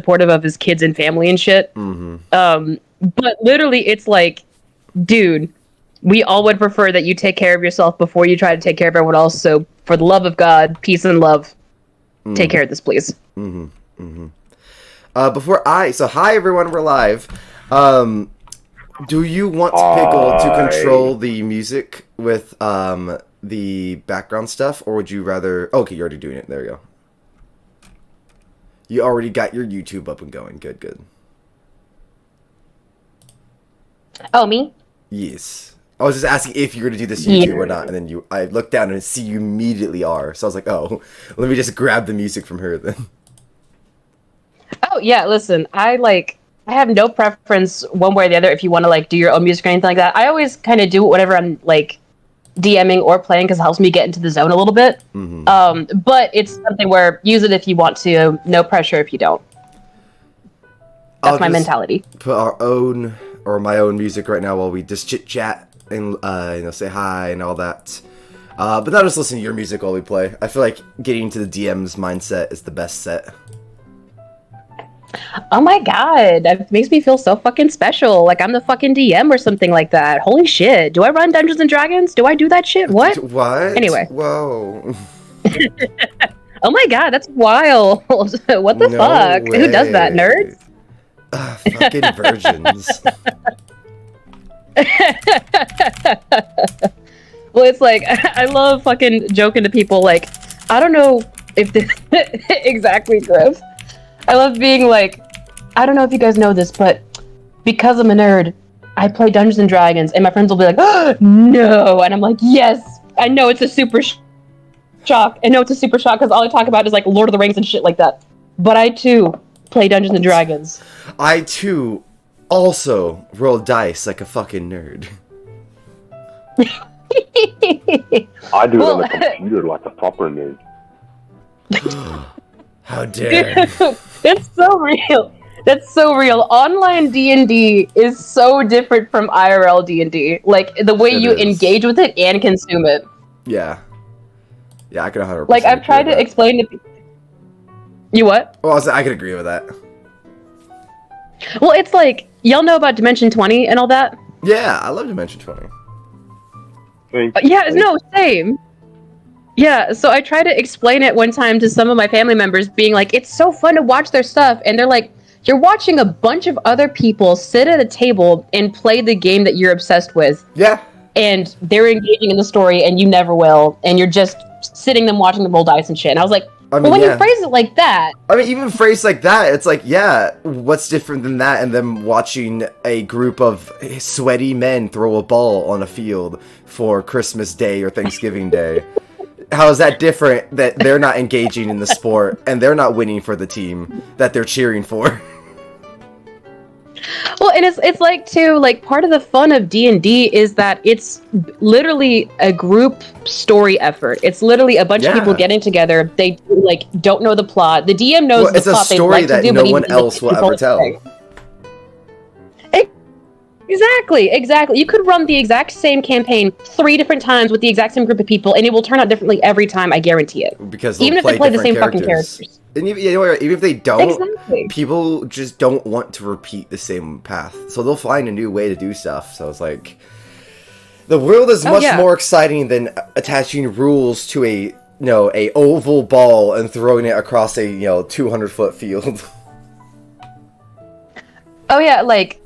supportive of his kids and family and shit. But literally, it's like, dude, we all would prefer that you take care of yourself before you try to take care of everyone else. So, for the love of God, peace and love, take care of this, please. So hi everyone, we're live. Do you want Pickle to control the music with the background stuff, or would you rather? Okay, you're already doing it. There you go. You already got your YouTube up and going. Good. Oh, me? Yes. I was just asking if you were to do this YouTube or not, and then I looked down and see you immediately are. So I was like, oh, let me just grab the music from her then. Oh yeah, listen, I have no preference one way or the other if you want to like do your own music or anything like that. I always kind of do it whenever I'm like DMing or playing because it helps me get into the zone a little bit. But it's something where use it if you want to, no pressure if you don't. That's my mentality. Put our own or my own music right now while we just chit chat and say hi and all that. But not just listen to your music while we play. I feel like getting into the DM's mindset is the best set. Oh my god, that makes me feel so fucking special. Like I'm the fucking DM or something like that. Holy shit. Do I run Dungeons and Dragons? Do I do that shit? What? What? Anyway. Whoa. Oh my god, that's wild. What the fuck? Way. Who does that, nerds? Fucking virgins. Well, it's like, I love fucking joking to people, like, I don't know if this... Exactly, Griff. I love being like, I don't know if you guys know this, but because I'm a nerd, I play Dungeons and Dragons, and my friends will be like, oh, no! And I'm like, yes! I know it's a super shock. I know it's a super shock, because all I talk about is, like, Lord of the Rings and shit like that. But I, too, play Dungeons and Dragons. I, too, also roll dice like a fucking nerd. I do it on the computer like a proper nerd. How dare! That's so real. That's so real. Online D&D is so different from IRL D&D. Like the way you engage with it and consume it. Yeah, I can 100%. Like I've tried to explain to people. You what? Well, I could agree with that. Well, it's like y'all know about Dimension 20 and all that. Yeah, I love Dimension 20. Same. Yeah, so I tried to explain it one time to some of my family members, being like, it's so fun to watch their stuff. And they're like, you're watching a bunch of other people sit at a table and play the game that you're obsessed with. Yeah. And they're engaging in the story and you never will. And you're just sitting them watching them roll dice and shit. And I was like, you phrase it like that. I mean, even phrased like that, it's like, yeah, what's different than that and them watching a group of sweaty men throw a ball on a field for Christmas Day or Thanksgiving Day? How is that different that they're not engaging in the sport and they're not winning for the team that they're cheering for? Well, and it's like too, like part of the fun of D&D is that it's literally a group story effort. It's literally a bunch of people getting together. They like don't know the plot. The DM knows the plot. It's a story that no one else will ever tell. Exactly. You could run the exact same campaign 3 different times with the exact same group of people, and it will turn out differently every time. I guarantee it. Because even if they play the same fucking characters. And even if they don't, people just don't want to repeat the same path, so they'll find a new way to do stuff. So it's like the world is much more exciting than attaching rules to a oval ball and throwing it across a 200-foot field. Oh yeah, like.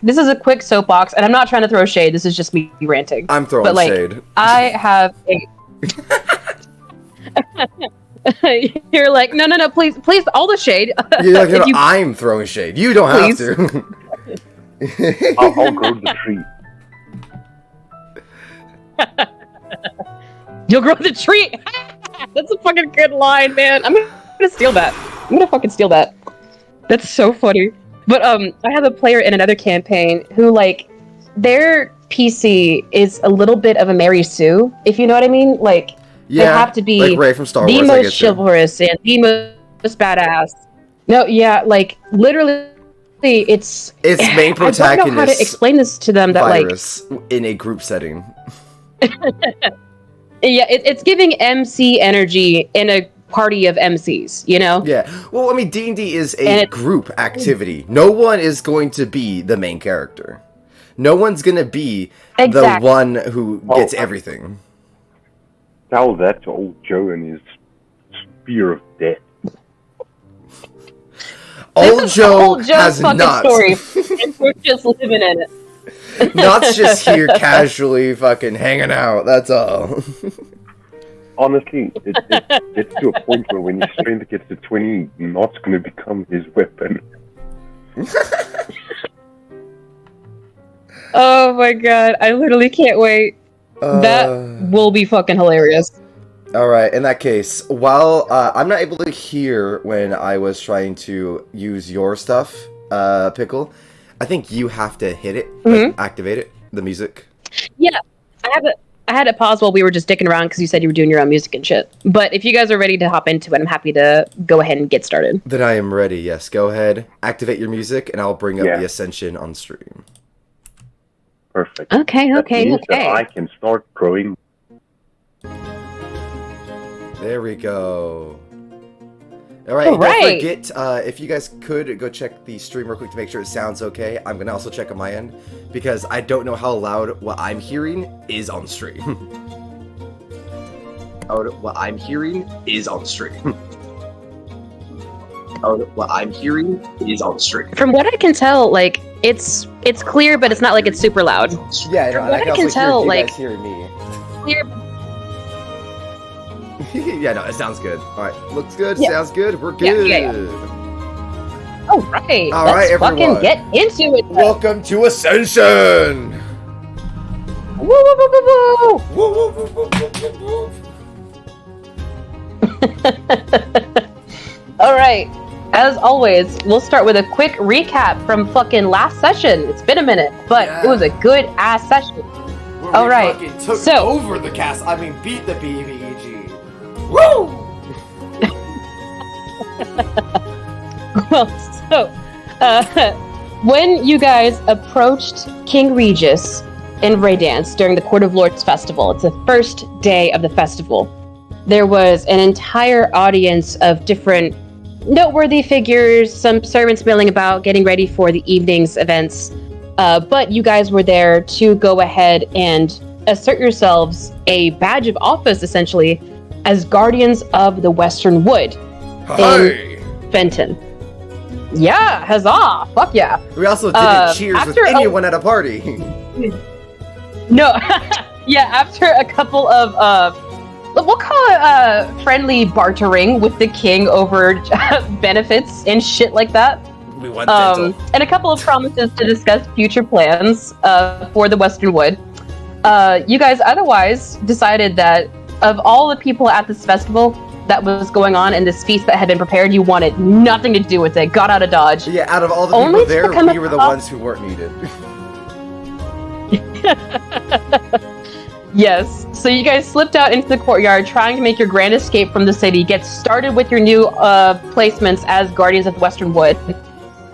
This is a quick soapbox, and I'm not trying to throw shade. This is just me ranting. I'm throwing shade. I have a... You're like, no, please, all the shade. You're like, I'm throwing shade. You don't have to. I'll grow the tree. You'll grow the tree. That's a fucking good line, man. I'm gonna steal that. I'm gonna fucking steal that. That's so funny. But I have a player in another campaign who, like, their PC is a little bit of a Mary Sue, if you know what I mean. Like, they have to be like Ray from Star the Wars, most chivalrous and the most badass. No, yeah, like, literally, it's main protagonist. I don't know how to explain this to them. That virus in a group setting. Yeah, it's giving MC energy in a party of MCs, you know? Yeah. Well, I mean, D&D is a group activity. No one is going to be the main character. No one's going to be the one who gets everything. Tell that to old Joe and his spear of death. Old Joe has nuts. Story. And we're just living in it. Nuts just here casually fucking hanging out, that's all. Honestly, it gets to a point where when your strength gets to 20, Not's going to become his weapon. Oh my god, I literally can't wait. That will be fucking hilarious. Alright, in that case, while I'm not able to hear when I was trying to use your stuff, Pickle, I think you have to hit it, like, activate it, the music. Yeah, I had it paused while we were just dicking around because you said you were doing your own music and shit. But if you guys are ready to hop into it, I'm happy to go ahead and get started. Then I am ready, yes. Go ahead, activate your music, and I'll bring up the Ascension on stream. Perfect. Okay. I can start growing. There we go. Alright, don't forget, if you guys could go check the stream real quick to make sure it sounds okay. I'm gonna also check on my end, because I don't know how loud what I'm hearing is on stream. What I'm hearing is on stream. What I'm hearing is on stream. From what I can tell, like, it's clear, but it's not like it's super loud. Yeah, From what I can tell, like, hearing me. Clear. Yeah, no, it sounds good. Alright, looks good, sounds good, we're good. Yeah. Alright, let's everyone. fucking get into it. Welcome to Ascension! Woo, woo, woo, woo, woo. Woo, woo, woo, woo, woo, woo, woo. Alright, as always, we'll start with a quick recap from fucking last session. It's been a minute, but it was a good ass session. Alright, took over the cast, beat the BBEG. Woo! Well, so, when you guys approached King Regis in Raydance during the Court of Lords Festival, it's the first day of the festival, there was an entire audience of different noteworthy figures, some servants milling about, getting ready for the evening's events, but you guys were there to go ahead and assert yourselves a badge of office, essentially, as Guardians of the Western Wood in Fenton. Yeah, huzzah! Fuck yeah! We also didn't cheers with anyone at a party. No, yeah, after a couple of, we'll call it friendly bartering with the king over benefits and shit like that. We went dental. And a couple of promises to discuss future plans for the Western Wood. You guys otherwise decided that of all the people at this festival that was going on and this feast that had been prepared, you wanted nothing to do with it. Got out of Dodge. Yeah, out of all the people there, we were the ones who weren't needed. Yes. So you guys slipped out into the courtyard trying to make your grand escape from the city, get started with your new placements as Guardians of the Western Wood,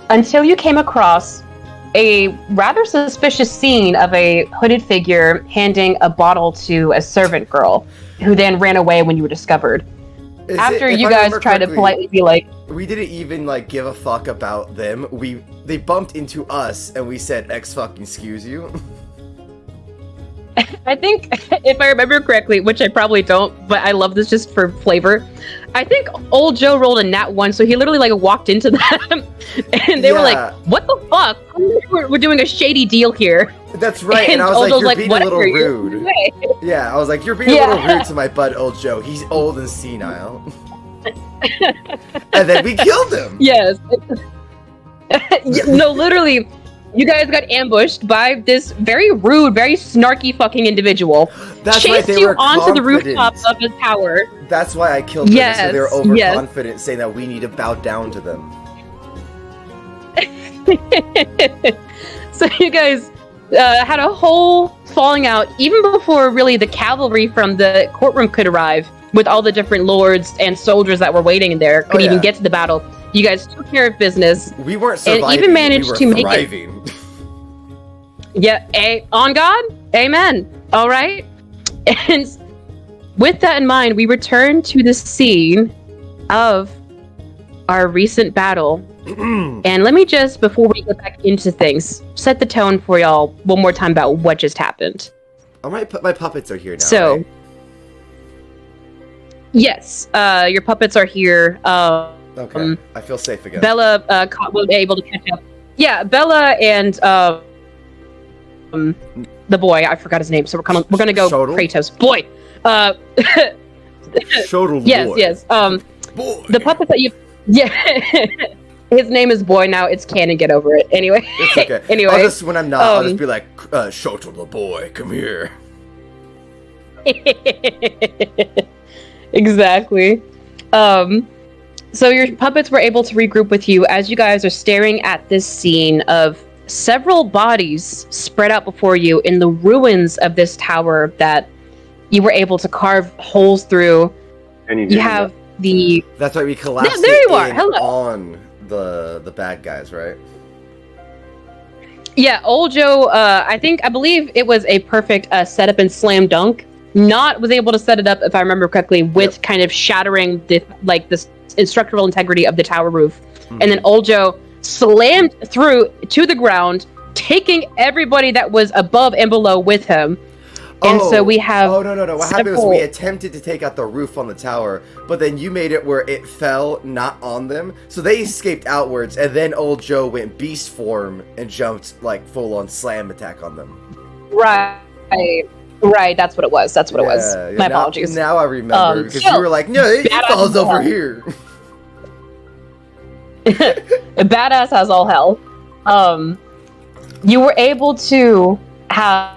until you came across a rather suspicious scene of a hooded figure handing a bottle to a servant girl, who then ran away when you were discovered. After you guys tried to politely be like... We didn't even, give a fuck about them. They bumped into us, and we said, excuse you. I think, if I remember correctly, which I probably don't, but I love this just for flavor, I think old Joe rolled a nat 1, so he literally, walked into them, and they were like, what the fuck? We're doing a shady deal here. That's right, and I was like, you're being a little rude. Yeah, I was like, you're being a little rude to my bud, old Joe. He's old and senile. And then we killed him! Yes. No, literally, you guys got ambushed by this very rude, very snarky fucking individual. That's chased right, they you were onto confident. the rooftop of his tower. That's why I killed them, so they were overconfident, saying that we need to bow down to them. So you guys had a whole falling out, even before really the cavalry from the courtroom could arrive, with all the different lords and soldiers that were waiting in there, could even get to the battle. You guys took care of business. We weren't surviving, and even managed to make thriving. It. Yeah, on God, amen. All right. And with that in mind, we return to the scene of our recent battle. And let me just, before we get back into things, set the tone for y'all one more time about what just happened. All right, my puppets are here now. So, right? yes, your puppets are here. Okay, I feel safe again. Bella was able to catch up. Yeah, Bella and the boy, I forgot his name, so we're gonna go Shodel? Kratos. Boy! Shodel Yes, boy. yes. Boy. The puppet that you... Yeah. His name is Boy now. It's canon. Get over it. Anyway. It's okay. Anyway. I'll just, when I'm not, I'll just be like, Shodel the boy, come here. Exactly. So your puppets were able to regroup with you as you guys are staring at this scene of several bodies spread out before you in the ruins of this tower that you were able to carve holes through. You have the... That's right, we collapsed Yeah, there you are. in Hello. on the bad guys, right? Yeah, Old Joe, I believe it was a perfect setup and slam dunk. Was able to set it up, if I remember correctly, with kind of shattering the structural integrity of the tower roof. Mm-hmm. And then Old Joe slammed through to the ground, taking everybody that was above and below with him. And so we have... Oh, no. What happened was we attempted to take out the roof on the tower, but then you made it where it fell not on them. So they escaped outwards, and then Old Joe went beast form and jumped, like, full-on slam attack on them. Right, that's what it was. It was. My apologies. Now I remember, because you were like, no, it falls over here. Badass has all hell. You were able to have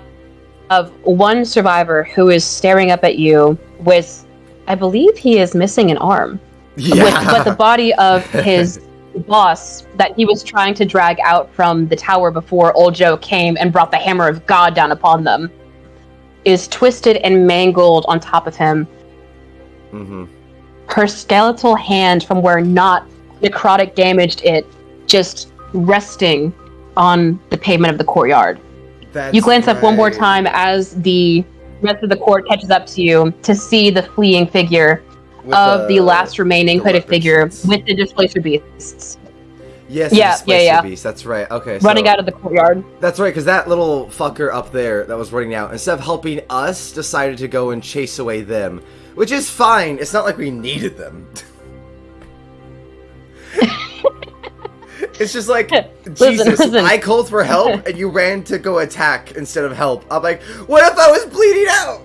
one survivor who is staring up at you with, I believe he is missing an arm. Yeah. But the body of his boss that he was trying to drag out from the tower before Old Joe came and brought the hammer of God down upon them is twisted and mangled on top of him. Mm-hmm. Her skeletal hand from where not necrotic damaged it, just resting on the pavement of the courtyard. You glance up one more time as the rest of the court catches up to you to see the fleeing figure of the last remaining hooded figure with the displacer beasts. Yes, yeah. Beast. That's right. Okay, running out of the courtyard. That's right, because that little fucker up there that was running out, instead of helping us, decided to go and chase away them, which is fine. It's not like we needed them. It's just like, Jesus, listen. I called for help and you ran to go attack instead of help. I'm like, what if I was bleeding out?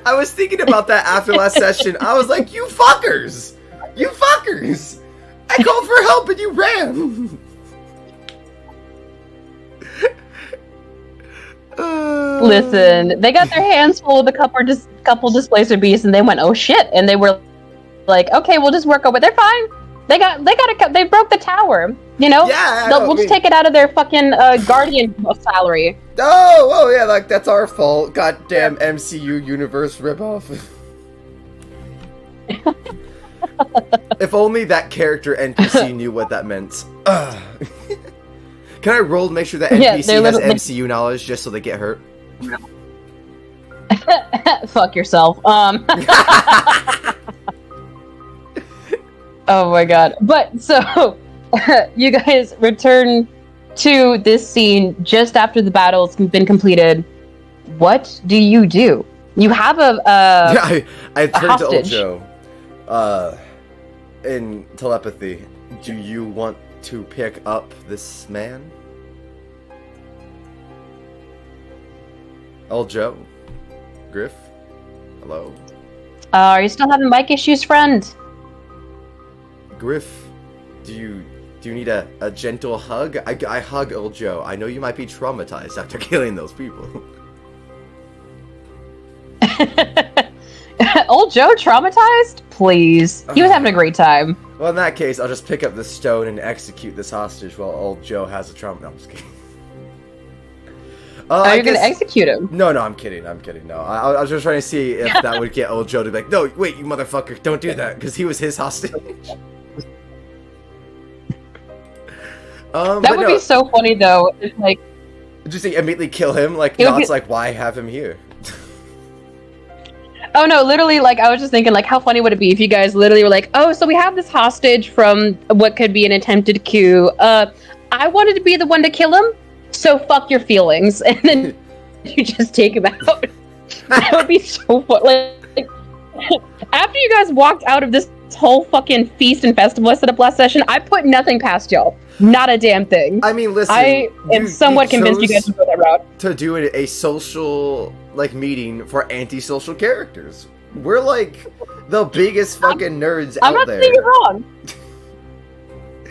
I was thinking about that after last session. I was like, you fuckers! You fuckers! I called for help and you ran! Listen, they got their hands full of a couple displacer beasts and they went, oh shit, and they were like, okay, we'll just work over it. They're fine. They broke the tower, you know? Yeah, we'll just take it out of their fucking guardian salary. Oh, yeah, like, that's our fault. Goddamn MCU universe ripoff. If only that character NPC knew what that meant. Can I roll to make sure that NPC has MCU knowledge just so they get hurt? Fuck yourself. Oh my god. But so you guys return to this scene just after the battle's been completed. What do? You have I turned to Old hostage. Joe. In telepathy. Do you want to pick up this man? Old Joe? Griff? Hello? Are you still having mic issues, friend? Griff, do you need a gentle hug? I hug Old Joe. I know you might be traumatized after killing those people. Old Joe traumatized? Please. He was having a great time. Well, in that case, I'll just pick up the stone and execute this hostage while Old Joe has a trauma. No, I'm just kidding. Are you going to execute him? No, I'm kidding. No, I was just trying to see if that would get Old Joe to be like, no, wait, you motherfucker, don't do that, because he was his hostage. That would be so funny, though. It's like, just immediately kill him. Like, Not's like, why have him here? Oh no, literally, like, I was just thinking, like, how funny would it be if you guys literally were like, oh, so we have this hostage from what could be an attempted coup. I wanted to be the one to kill him, so fuck your feelings. And then you just take him out. That would be so fun. Like, after you guys walked out of this whole fucking feast and festival I set up last session, I put nothing past y'all. Not a damn thing. I mean, listen. I am somewhat convinced you guys would go that route. To do a social, like, meeting for antisocial characters. We're, like, the biggest fucking nerds I'm out not there. saying you're wrong.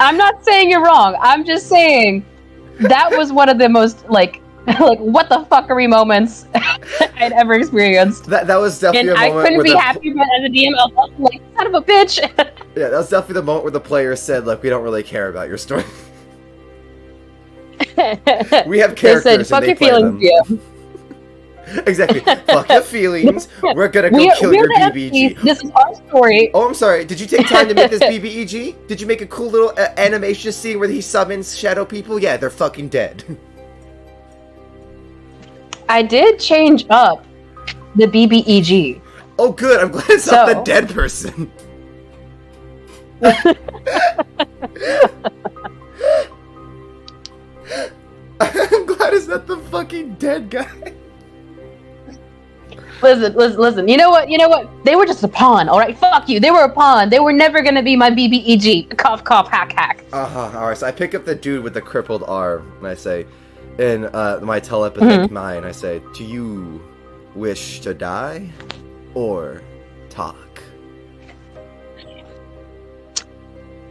I'm not saying you're wrong. I'm just saying that was one of the most, like what the fuckery moments I'd ever experienced. That was definitely and a moment I couldn't where be happy, but as a DM, I was like, son of a bitch. Yeah, that was definitely the moment where the player said, like, we don't really care about your story. We have characters they said, fuck and they your play feelings, them. Exactly. Fuck your feelings. We're gonna go kill your BBEG. This is our story. Oh, I'm sorry. Did you take time to make this BBEG? Did you make a cool little animation scene where he summons shadow people? Yeah, they're fucking dead. I did change up the BBEG. Oh, good. I'm glad it's not the dead person. I'm glad it's not the fucking dead guy. Listen. You know what? They were just a pawn, alright? Fuck you. They were a pawn. They were never gonna be my BBEG. Cough, cough, hack, hack. Alright, so I pick up the dude with the crippled arm, and I say, in my telepathic mind, I say, do you wish to die or talk?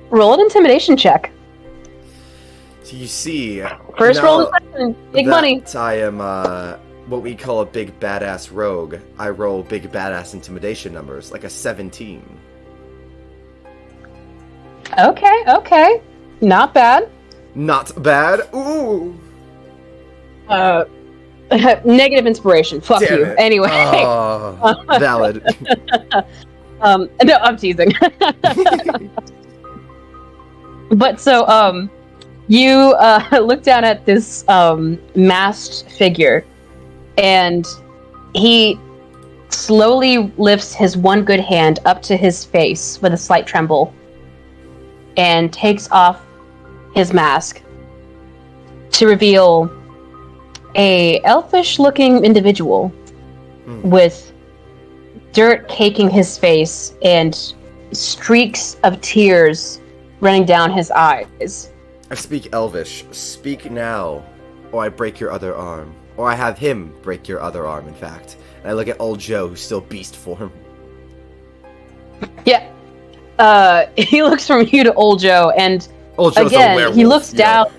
Roll an intimidation check. So you see, First roll of the big money. I am what we call a big badass rogue. I roll big badass intimidation numbers, like a 17. Okay. Not bad. Not bad. Ooh. Negative inspiration. Fuck Damn you. it. Anyway. Valid. No, I'm teasing. But so, you look down at this masked figure, and he slowly lifts his one good hand up to his face with a slight tremble, and takes off his mask to reveal a elfish-looking individual with dirt caking his face and streaks of tears running down his eyes. I speak Elvish. Speak now, or I break your other arm. Or I have him break your other arm, in fact. And I look at old Joe, who's still beast form. Yeah. He looks from you to old Joe, and old Joe's again, a werewolf, he looks down.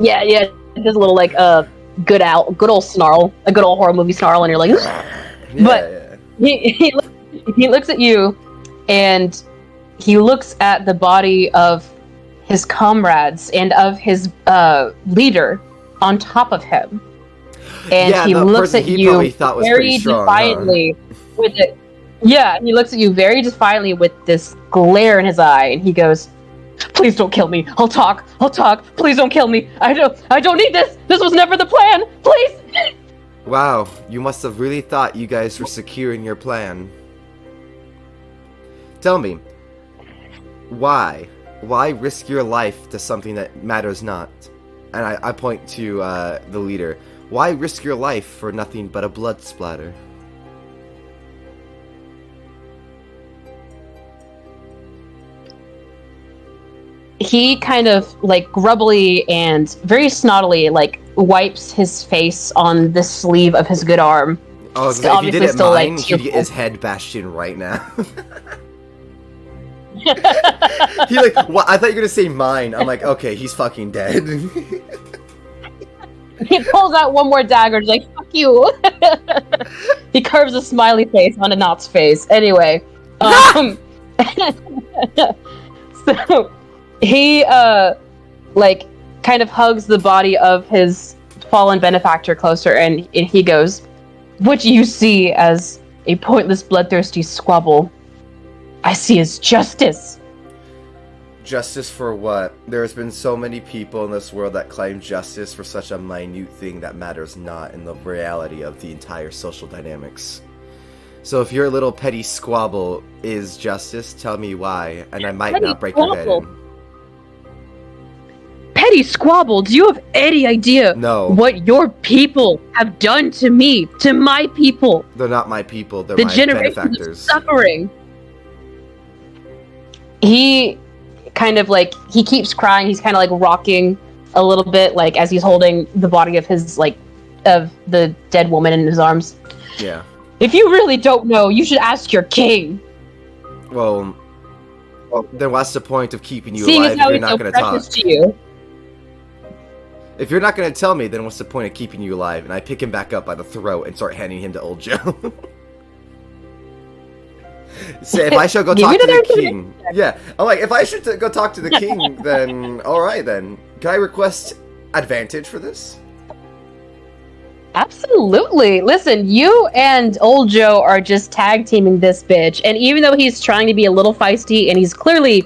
Yeah. Does a little, like, good old snarl. A good old horror movie snarl, and you're like... But he looks at you, and he looks at the body of his comrades and of his leader on top of him, and he looks at you very defiantly with it. Yeah, he looks at you very defiantly with this glare in his eye, and he goes, "Please don't kill me. I'll talk. Please don't kill me. I don't need this. This was never the plan. Please." Wow, you must have really thought you guys were secure in your plan. Tell me, why? Why risk your life to something that matters not? And I point to the leader. Why risk your life for nothing but a blood splatter? He kind of, like, grubbly and very snottily, like, wipes his face on the sleeve of his good arm. Oh, so if he did it mine, he'd get his head bashed in right now. He like, what? I thought you were gonna say mine. I'm like, okay, he's fucking dead. He pulls out one more dagger, and is like, fuck you. He curves a smiley face on a Knot's face. Anyway, so he like, kind of hugs the body of his fallen benefactor closer, and he goes, "What you see as a pointless, bloodthirsty squabble, I see as justice." Justice for what? There's been so many people in this world that claim justice for such a minute thing that matters not in the reality of the entire social dynamics. So if your little petty squabble is justice, tell me why, and I might not break your head in. Petty squabble? Do you have any idea what your people have done to me, to my people? They're not my people, they're my benefactors. Suffering. He kind of like, he keeps crying, he's kind of like rocking a little bit, like as he's holding the body of his, like, of the dead woman in his arms. Yeah. If you really don't know, you should ask your king. Well, then what's the point of keeping you alive if you're not going to talk? To you. If you're not going to tell me, then what's the point of keeping you alive? And I pick him back up by the throat and start handing him to old Joe. Say, if I should go talk to the king... Yeah, I'm like, if I should go talk to the king, then... Alright then. Can I request advantage for this? Absolutely. Listen, you and old Joe are just tag teaming this bitch. And even though he's trying to be a little feisty, and he's clearly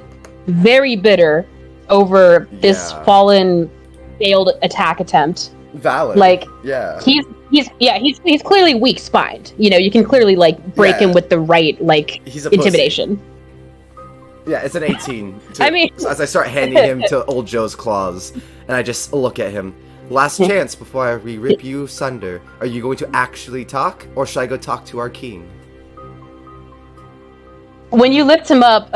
very bitter over this fallen, failed attack attempt. Valid. Like, yeah. He's clearly weak-spined. You know, you can clearly, like, break him with the right, like, intimidation. Pussy. Yeah, it's an 18. I mean... As I start handing him to old Joe's claws, and I just look at him. Last chance before we rip you asunder. Are you going to actually talk, or should I go talk to our king? When you lift him up,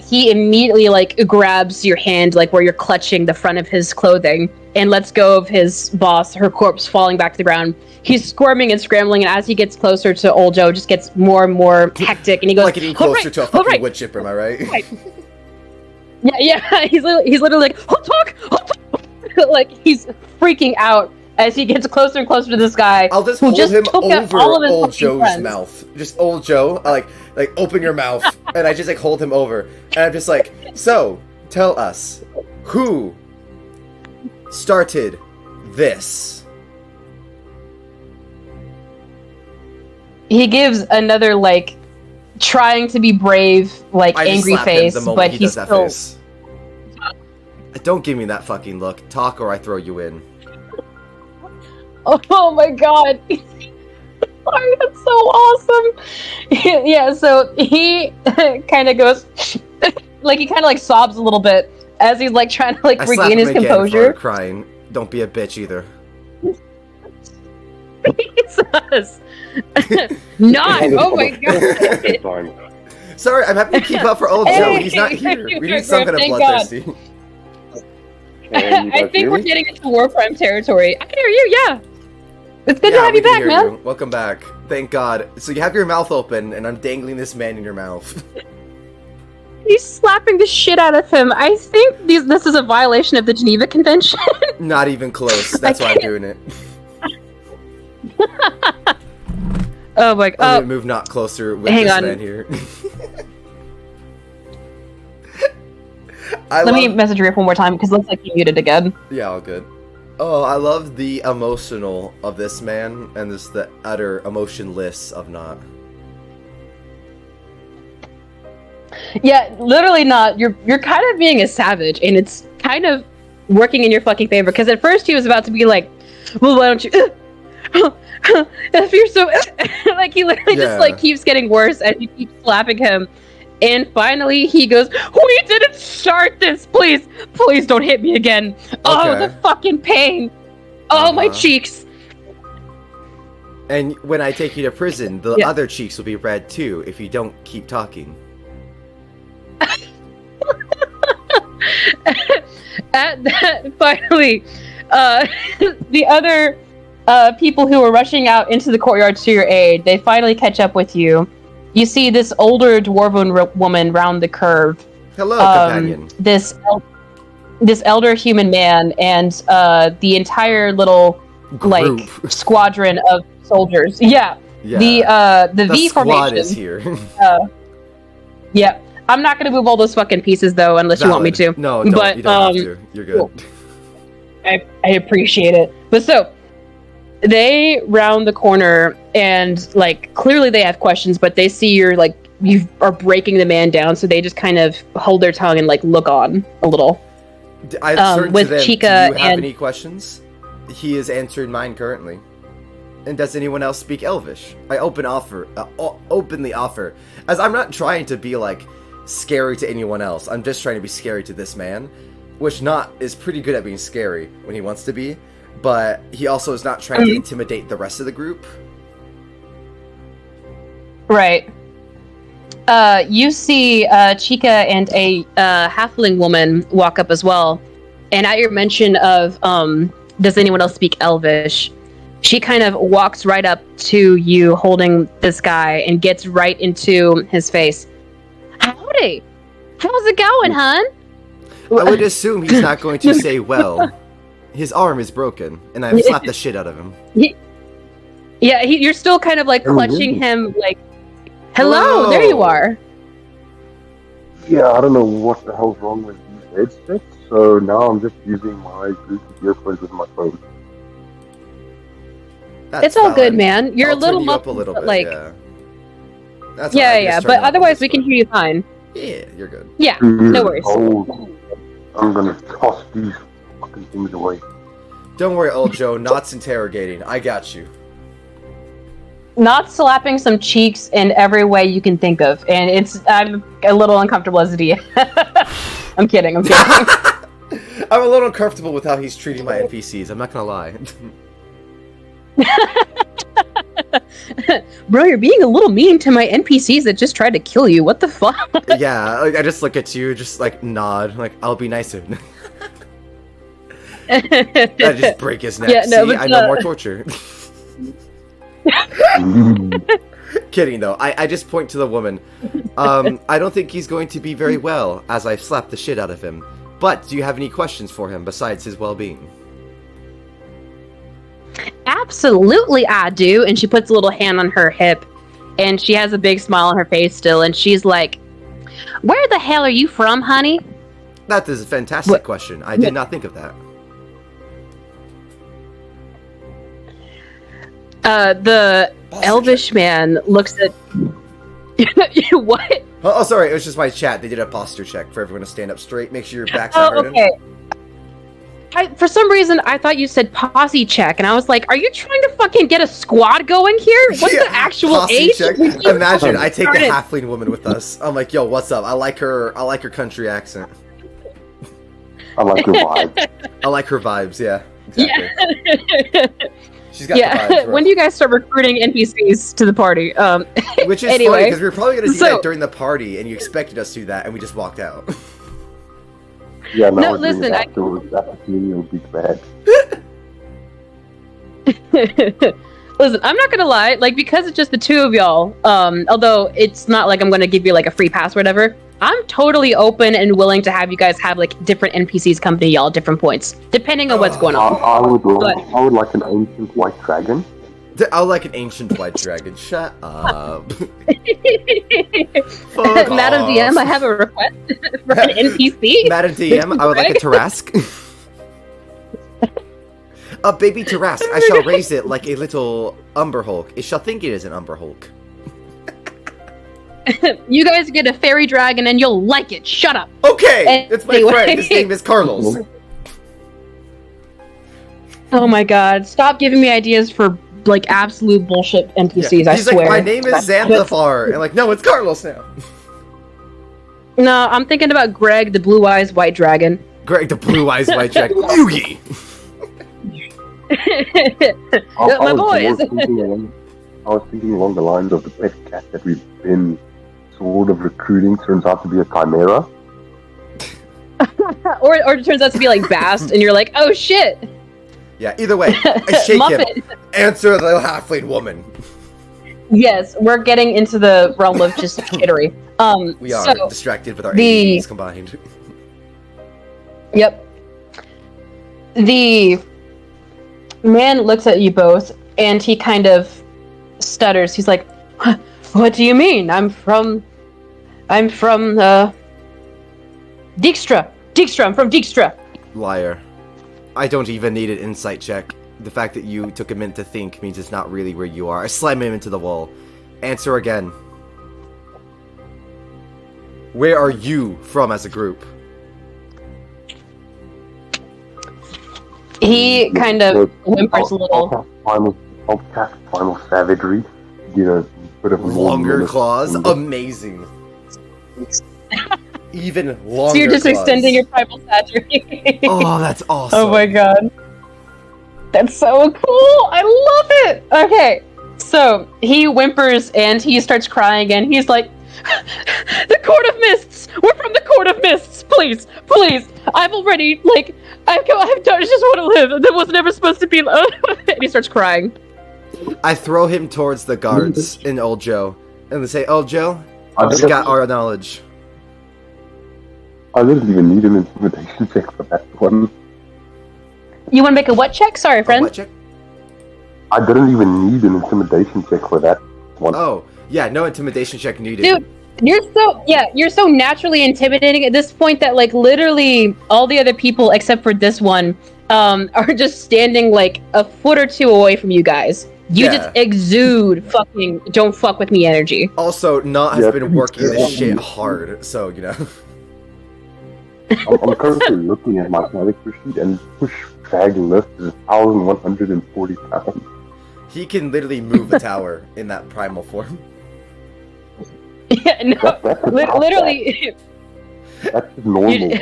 he immediately, like, grabs your hand, like, where you're clutching the front of his clothing, and lets go of his boss, her corpse falling back to the ground. He's squirming and scrambling, and as he gets closer to old Joe, it just gets more and more hectic, and he goes, like getting closer to a fucking wood chipper, am I right? Yeah, he's literally like, I'll talk! Like, he's freaking out as he gets closer and closer to this guy. I'll just hold him over old Joe's mouth. Just old Joe, like open your mouth, and I just like hold him over, and I'm just like, so tell us, who started this? He gives another like trying to be brave, like angry face, but he's still. Don't give me that fucking look. Talk or I throw you in. Oh my god. Sorry, that's so awesome. Yeah, so he kind of goes, like he kind of like sobs a little bit as he's like trying to like regain his composure. For crying. Don't be a bitch either. Jesus. Not. Oh my god. Sorry, I'm happy to keep up for old Joe. He's not here. We need some kind of bloodthirsty. I think we're getting into war crime territory. I can hear you, yeah. It's good to have you back, man. Welcome back. Thank God. So you have your mouth open, and I'm dangling this man in your mouth. He's slapping the shit out of him. I think this is a violation of the Geneva Convention. Not even close. That's why I'm doing it. Oh my god. I'm gonna move not closer with this man here. Let me message Rick one more time because it looks like he muted again. Yeah, all good. Oh, I love the emotional of this man and the utter emotionless of not. Yeah, literally not. You're kind of being a savage, and it's kind of working in your fucking favor. Because at first he was about to be like, "Well, why don't you?" If you're so like, he literally just like keeps getting worse as you keep slapping him. And finally, he goes, "We didn't start this! Please don't hit me again! Oh, the fucking pain! Oh, my cheeks!" And when I take you to prison, the other cheeks will be red too, if you don't keep talking. At that, finally, the other people who were rushing out into the courtyard to your aid, they finally catch up with you. You see this older dwarven woman round the curve. Hello, companion. This elder human man and the entire little like squadron of soldiers. Yeah. The V squad formation is here. Yeah. I'm not gonna move all those fucking pieces though, unless you want me to. No, you don't have to. You're good. Cool. I appreciate it. But so they round the corner and like clearly they have questions, but they see you're like you are breaking the man down, so they just kind of hold their tongue and like look on a little. With Chica do you have any questions? He is answering mine currently. And does anyone else speak Elvish? I openly offer, as I'm not trying to be like scary to anyone else. I'm just trying to be scary to this man, which is pretty good at being scary when he wants to be, but he also is not trying to intimidate the rest of the group. Right. You see Chica and a halfling woman walk up as well, and at your mention of does anyone else speak Elvish, she kind of walks right up to you holding this guy and gets right into his face. Howdy! How's it going, hun? I would assume he's not going to say well. His arm is broken, and I've slapped the shit out of him. You're still kind of like clutching him like, hello, there you are. Yeah, I don't know what the hell's wrong with these headsets, so now I'm just using my Bluetooth earphones with my phone. It's all good, man. You're I'll a little turn you up a muffled, little but bit, like, yeah. But otherwise we can hear you fine. Yeah, you're good. Yeah, no worries. I'm gonna toss these fucking things away. Don't worry, old Joe. Knott's interrogating. I got you. Not slapping some cheeks in every way you can think of, and I'm a little uncomfortable as a DM. I'm kidding. I'm a little uncomfortable with how he's treating my NPCs. I'm not gonna lie. Bro, you're being a little mean to my NPCs that just tried to kill you. What the fuck? Yeah, like, I just look at you, just like nod, like I'll be nicer. I just break his neck. Yeah, no, see, I know more torture. Kidding though. I just point to the woman. I don't think he's going to be very well as I've slapped the shit out of him. But do you have any questions for him besides his well-being? Absolutely, I do. And she puts a little hand on her hip, and she has a big smile on her face still, and she's like, "Where the hell are you from, honey?" That is a fantastic question. I did not think of that. The Elvish man looks at what? Oh, sorry. It was just my chat. They did a posture check for everyone to stand up straight. Make sure your back's not hurting. Okay. For some reason, I thought you said posse check, and I was like, "Are you trying to fucking get a squad going here? What's the actual posse age?" Check. Imagine I take the halfling woman with us. I'm like, "Yo, what's up? I like her country accent. I like your vibe. I like her vibes. Yeah, exactly. Yeah. She's got the vibes. When do you guys start recruiting NPCs to the party? Which is funny because we were probably going to do that during the party, and you expected us to do that, and we just walked out. Yeah, no, listen, afterwards, after seeing your big bag. Listen, I'm not gonna lie, like, because it's just the two of y'all, although it's not like I'm gonna give you like a free pass or whatever, I'm totally open and willing to have you guys have like different NPCs come to y'all at different points, depending on what's going on. I would like an ancient white dragon. I would like an ancient white dragon. Shut up. Madam DM, I have a request for an NPC. Madam DM, I would like a Tarask. A baby Tarask. I shall raise it like a little Umber Hulk. It shall think it is an Umber Hulk. You guys get a fairy dragon and you'll like it. Shut up. Okay, it's my friend. His name is Carlos. Oh my god. Stop giving me ideas for like absolute bullshit NPCs, yeah. I swear. He's like, my name is Xanthafar. And like, no, it's Carlos now. No, I'm thinking about Greg, the blue eyes white dragon. Greg, the blue eyes white dragon. Yugi! My boys. I was thinking along the lines of the pet cat that we've been sort of recruiting turns out to be a chimera. or it turns out to be like Bast, and you're like, oh shit. Yeah, either way, I shake him. Answer the halfling woman. Yes, we're getting into the realm of just kittery. We are distracted with our ADs combined. Yep. The man looks at you both, and he kind of stutters. He's like, "What do you mean? I'm from Dijkstra. Dijkstra. I'm from Dijkstra." Liar. I don't even need an insight check. The fact that you took a minute to think means it's not really where you are. I slam him into the wall. Answer again. where are you from as a group? He kind of whimpers a little. I'll cast Primal Savagery. Get a bit of Longer claws? Amazing. Even longer. So you're just claws. extending your primal savagery. Oh, that's awesome. Oh my god. That's so cool! I love it! Okay, so he whimpers and he starts crying again. He's like, the Court of Mists! We're from the Court of Mists! Please, please! I've already, like, I've done, I just want to live. That was never supposed to be. And he starts crying. I throw him towards the guards in Old Joe. And they say, Old Joe, I you got our knowledge. I didn't even need an intimidation check for that one. You want to make a what check? Sorry, friend. What check? I didn't even need an intimidation check for that one. Oh, yeah, no intimidation check needed. Dude, you're so naturally intimidating at this point that, like, literally all the other people except for this one are just standing like a foot or two away from you guys. You just exude fucking don't fuck with me energy. Also, Not has been working this shit hard, so, you know. I'm currently looking at my character sheet, and push drag lift is 1,140 pounds. He can literally move a tower in that primal form. Yeah, no, That's literally. That's normal.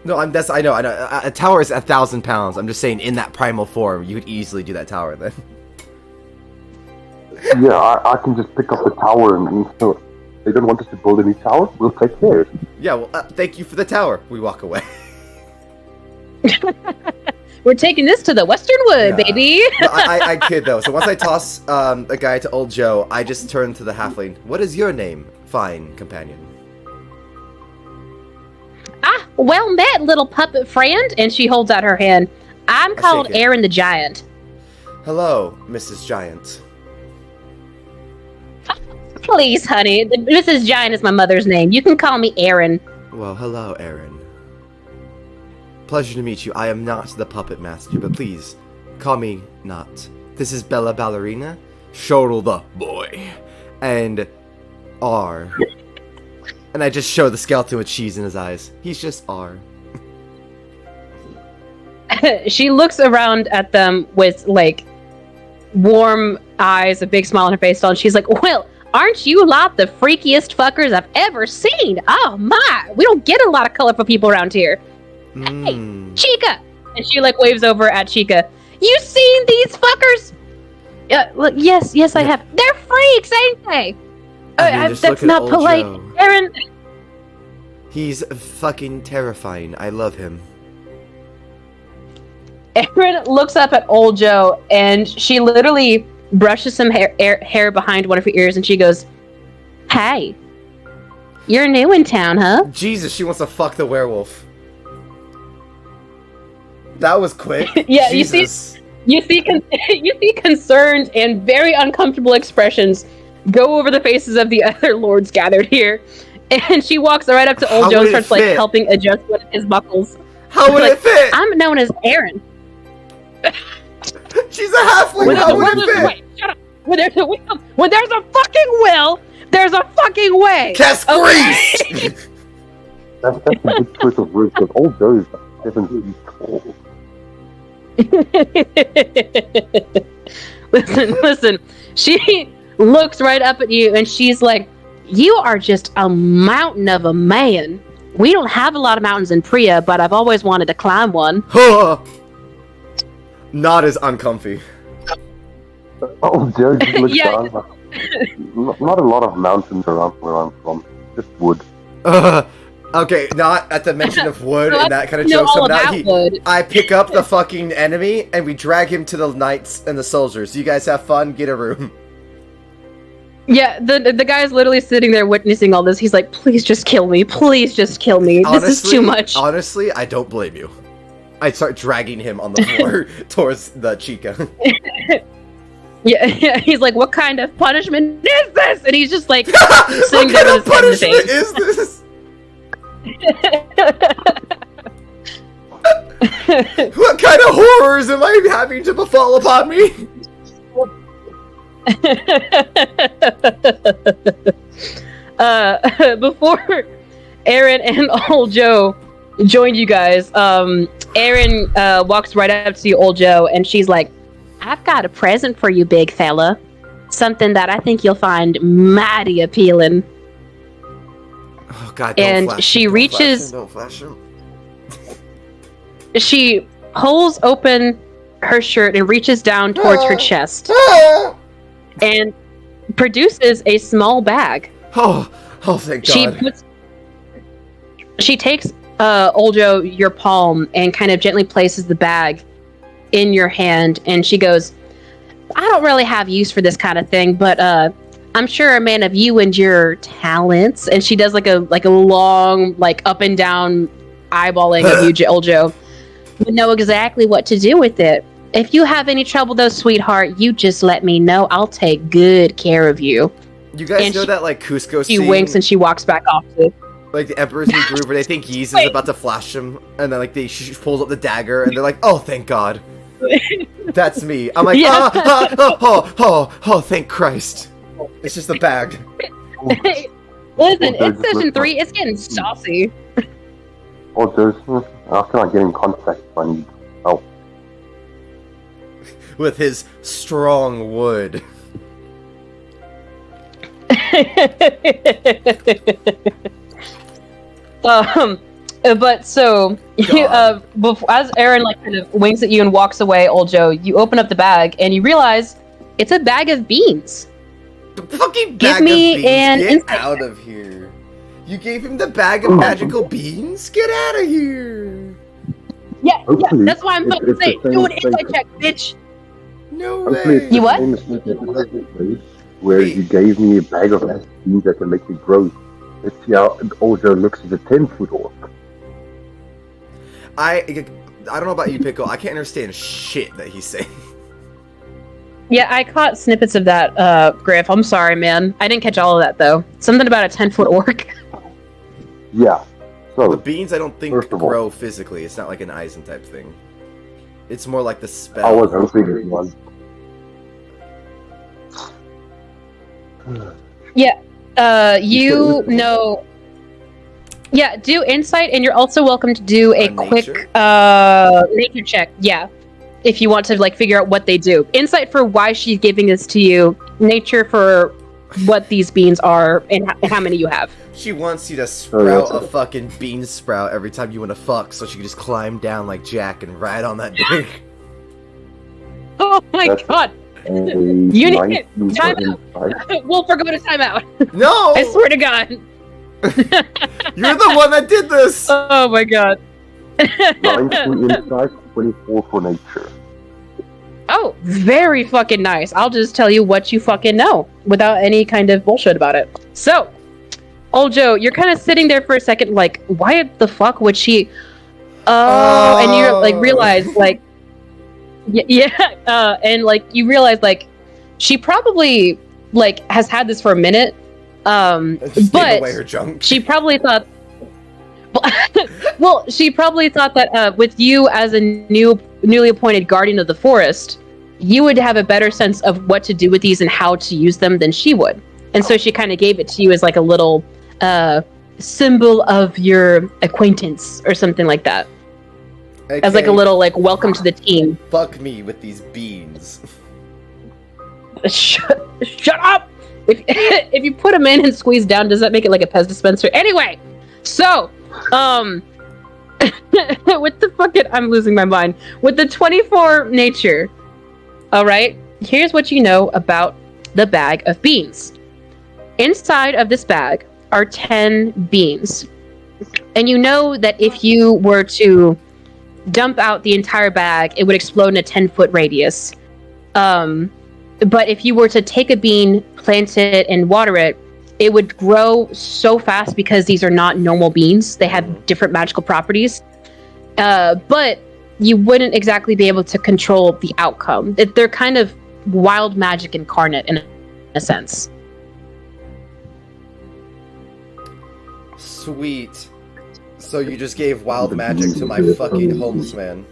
No, I know. A tower is 1,000 pounds. I'm just saying, in that primal form, you could easily do that tower then. Yeah, I can just pick up the tower and so they don't want us to build any towers, we'll take theirs. Yeah, well, thank you for the tower. We walk away. We're taking this to the Western Wood, baby. No, I kid though. So once I toss a guy to Old Joe, I just turn to the halfling. What is your name, fine companion? Ah, well met, little puppet friend. And she holds out her hand. I'm called shake it. Aaron the Giant. Hello, Mrs. Giant. Please, honey. Mrs. Giant is my mother's name. You can call me Aaron. Well, hello, Aaron. Pleasure to meet you. I am not the puppet master, but please, call me not. This is Bella Ballerina, Shodel the boy, and R. And I just show the skeleton with cheese in his eyes. He's just R. She looks around at them with, like, warm eyes, a big smile on her face, and she's like, well, aren't you lot the freakiest fuckers I've ever seen? Oh my, we don't get a lot of colorful people around here. Hey, Chica! And she, like, waves over at Chica. You seen these fuckers? Look, yes, I have. They're freaks, ain't they? That's not polite. Joe. Aaron... He's fucking terrifying. I love him. Aaron looks up at Old Joe, and she literally brushes some hair behind one of her ears, and she goes, hey, you're new in town, huh? Jesus, she wants to fuck the werewolf. That was quick. Yeah, Jesus. you see concerned and very uncomfortable expressions go over the faces of the other lords gathered here, and she walks right up to Old Joe and starts, like, helping adjust one of his buckles. How would it fit? I'm known as Aaron. She's a halfling. How would it fit? Wait, shut up. When there's a fucking will, there's a fucking way. Cast grease. That's a good choice of words, because Old Joe is 7 feet tall. Listen. She looks right up at you and she's like, you are just a mountain of a man. We don't have a lot of mountains in Priya, but I've always wanted to climb one. Not as uncomfy. Oh, Joe just looks down. Not a lot of mountains around where I'm from. Just wood. Okay, not at the mention of wood No, and that kind of know joke. So all now about wood. I pick up the fucking enemy and we drag him to the knights and the soldiers. You guys have fun. Get a room. Yeah, the guy's literally sitting there witnessing all this. He's like, please just kill me. Please just kill me. Honestly, this is too much. Honestly, I don't blame you. I start dragging him on the floor towards the Chica. Yeah, he's like, what kind of punishment is this? And he's just like What sitting there kind with of his head in the punishment face. is this? What kind of horrors am I having to befall upon me? before Aaron and old Joe joined you guys, Aaron walks right up to old Joe, and she's like, "I've got a present for you, big fella. Something that I think you'll find mighty appealing." Oh God! Don't And flash she him, reaches. Don't flash him. She pulls open her shirt and reaches down towards her chest and produces a small bag. Oh, thank God. She takes old Joe your palm and kind of gently places the bag in your hand, and she goes, "I don't really have use for this kind of thing, but I'm sure a man of you and your talents," and she does like a long like up and down eyeballing of you, old Joe, "would know exactly what to do with it. If you have any trouble though, sweetheart, you just let me know. I'll take good care of you." You guys And know that like Cusco She scene? winks and she walks back off to Like the Emperor's New Groove, where they think Yeez is about to flash him, and then like she pulls up the dagger, and they're like, "Oh, thank God." That's me. I'm like, Yeah. oh, thank Christ. It's just a bag. Listen, it's session 3. It's getting saucy. Or Joseph, how can I get in contact if I need help? With his strong wood. But so as Aaron like kind of winks at you and walks away, old Joe, you open up the bag and you realize it's a bag of beans. The fucking Give bag me of beans. an Get insight out of here. You gave him the bag of magical beans? Get out of here. Yeah, Hopefully, that's why I'm fucking saying, do an insight check, bitch. No Hopefully way. it's You the what? same as Smith Episode, where you gave me a bag of beans that can make me grow. Let's see how old Joe looks as a 10-foot orc. I don't know about you, Pickle. I can't understand shit that he's saying. Yeah, I caught snippets of that, Griff. I'm sorry, man. I didn't catch all of that, though. Something about a 10-foot orc. Yeah. So The beans, I don't think, First of all- grow physically. It's not like an Eisen type thing. It's more like the spell. I was hoping it was. You know... Yeah, do insight, and you're also welcome to do a quick nature check. Yeah, if you want to like figure out what they do. Insight for why she's giving this to you. Nature for what these beans are and how many you have. She wants you to sprout a fucking bean sprout every time you want to fuck, so she can just climb down like Jack and ride on that dick. Oh my That's- god! You You need time out. Wolfer, go to timeout. No! I swear to God. You're the one that did this! Oh my god. 9 for insight, 24 for nature. Oh, very fucking nice. I'll just tell you what you fucking know without any kind of bullshit about it. So, old Joe, you're kind of sitting there for a second, like, why the fuck would she? And you like realize, like, and like you realize, like, she probably like has had this for a minute, Just but gave away her junk. she probably thought. Well, she probably thought that with you as a newly appointed guardian of the forest, you would have a better sense of what to do with these and how to use them than she would. And so she kind of gave it to you as like a little symbol of your acquaintance or something like that. Okay, As like a little like welcome to the team. fuck me with these beans. Shut up! If you put them in and squeeze down, does that make it like a Pez dispenser? Anyway, so with the fucking, I'm losing my mind. With the 24 nature, all right, here's what you know about the bag of beans. Inside of this bag are 10 beans. And you know that if you were to dump out the entire bag, it would explode in a 10-foot radius. But if you were to take a bean, plant it, and water it, it would grow so fast because these are not normal beans. They have different magical properties. But you wouldn't exactly be able to control the outcome. They're kind of wild magic incarnate in a sense. Sweet. So you just gave wild magic to my fucking homeless man.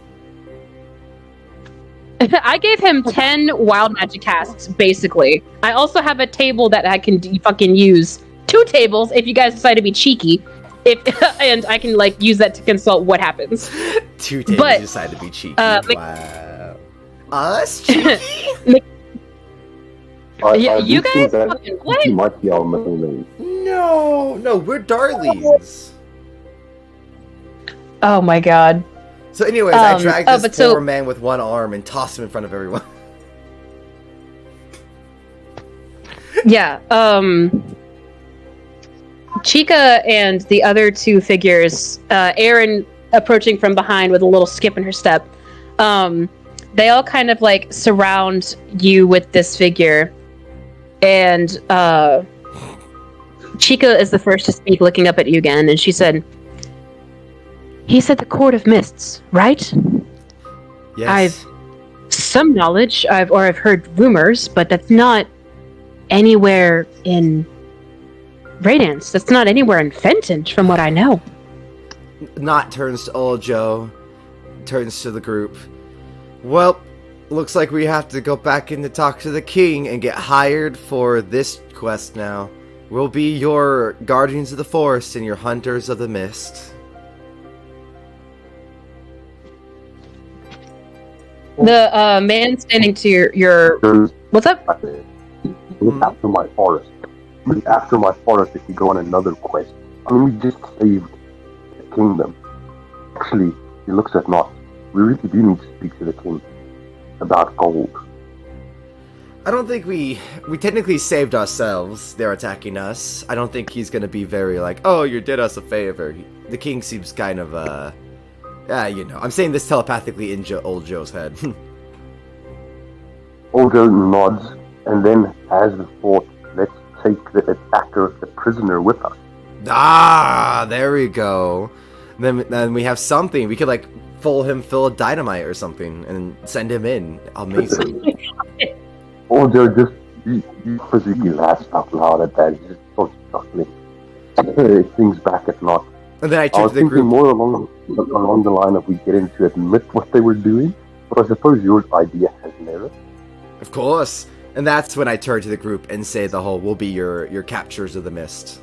I gave him 10 wild magic casts, basically. I also have a table that I can fucking use 2 tables if you guys decide to be cheeky. And I can like use that to consult what happens. 2 tables decide to be cheeky. Wow. Us cheeky? You guys fucking what? You might be our middle name. No, we're darlings. Oh my god. So anyways, I dragged this poor man with 1 arm and tossed him in front of everyone. Yeah, Chica and the other 2 figures, Erin approaching from behind with a little skip in her step, they all kind of like surround you with this figure, and Chica is the first to speak, looking up at you again, and she said, "He said the Court of Mists, right?" Yes. I've some knowledge, I've heard rumors, but that's not anywhere in Radiance. That's not anywhere in Fenton, from what I know. Not turns to old Joe, turns to the group. Well, looks like we have to go back in to talk to the king and get hired for this quest now. We'll be your guardians of the forest and your hunters of the mist. The man standing to your what's up? Look after my forest. Look after my forest if you go on another quest. I mean, we just saved the kingdom. Actually, he looks at not. We really do need to speak to the king about gold. I don't think we technically saved ourselves. They're attacking us. I don't think he's gonna be very like, oh, you did us a favor. The king seems kind of, I'm saying this telepathically in old Joe's head. Old Joe nods, and then has the thought, let's take the attacker, the prisoner, with us. Ah, there we go. Then we have something. We could like full of dynamite or something and send him in. Amazing. Old Joe just you physically laughs out loud at that. He's just so chuckling. Things back at not. And then I I turned was to the thinking group. more along the line of we getting to admit what they were doing, but I suppose your idea has merit. Of course. And that's when I turn to the group and say the whole, we'll be your captures of the mist.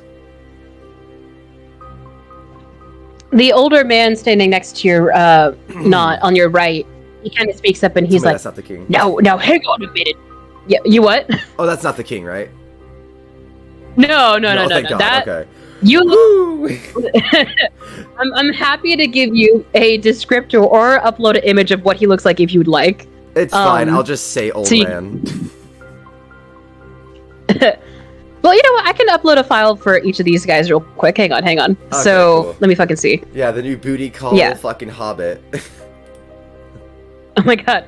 The older man standing next to your not on your right, he kind of speaks up and he's like, that's not the king. No, hang on a minute. Yeah, you what? Oh, that's not the king, right? No. Thank God. That Okay. you. I'm happy to give you a descriptor or upload an image of what he looks like if you would like. It's fine. I'll just say old man. Well, you know what? I can upload a file for each of these guys real quick. Hang on. Okay, So cool. let me fucking see. Yeah, the new booty call fucking hobbit. Oh my god.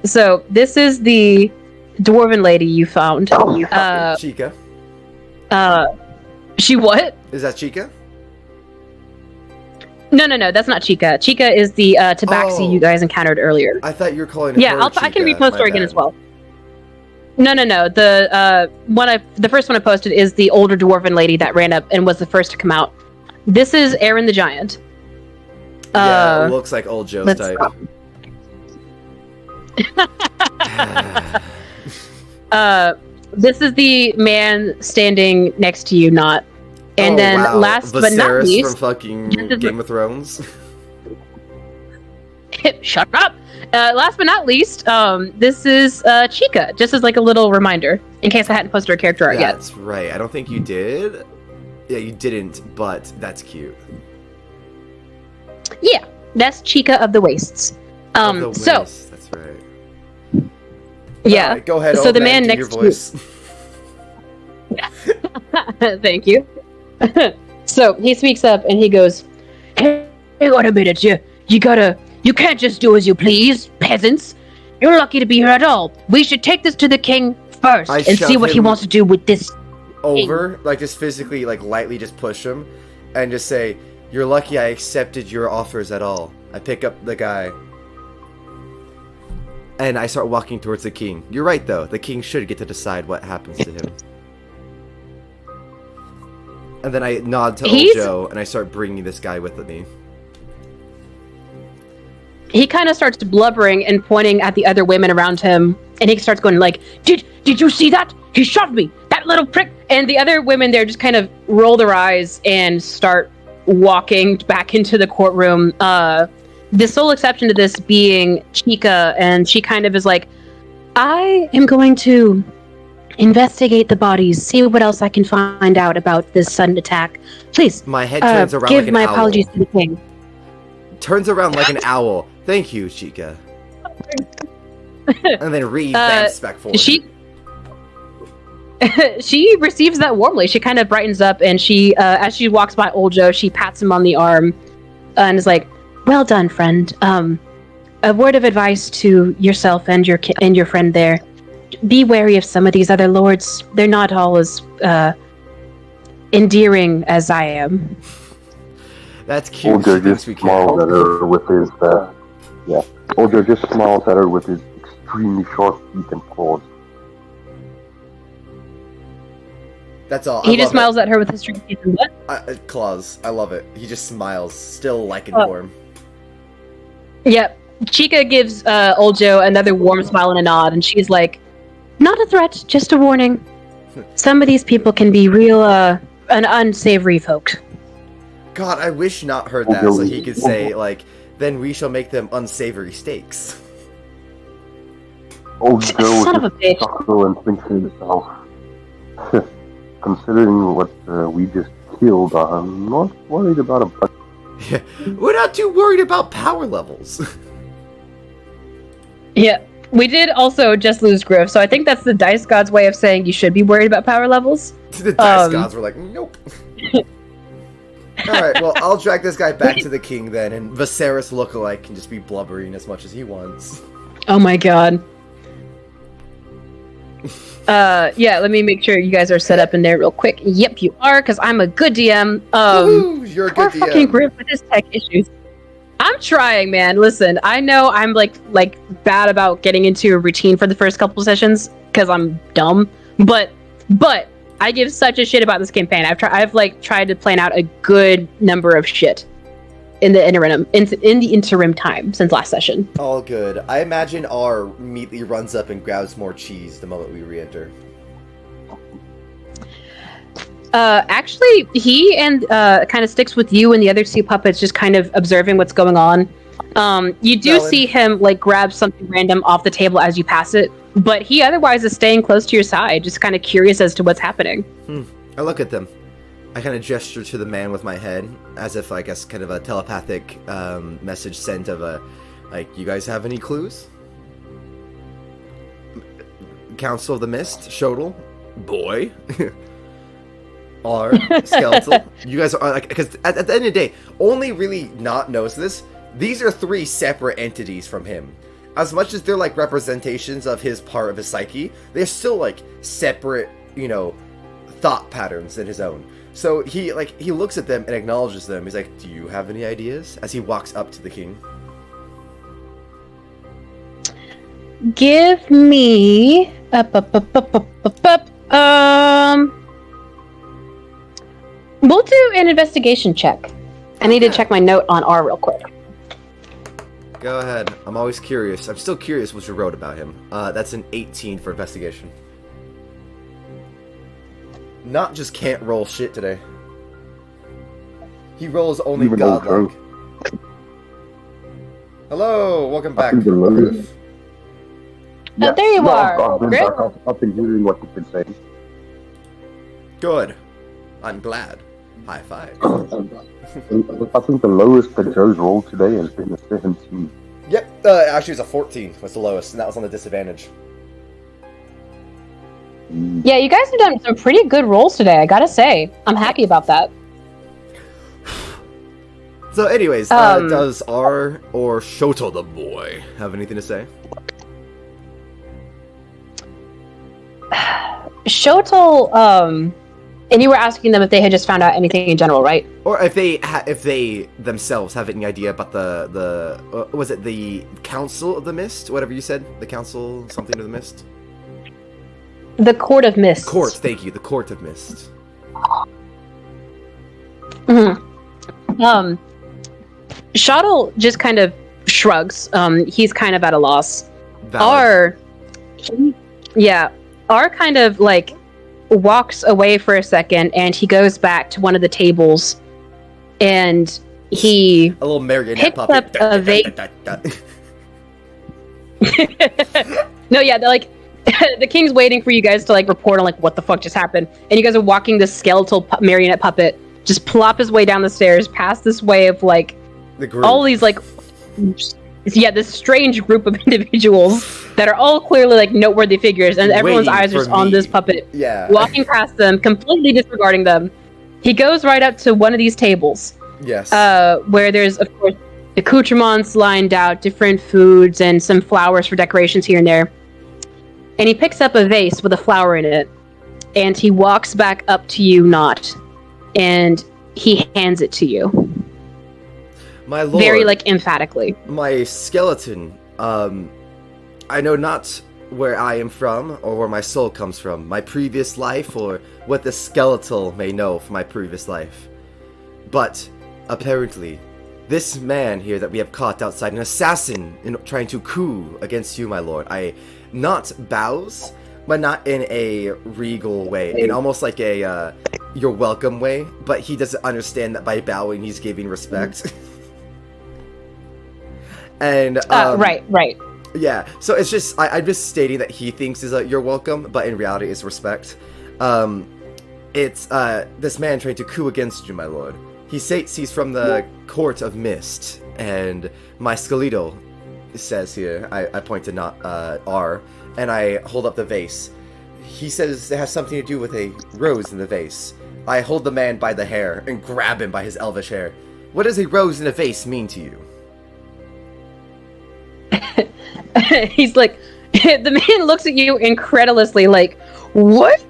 So this is the dwarven lady you found. Chica. She what? Is that Chica? No, that's not Chica. Chica is the tabaxi you guys encountered earlier. I thought you were calling her I can Chica. repost her again as well. No. The first one I posted is the older dwarven lady that ran up and was the first to come out. This is Erin the Giant. Yeah, it looks like old Joe's type. This is the man standing next to you, not. And last but not least, from fucking Game of Thrones. Shut up. Last but not least, this is Chica, just as like a little reminder, in case I hadn't posted her character art yet. That's right. I don't think you did. Yeah, you didn't, but that's cute. Yeah, that's Chica of the Wastes. So that's right. Yeah. Right, go ahead. So the man next to you. Thank you. So he speaks up and he goes, "Hey, wait a minute, you can't just do as you please, peasants. You're lucky to be here at all. We should take this to the king first and see what he wants to do with this." Over, like just physically, like lightly just push him and just say, "You're lucky I accepted your offers at all." I pick up the guy and I start walking towards the king. You're right though, the king should get to decide what happens to him. And then I nod to old Joe and I start bringing this guy with me. He kind of starts blubbering and pointing at the other women around him, and he starts going like, Did you see that? He shot me! That that little prick. And the other women there just kind of roll their eyes and start walking back into the courtroom. The sole exception to this being Chica, and she kind of is like, I am going to investigate the bodies, see what else I can find out about this sudden attack. Please, My head turns around give like an my owl. apologies to the king. Turns around like an owl. Thank you, Chica. And then revamps back forward. She receives that warmly. She kind of brightens up, and she, as she walks by Old Joe, she pats him on the arm and is like, "Well done, friend. A word of advice to yourself and your friend there. Be wary of some of these other lords. They're not all as endearing as I am." That's cute. Old Joe just smiles at her with his, Old Joe just smiles at her with his extremely sharp teeth and claws. That's all. He just smiles at her with his straight teeth and what? Claws. I love it. He just smiles, still lycan-form. Yep. Chica gives Old Joe another warm smile and a nod, and she's like, "Not a threat, just a warning. Some of these people can be real, an unsavory folk." God, I wish Not heard that so he could say, like, then we shall make them unsavory steaks. Old Joe Son of a bitch. chuckle and thinks to himself, considering what we just killed, I'm not worried about a bunch. Yeah, we're not too worried about power levels. Yeah. We did also just lose Griff, so I think that's the Dice God's way of saying you should be worried about power levels. The dice gods were like, nope. Alright, well, I'll drag this guy back to the king then, and Viserys lookalike can just be blubbering as much as he wants. Oh my god. Yeah, let me make sure you guys are set up in there real quick. Yep, you are, because I'm a good DM. Woo, you're a good poor fucking DM. Griff with his tech issues. I'm trying, man. Listen, I know I'm like bad about getting into a routine for the first couple sessions because I'm dumb. But I give such a shit about this campaign. I've tried to plan out a good number of shit in the interim time since last session. All good. I imagine R immediately runs up and grabs more cheese the moment we re-enter. Actually, he and kind of sticks with you and the other two puppets, just kind of observing what's going on. You do see him like grab something random off the table as you pass it, but he otherwise is staying close to your side, just kind of curious as to what's happening. I look at them. I kind of gesture to the man with my head, as if, I guess, kind of a telepathic message sent of a, like, you guys have any clues? Council of the Mist, Shodel, Boy, R, Skeletal. You guys are, like, because at the end of the day, only really Not knows this. These are three separate entities from him. As much as they're, like, representations of his part of his psyche, they're still, like, separate, you know, thought patterns in his own. So he looks at them and acknowledges them. He's like, "Do you have any ideas?" As he walks up to the king. Give me we'll do an investigation check. I need to check my note on R real quick. Go ahead. I'm always curious. I'm still curious what you wrote about him. That's an 18 for investigation. Not just can't roll shit today. He rolls only Even godlike. Hello, welcome back. think the lowest- Oh, there you are. I've been hearing what you've been saying. Good. I'm glad. High five. I think the lowest that Joe's rolled today has been a 17. Yep, actually it was a 14 was the lowest, and that was on the disadvantage. Yeah, you guys have done some pretty good rolls today, I gotta say. I'm happy about that. So anyways, does R or Shoto the boy have anything to say? Shotel, and you were asking them if they had just found out anything in general, right? Or if they themselves have any idea about the was it the Council of the Mist? Whatever you said, the Council something of the Mist. The Court of Mists. Court, thank you, the Court of Mist. Mm-hmm. Shottle just kind of shrugs. He's kind of at a loss. Valid. R kind of like walks away for a second, and he goes back to one of the tables, and he a little marionette picks puppet. up a vase. No, yeah, they're like the king's waiting for you guys to like report on like what the fuck just happened, and you guys are walking this skeletal marionette puppet just plop his way down the stairs past this way of like all these like this strange group of individuals that are all clearly like noteworthy figures, and everyone's eyes are just on this puppet. Yeah, walking past them, completely disregarding them. He goes right up to one of these tables. Yes. Where there's of course accoutrements lined out, different foods, and some flowers for decorations here and there. And he picks up a vase with a flower in it, and he walks back up to you, Not, and he hands it to you. My lord. Very, like, emphatically. My skeleton, I know not where I am from, or where my soul comes from, my previous life, or what the skeletal may know from my previous life. But, apparently, this man here that we have caught outside, an assassin trying to coup against you, my lord, not bows, but not in a regal way, in almost like a, you're welcome way, but he doesn't understand that by bowing he's giving respect. And, right. Yeah, so it's just, I'm just stating that he thinks is a you're welcome, but in reality it's respect. It's, this man trying to coup against you, my lord. He states he's from the Court of Mist, and my skeletal says here, I point to not R, and I hold up the vase. He says it has something to do with a rose in the vase. I hold the man by the hair and grab him by his elvish hair. What does a rose in a vase mean to you? He's like, the man looks at you incredulously, like, what?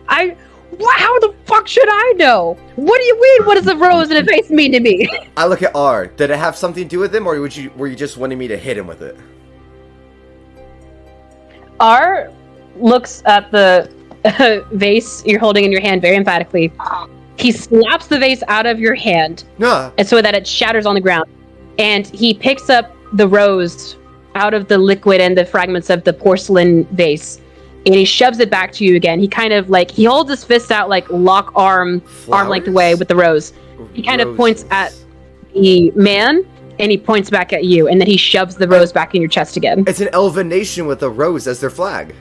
How the fuck should I know? What do you mean? What does a rose in a vase mean to me? I look at R. Did it have something to do with him, or were you just wanting me to hit him with it? R looks at the vase you're holding in your hand very emphatically. He slaps the vase out of your hand, and so that it shatters on the ground. And he picks up the rose out of the liquid and the fragments of the porcelain vase, and he shoves it back to you again. He kind of like, he holds his fist out like lock arm length away with the rose. He kind of points at the man, and he points back at you, and then he shoves the rose back in your chest again. It's an elven nation with a rose as their flag.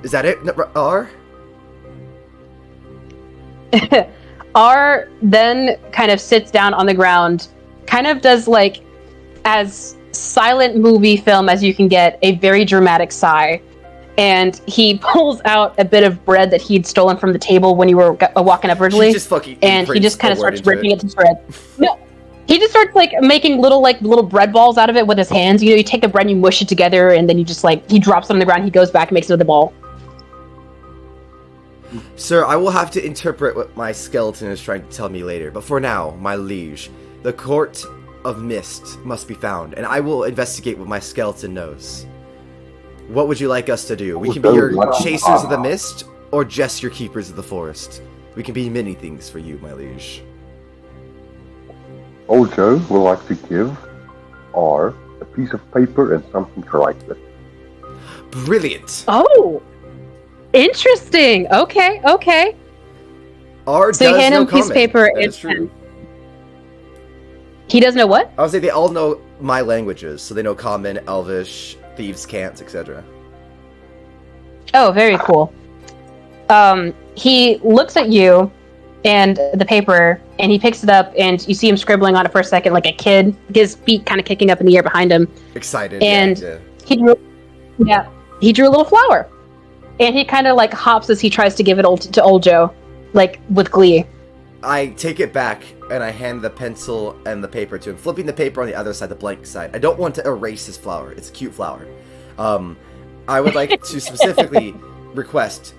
Is that it, R? R then kind of sits down on the ground, kind of does like as silent movie film as you can get, a very dramatic sigh, and he pulls out a bit of bread that he'd stolen from the table when you were walking up originally, and he just kind of starts ripping it to shreds. No, he just starts like making little bread balls out of it with his hands. You know, you take the bread and you mush it together, and then you just like, he drops it on the ground, he goes back and makes another ball. Sir, I will have to interpret what my skeleton is trying to tell me later, but for now, my liege, the Court of Mist must be found, and I will investigate what my skeleton knows. What would you like us to do? We can be your chasers of the mist, or just your keepers of the forest. We can be many things for you, my liege. Old Joe will like to give R a piece of paper and something to write with. Brilliant! Oh! Interesting! Okay. R so does you hand him know a piece of common. paper. That is true. He does know what? I would say they all know my languages, so they know Common, Elvish, Thieves' Cant, etc. Oh, very cool. He looks at you and the paper, and he picks it up, and you see him scribbling on it for a second, like a kid, his feet kind of kicking up in the air behind him. Excited. And yeah. he drew a little flower. And he kind of like hops as he tries to give it to old Joe, like with glee. I take it back, and I hand the pencil and the paper to him, flipping the paper on the other side, the blank side. I don't want to erase his flower. It's a cute flower. I would like to specifically request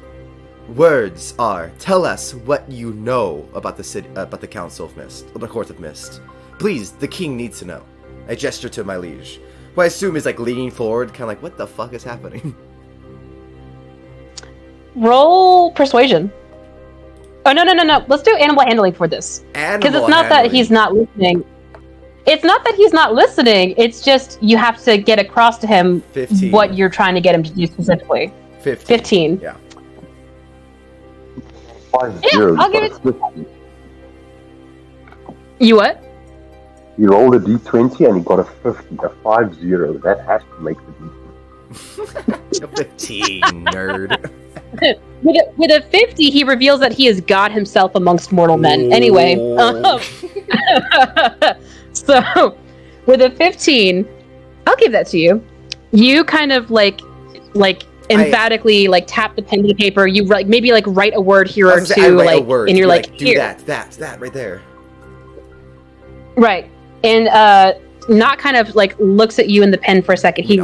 words are, tell us what you know about the city, about the Council of Mist, or the Court of Mist. Please, the king needs to know. I gesture to my liege, who I assume is like leaning forward, kind of like, what the fuck is happening? Roll persuasion. Oh, no. Let's do animal handling for this. Because it's not that he's not listening. It's not that he's not listening. It's just you have to get across to him 15. What you're trying to get him to do specifically. 15. 15. Yeah. 5-0. I'll give it. You what? He rolled a d20 and he got a 50, a 5-0. That has to make the d20. A 15, nerd. With a 50, he reveals that he is God himself amongst mortal men. Anyway, so with a 15, I'll give that to you. You kind of like emphatically tap the pen to the paper. You maybe write a word here or two, and you're like, do here. that right there. Right, and not kind of looks at you in the pen for a second. He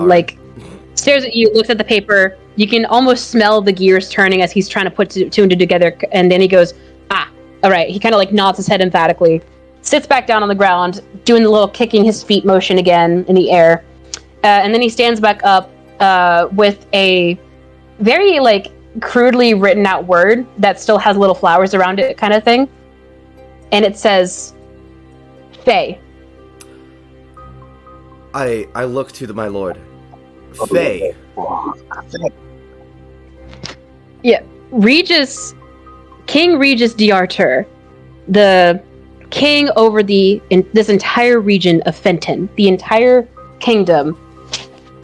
stares at you, looks at the paper. You can almost smell the gears turning as he's trying to put two and two together. And then he goes, all right. He kind of nods his head emphatically, sits back down on the ground, doing the little kicking his feet motion again in the air. And then he stands back up with a very crudely written out word that still has little flowers around it kind of thing. And it says, Fae. I look to my lord. Fae. Yeah, King Regis d'Artur, the king over this entire region of Fenton, the entire kingdom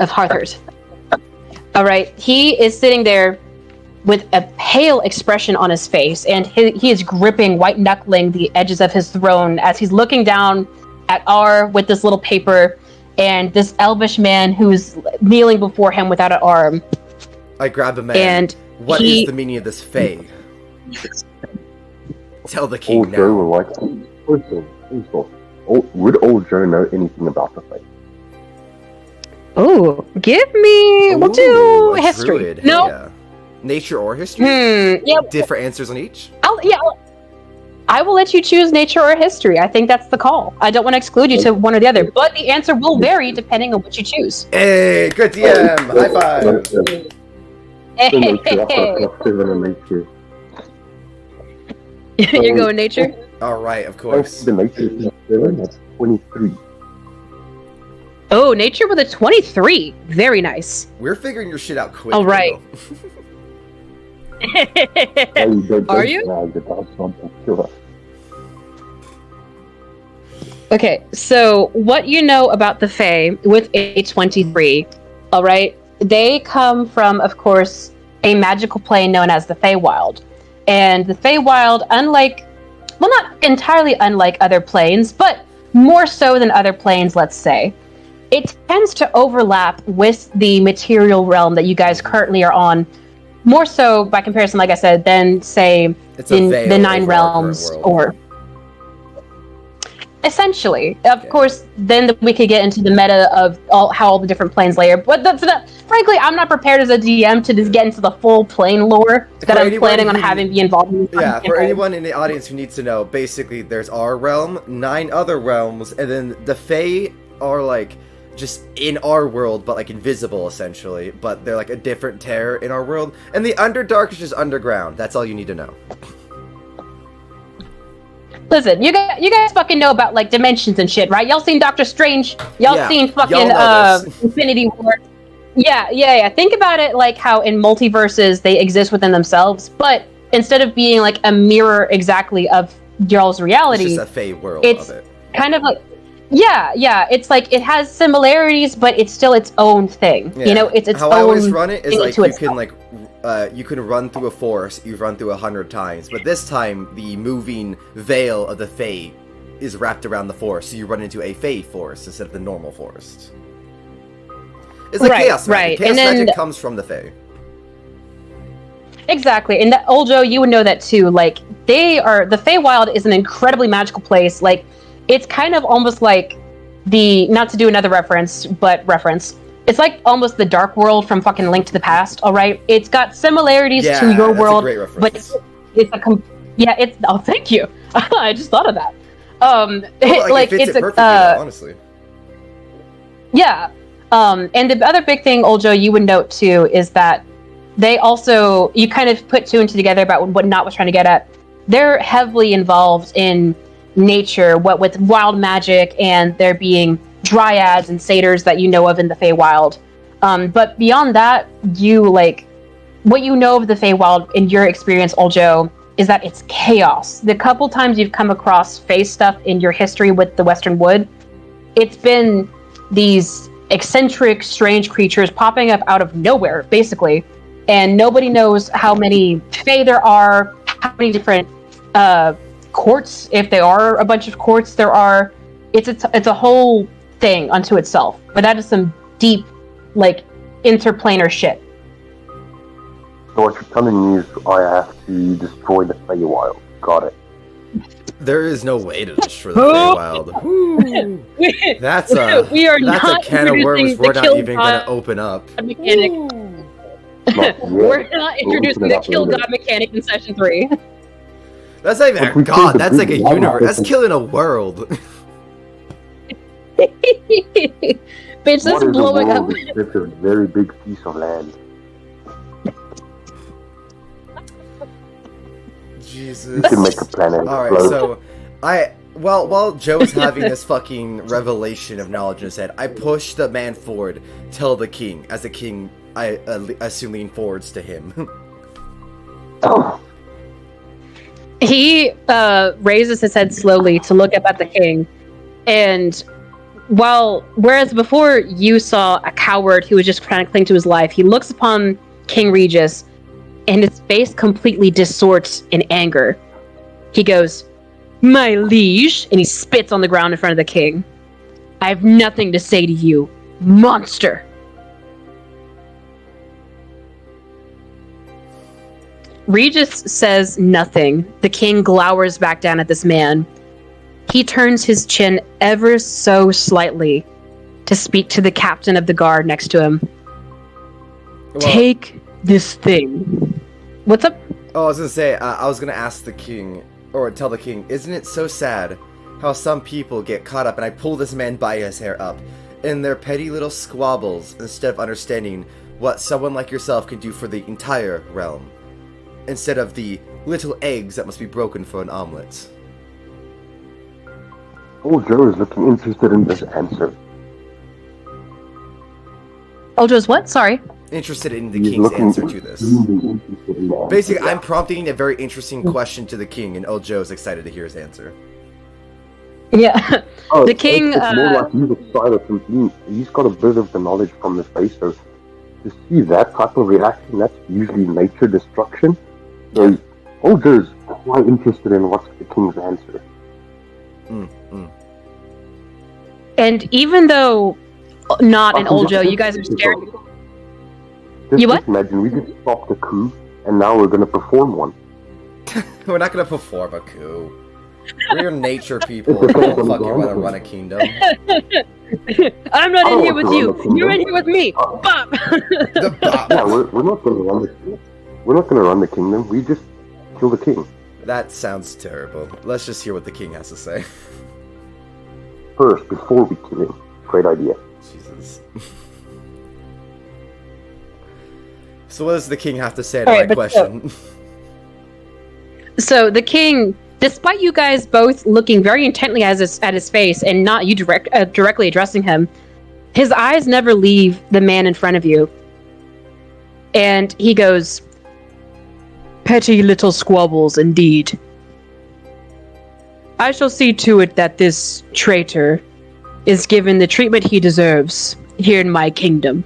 of Harthers. All right, he is sitting there with a pale expression on his face, and he is gripping, white-knuckling the edges of his throne as he's looking down at R with this little paper and this elvish man who's kneeling before him without an arm. I grab the man. And what is the meaning of this Fae? Tell the king now. Joe would old Joe know anything about the Fae? Oh, we'll do a history. Druid. No. Yeah. Nature or history? Yeah. Different answers on each? I will let you choose nature or history. I think that's the call. I don't want to exclude you to one or the other, but the answer will vary depending on what you choose. Hey, good DM. High five. You're going nature? All right, of course. The nature is 7, that's 23. Oh, nature with a 23. Very nice. We're figuring your shit out quick. All right. Are you? Okay, so what you know about the Fae with a 23, all right? They come from, of course, a magical plane known as the Feywild. And the Feywild, not entirely unlike other planes, but more so than other planes, let's say, it tends to overlap with the material realm that you guys currently are on, more so by comparison, like I said, than, say, in the Nine Realms or... Essentially. Of course, then we could get into the meta of how all the different planes layer. But frankly, I'm not prepared as a DM to just get into the full plane lore that I'm planning on having be involved in. Yeah, for anyone in the audience who needs to know, basically there's our realm, 9 other realms, and then the Fae are just in our world, but invisible essentially. But they're a different terror in our world. And the Underdark is just underground. That's all you need to know. Listen, you guys fucking know about dimensions and shit, right? Y'all seen Doctor Strange? Y'all seen fucking Infinity War? Yeah. Think about it how in multiverses they exist within themselves, but instead of being a mirror exactly of y'all's reality, it's just a Fae world of it. Kind of yeah. It's it has similarities, but it's still its own thing. Yeah. You know, it's its How own. I always run it is you can run through a forest, you've run through 100 times, but this time the moving veil of the Fae is wrapped around the forest, so you run into a Fae forest instead of the normal forest. It's chaos magic. Right. Chaos magic comes from the Fae. Exactly, and Oljo, you would know that too. The Feywild is an incredibly magical place. It's kind of almost like not to do another reference, it's almost the Dark World from fucking Link to the Past, all right? It's got similarities to your world, a great but oh, thank you. I just thought of that. It fits it perfectly, honestly. Yeah. And the other big thing, Oljo, you would note too, is that they also, you kind of put two and two together about what Nott was trying to get at. They're heavily involved in nature, what with wild magic, and there being dryads and satyrs that you know of in the Feywild. But beyond that, what you know of the Feywild in your experience, Oljo, is that it's chaos. The couple times you've come across face stuff in your history with the Western Wood, it's been these eccentric, strange creatures popping up out of nowhere, basically. And nobody knows how many fae there are, how many different courts, if there are a bunch of courts there are. It's a whole thing unto itself. But that is some deep, like, interplanar shit. So what you're telling me is I have to destroy the Feywild. Got it. There is no way to destroy the Feywild. Woo. That's a can of worms we're not even going to open up. Mechanic. We're not introducing the kill god mechanic in session 3. That's not even a god, that's like a universe. That's killing a world. Bitch, that's blowing up. It's a very big piece of land. Jesus. You can make a planet. Alright, so while Joe's having this fucking revelation of knowledge in his head, I push the man forward, tell the king. As the king, I assume lean forwards to him. He raises his head slowly to look up at the king, and whereas before you saw a coward who was just trying to cling to his life, he looks upon King Regis, and his face completely distorts in anger. He goes, "My liege," and he spits on the ground in front of the king. "I have nothing to say to you, monster." Regis says nothing. The king glowers back down at this man. He turns his chin ever so slightly to speak to the captain of the guard next to him. "Take this thing." What's up? Oh, I was gonna say, I was gonna ask the king, or tell the king, isn't it so sad how some people get caught up, and I pull this man by his hair up, in their petty little squabbles, instead of understanding what someone like yourself can do for the entire realm, instead of the little eggs that must be broken for an omelet? Old Joe is looking interested in this answer. Old Joe's what? Sorry. Interested in the king's answer to this. Basically, I'm prompting a very interesting question to the king, and old Joe's excited to hear his answer. Yeah. The king... It's more like he's excited. He's got a bit of the knowledge from the face, so to see that type of reaction, that's usually nature destruction. So old Joe's quite interested in what's the king's answer. And even though not an old Joe, you guys are staring... You what? Imagine we just stopped a coup, and now we're going to perform one. We're not going to perform a coup. We're nature people. We don't fucking want to run a kingdom. I'm not in here with you. You're in here with me. Bop. The bop. Yeah, we're not going to run the kingdom. We're not going to run the kingdom. We just kill the king. That sounds terrible. Let's just hear what the king has to say. First, before we kill him. Great idea. Jesus. So what does the king have to say to my question? So the king, despite you guys both looking very intently at his face and not you directly addressing him, his eyes never leave the man in front of you. And he goes, "Petty little squabbles indeed. I shall see to it that this traitor is given the treatment he deserves here in my kingdom."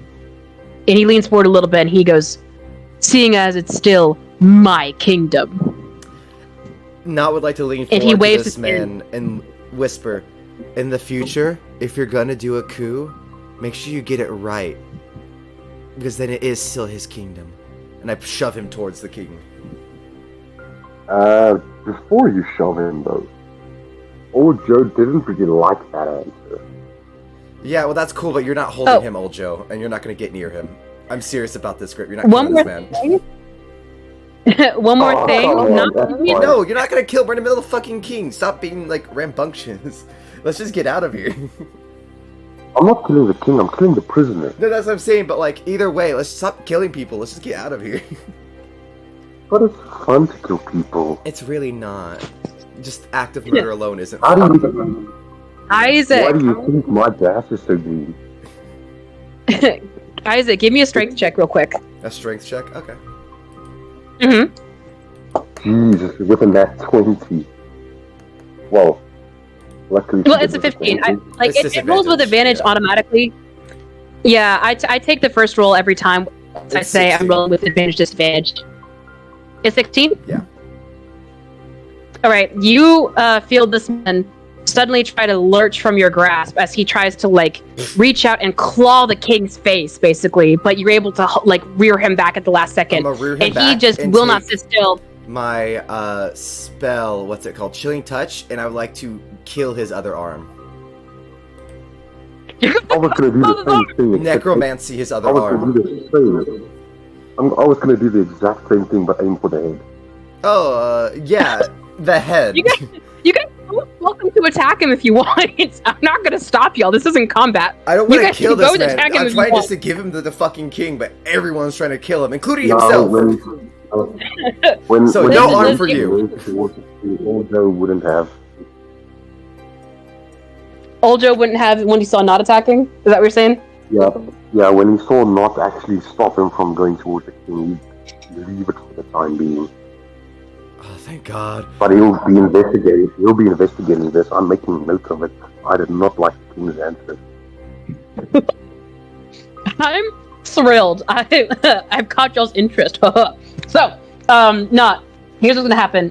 And he leans forward a little bit and he goes, "Seeing as it's still my kingdom." Not would like to lean forward and he waves to this man and whisper, "In the future, if you're gonna do a coup, make sure you get it right. Because then it is still his kingdom." And I shove him towards the king. Before you shove him, though, old Joe didn't really like that answer. Yeah, well, that's cool, but you're not holding him, old Joe, and you're not going to get near him. I'm serious about this script. You're not killing this man. One more thing. No, you're not going to kill. We're in the middle of the fucking king. Stop being, like, rambunctious. Let's just get out of here. I'm not killing the king. I'm killing the prisoner. No, that's what I'm saying, but, like, either way, let's stop killing people. Let's just get out of here. But it's fun to kill people. It's really not. Just active murder alone isn't How fun. do you... Isaac! Why do you think my gas is so green? Isaac, give me a strength check real quick. A strength check? Okay. Mm-hmm. Jesus, within that 20. Well, luckily. Well, it's a 15. It rolls with advantage automatically. Yeah, I take the first roll every time. I say 16. I'm rolling with advantage, disadvantage. It's 16? Yeah. All right, you feel this man suddenly try to lurch from your grasp as he tries to like reach out and claw the king's face, basically. But you're able to like rear him back at the last second, and he just will not sit still. My spell, what's it called? Chilling Touch, and I would like to kill his other arm. I was gonna do the same thing. Necromancy his other arm. I was gonna do the exact same thing, but aim for the head. Oh, yeah, the head. You guys are welcome to attack him if you want. I'm not gonna stop y'all. This isn't combat. I don't want to kill this man. I'm trying just to give him to the fucking king, but everyone's trying to kill him, including himself. So no arm for you. Old Joe wouldn't have. Old Joe wouldn't have when he saw not attacking? Is that what you're saying? Yeah, when he saw not actually stop him from going towards the king, he'd leave it for the time being. Oh, thank God. But he'll be investigating this. I'm making note of it. I did not like the king's answer. I'm thrilled. I've caught y'all's interest. So, here's what's gonna happen.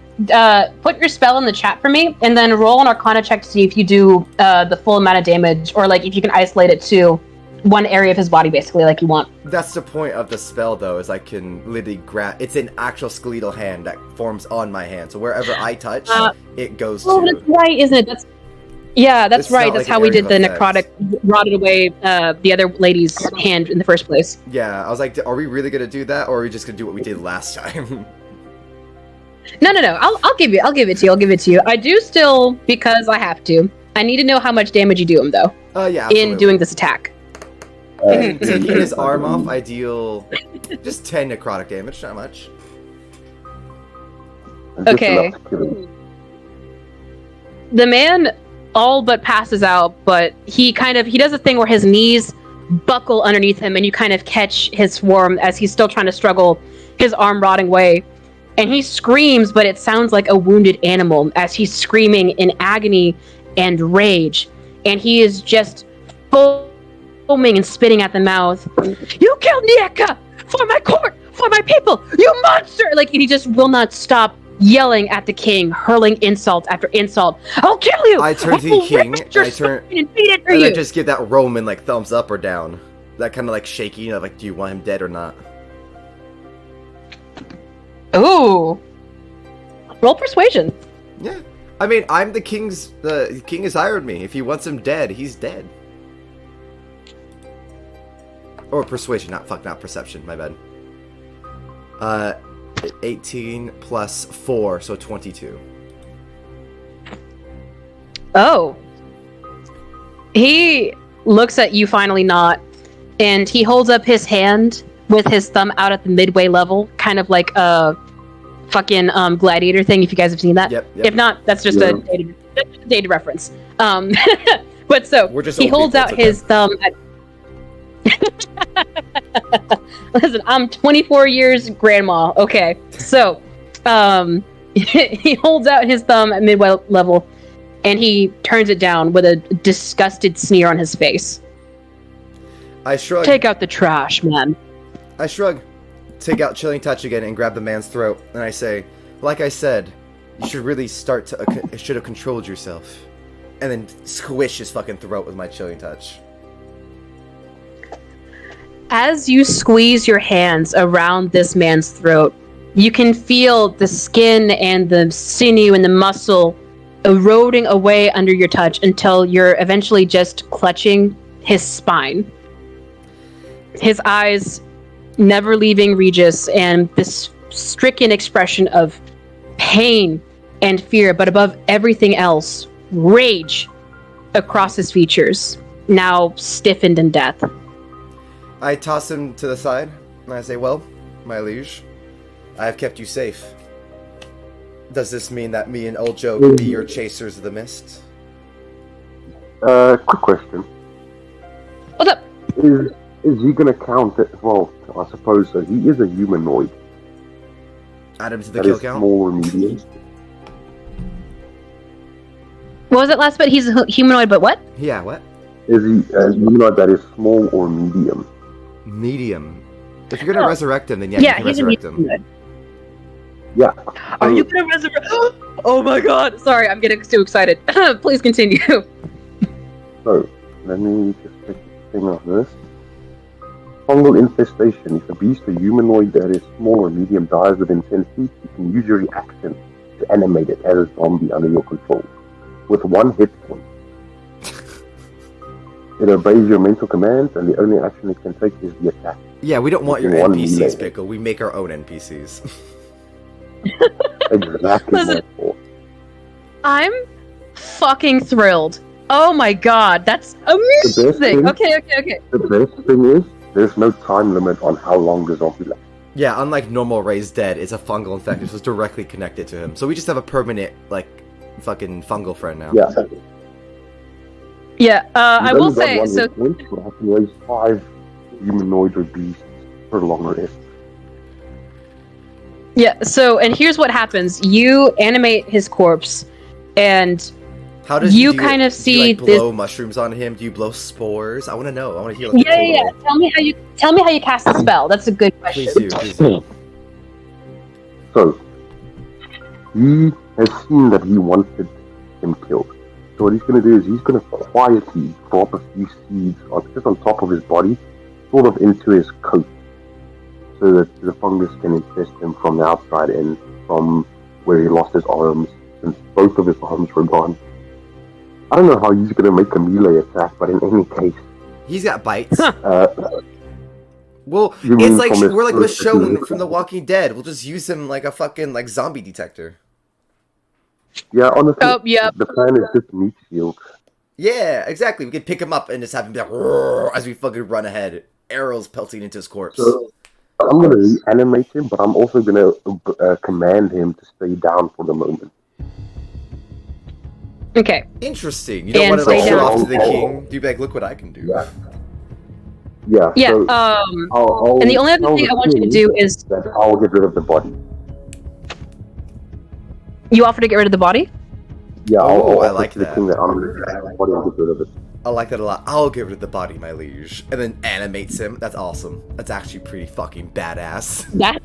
Put your spell in the chat for me, and then roll an Arcana check to see if you do the full amount of damage, or like if you can isolate it to one area of his body, basically, like you want. That's the point of the spell, though, is I can literally grab. It's an actual skeletal hand that forms on my hand, so wherever I touch, it goes to. Oh, that's right, isn't it? That's right. That's like how we did the necrotic, rotted away the other lady's hand in the first place. Yeah, I was like, are we really gonna do that, or are we just gonna do what we did last time? No. I'll give it to you. I do still, because I have to. I need to know how much damage you do him, though. Yeah. Absolutely. In doing this attack. Taking his arm off, I deal just 10 necrotic damage, not much. Okay. The man all but passes out, but he does a thing where his knees buckle underneath him, and you kind of catch his form as he's still trying to struggle, his arm rotting away. And he screams, but it sounds like a wounded animal as he's screaming in agony and rage. And he is just foaming and spitting at the mouth. You killed Nieka! For my court! For my people! You monster! Like, he just will not stop yelling at the king, hurling insult after insult. I'll kill you! I turn to the king, and I just give that Roman, like, thumbs up or down. That kind of, like, shaky, you know, like, do you want him dead or not? Ooh. Roll persuasion. Yeah. I mean, I'm the king's... The king has hired me. If he wants him dead, he's dead. Or persuasion, not perception, my bad. 18 plus 4, so 22. Oh. He looks at you finally not, and he holds up his hand with his thumb out at the midway level, kind of like a fucking gladiator thing, if you guys have seen that. Yep. If not, that's just a dated reference. But so, he holds out his thumb at... Listen, I'm 24 years grandma. Okay, so he holds out his thumb at midway level, and he turns it down with a disgusted sneer on his face. I shrug. Take out the trash, man. I shrug, take out Chilling Touch again, and grab the man's throat, and I say, like I said, you should really should have controlled yourself. And then squish his fucking throat with my Chilling Touch. As you squeeze your hands around this man's throat, you can feel the skin and the sinew and the muscle eroding away under your touch until you're eventually just clutching his spine. His eyes never leaving Regis, and this stricken expression of pain and fear, but above everything else, rage across his features, now stiffened in death. I toss him to the side, and I say, well, my liege, I have kept you safe. Does this mean that me and Old Joe can be your chasers of the mist? Quick question. What's up? Is he gonna count it? Well, I suppose so. He is a humanoid. Add him to the that kill is count. small or medium? What was it last bit? He's a humanoid, but what? Yeah, what? Is he a humanoid that is small or medium? Medium. If you're gonna resurrect him, then yeah, Yeah, you can he's a resurrect him. humanoid. Yeah. Are you gonna resurrect? Oh my god! Sorry, I'm getting too excited. Please continue. So, let me just take a thing of this. Fungal infestation. If a beast or humanoid that is small or medium dies within 10 feet, you can use your reaction to animate it as a zombie under your control, with 1 hit point. It obeys your mental commands, and the only action it can take is the attack. Yeah, we don't want your One NPCs, melee. Pickle. We make our own NPCs. Exactly Listen. my fault. I'm fucking thrilled. Oh my god, that's amazing. thing- Okay. The best thing is, there's no time limit on how long the zombie lasts. Yeah, unlike normal raised dead, it's a fungal infection, so it's directly connected to him. So we just have a permanent, like, fucking fungal friend now. Yeah. Yeah, I You've will only got say, 1 so hit point, but I can raise 5 humanoids or beasts for long rest. yeah, so and here's what happens: you animate his corpse, and How does You do kind of do you, like, see this- blow mushrooms on him? Do you blow spores? I want to know. I want to hear. Like, yeah. Tell me how you cast the spell. That's a good question. Please do. Please do. So, he has seen that he wanted him killed. So what he's going to do is he's going to quietly drop a few seeds just on top of his body, sort of into his coat, so that the fungus can infest him from the outside and from where he lost his arms, since both of his arms were gone. I don't know how he's going to make a melee attack, but in any case, He's got bites. Well, You it's mean like from his we're like first Michonne episode? from The Walking Dead. We'll just use him like a fucking like zombie detector. yeah, honestly, Oh, yeah. the plan is just meat shield. Yeah, exactly. We could pick him up and just have him be like "Roar," as we fucking run ahead, arrows pelting into his corpse. So, I'm going to reanimate him, but I'm also going to command him to stay down for the moment. Okay. Interesting. You don't And want to like stay show down. off to the king. You be like, look what I can do. Yeah. Yeah. Yeah. So I'll And the only other tell thing the I want you to king do is that I'll get rid of the body. you offer to get rid of the body. Yeah, Oh, I'll I offer like to the that. king that I'm going to get the body and get rid of it. I like that a lot. I'll give it the body, my liege. And then animates him. That's awesome. That's actually pretty fucking badass. That.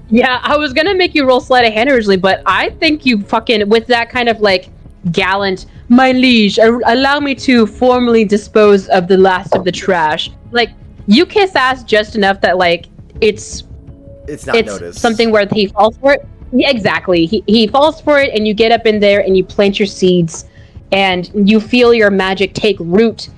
Yeah, I was gonna make you roll sleight of hand originally, but I think you fucking with that kind of like gallant, my liege, allow me to formally dispose of the last of the trash. Like you kiss ass just enough that like it's It's not noticed. something where he falls for it. Yeah, exactly. He falls for it, and you get up in there and you plant your seeds, and you feel your magic take root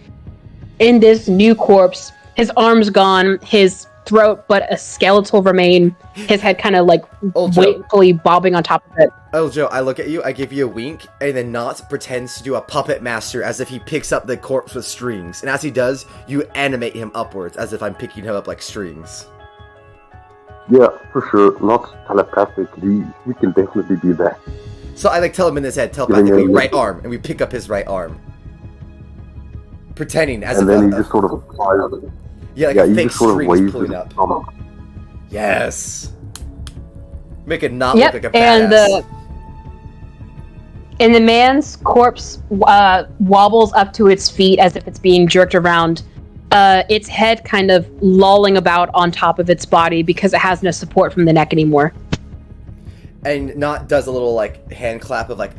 in this new corpse. His arms gone, his throat but a skeletal remain, his head kind of like Oh, Joe. wakefully bobbing on top of it. Oh, Joe, I look at you, I give you a wink, and then Knot pretends to do a puppet master as if he picks up the corpse with strings. And as he does, you animate him upwards as if I'm picking him up like strings. Yeah, for sure. Not telepathically. We can definitely do that. So I like tell him in his head, telepathically, right arm, and we pick up his right arm. Pretending as And if then he just sort of applies it. yeah, like Yeah, a he fake just sort of string waves is his pulling up. thumb. Yes. Make it not Yep, look like a and badass. and the man's corpse wobbles up to its feet as if it's being jerked around. Its head kind of lolling about on top of its body because it has no support from the neck anymore. And Knot does a little like hand clap of like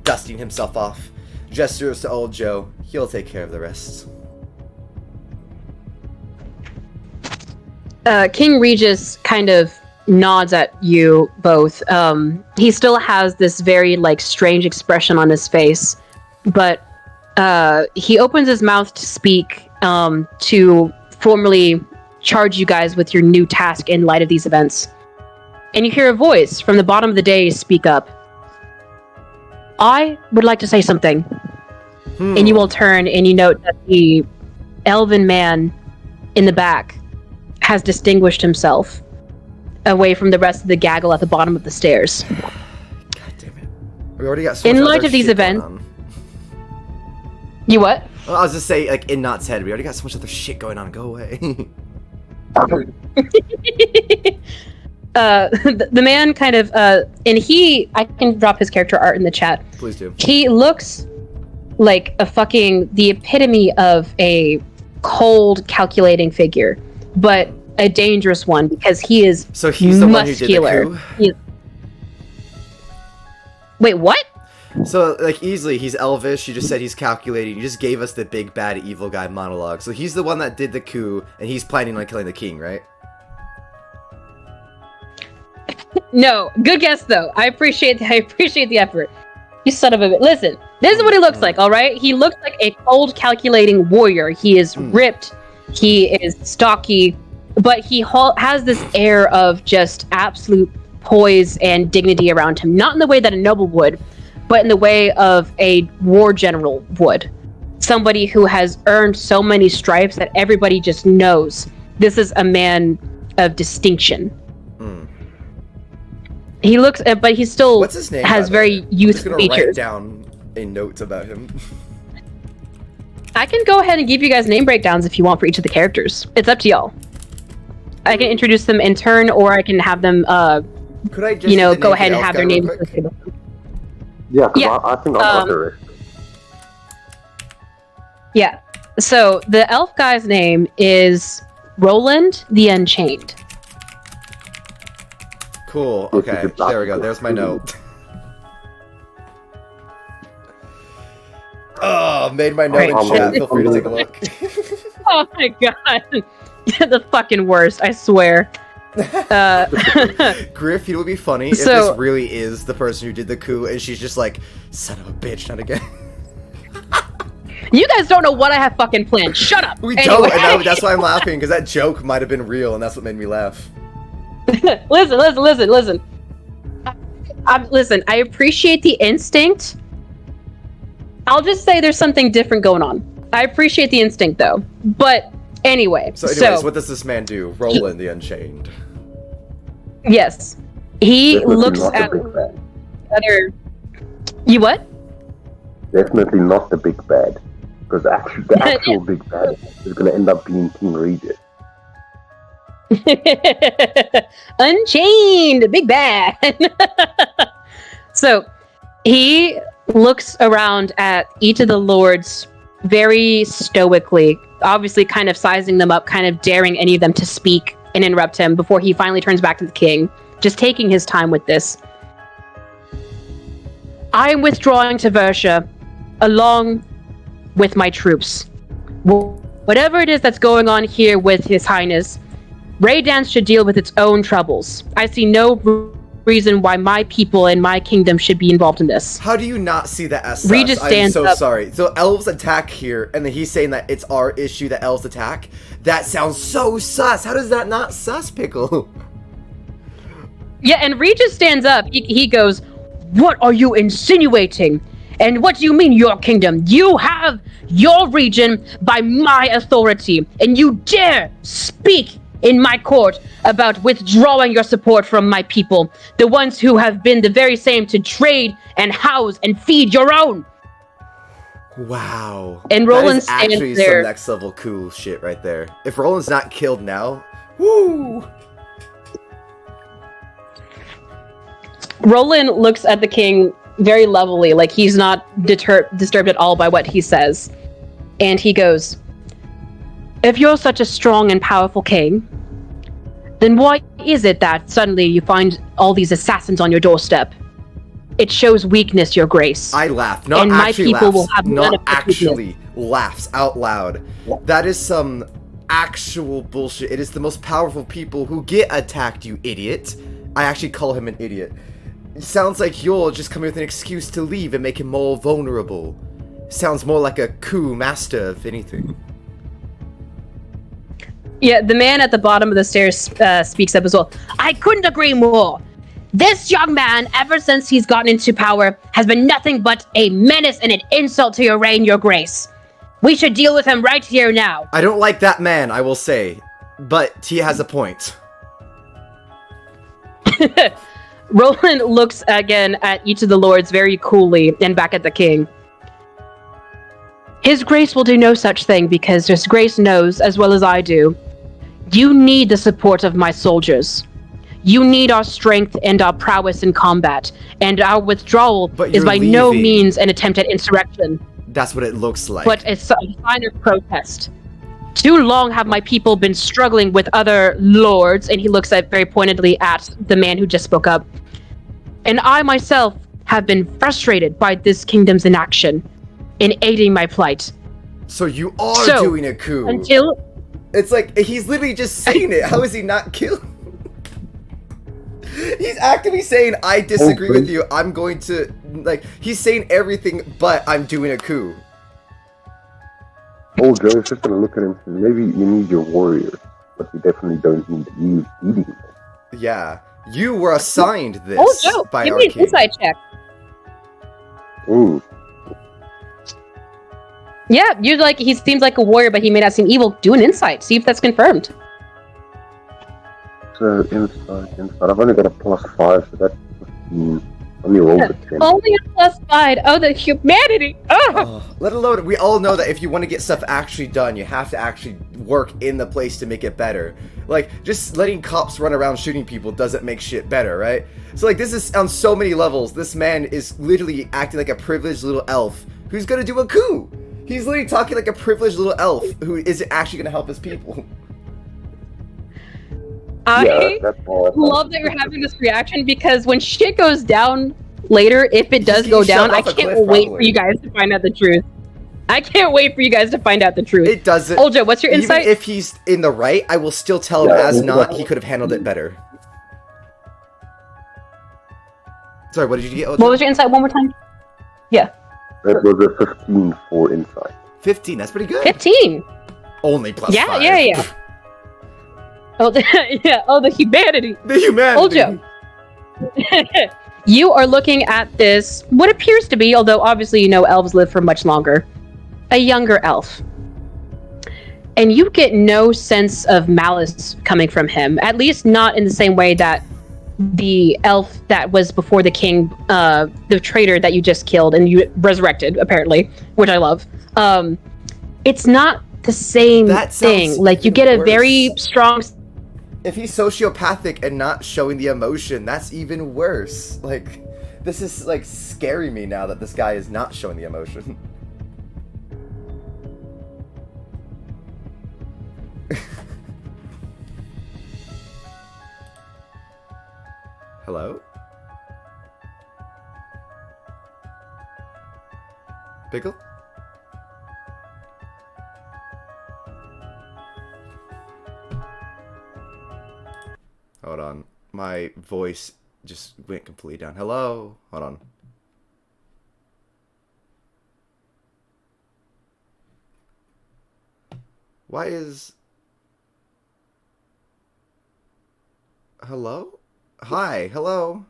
dusting himself off. Gestures to old Joe. He'll take care of the rest. King Regis kind of nods at you both. He still has this very like strange expression on his face, but he opens his mouth to speak to formally charge you guys with your new task in light of these events. And you hear a voice from the bottom of the day speak up. I would like to say something. And you will turn and you note that the elven man in the back has distinguished himself away from the rest of the gaggle at the bottom of the stairs. God damn it. We already got so In much light other of these shit going events- on. You what? Well, I was just saying, like, in Knot's head, we already got so much other shit going on. Go away. the man kind of, and I can drop his character art in the chat. Please do. He looks like the epitome of a cold, calculating figure, but a dangerous one because he is So he's the one who did the coup? Wait, what? So, like, easily, he's elvish, you just said he's calculating, you just gave us the big bad evil guy monologue. So he's the one that did the coup, and he's planning on killing the king, right? No, good guess though. I appreciate the effort. You son of a bitch. Listen, this is what he looks like, alright? He looks like a cold, calculating warrior. He is ripped, he is stocky, but he has this air of just absolute poise and dignity around him. Not in the way that a noble would, but in the way of a war general would. Somebody who has earned so many stripes that everybody just knows this is a man of distinction. He looks, but he still What's his name, has very youthful features. Write down a note about him. I can go ahead and give you guys name breakdowns if you want for each of the characters. It's up to y'all. I can introduce them in turn, or I can have them, Could I just go ahead and have their names. Yeah, I think I'm under it. Yeah. So the elf guy's name is Roland the Unchained. Cool, okay, there we go, there's my note. Oh, made my note in chat, feel free to take a look. Oh my god. The fucking worst, I swear. Griff, it would be funny if this really is the person who did the coup and she's just like, son of a bitch, not again. You guys don't know what I have fucking planned. Shut up. We don't, and that's why I'm laughing, because that joke might have been real, and that's what made me laugh. Listen. Listen, I appreciate the instinct. I'll just say there's something different going on. I appreciate the instinct, though. But anyway. So anyways, what does this man do? Roland the Unchained. Yes. He looks at other... You what? Definitely not the big bad. Because the actual big bad is going to end up being King Regis. Unchained, big bad. So he looks around at each of the lords very stoically, obviously kind of sizing them up, kind of daring any of them to speak and interrupt him before he finally turns back to the king, just taking his time with this. I am withdrawing to Versia along with my troops. Whatever it is that's going on here with His Highness, Raydance should deal with its own troubles. I see no reason why my people and my kingdom should be involved in this. How do you not see that as sus? Regis stands I'm so up. sorry. So elves attack here, and then he's saying that it's our issue that elves attack? That sounds so sus. How does that not sus, Pickle? Yeah, and Regis stands up. He goes, "What are you insinuating? And what do you mean, your kingdom? You have your region by my authority, and you dare speak in my court about withdrawing your support from my people, the ones who have been the very same to trade and house and feed your own." Wow. And Roland that is actually stands there. some next level cool shit right there. If Roland's not killed now, woo! Roland looks at the king very levelly, like he's not disturbed at all by what he says. And he goes, "If you're such a strong and powerful king, then why is it that suddenly you find all these assassins on your doorstep? It shows weakness, your grace." I laughed. Not and actually my people laughs. will have none Not of this actually weakness. laughs out loud. That is some actual bullshit. It is the most powerful people who get attacked, you idiot. I actually call him an idiot. It sounds like you're just coming with an excuse to leave and make him more vulnerable. Sounds more like a coup master, if anything. Yeah, the man at the bottom of the stairs speaks up as well. "I couldn't agree more. This young man, ever since he's gotten into power, has been nothing but a menace and an insult to your reign, your grace. We should deal with him right here now." I don't like that man, I will say. But he has a point. Roland looks again at each of the lords very coolly and back at the king. "His grace will do no such thing because His grace knows, as well as I do, you need the support of my soldiers. You need our strength and our prowess in combat, and our withdrawal But is you're by no leaving. means an attempt at insurrection, That's what it looks like. but a sign of protest. Too long have my people been struggling with other lords," and he looks very pointedly at the man who just spoke up. "And I myself have been frustrated by this kingdom's inaction in aiding my plight. So you are doing a coup. Until It's like, he's literally just saying it. How is he not killed? He's actively saying, I disagree with you. I'm going to, like, he's saying everything, but I'm doing a coup. Old Joe's just gonna look at him and say, maybe you need your warriors, but you definitely don't need you eating them. Yeah. You were assigned this Oh, Joe, by give our me an king. insight check. Ooh. Yeah, you're like, he seems like a warrior, but he may not seem evil. Do an insight. See if that's confirmed. So, inside. I've only got a +5, so that's 15. Only rolled a 10. Only a +5. Oh, the humanity. Oh. Let alone, we all know that if you want to get stuff actually done, you have to actually work in the place to make it better. Like, just letting cops run around shooting people doesn't make shit better, right? So, like, this is on so many levels. This man is literally acting like a privileged little elf who's gonna do a coup. He's literally talking like a privileged little elf who isn't actually gonna help his people. I that's all. love that you're having this reaction, because when shit goes down later, if it does go down, I can't wait for you guys to find out the truth. I can't wait for you guys to find out the truth. It doesn't. Olja, what's your insight? Even if he's in the right, I will still tell him as not he could have handled it better. Sorry, what did you get, Olja? What was your insight one more time? Yeah. That was a 15 for insight. 15, that's pretty good. 15. Only +5. Yeah. Oh, yeah. Oh, the humanity. The humanity. Olja. You are looking at this, what appears to be, although obviously you know elves live for much longer, a younger elf. And you get no sense of malice coming from him, at least not in the same way that the elf that was before the king, the traitor that you just killed and you resurrected, apparently, which I love. It's not the same thing. Like, you get a very strong... If he's sociopathic and not showing the emotion, that's even worse. Like, this is, like, scaring me now that this guy is not showing the emotion. Hello? Pickle? Hold on. My voice just went completely down. Hello? Hold on. Why is... Hello? Hi. Hello?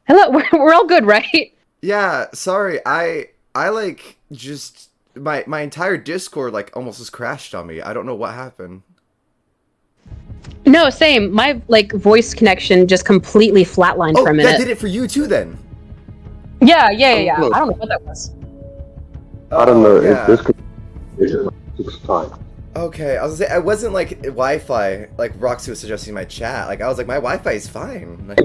Hello? We're all good, right? Yeah, sorry. I like, just... My entire Discord, like, almost just crashed on me. I don't know what happened. No, same. My, like, voice connection just completely flatlined for a minute. That did it for you too, then? Yeah. I don't know what that was. I don't know. Yeah. This could be 6 times. Okay, I was gonna say, I wasn't like Wi-Fi, like Roxy was suggesting in my chat. Like, I was like, my Wi-Fi is fine. Like,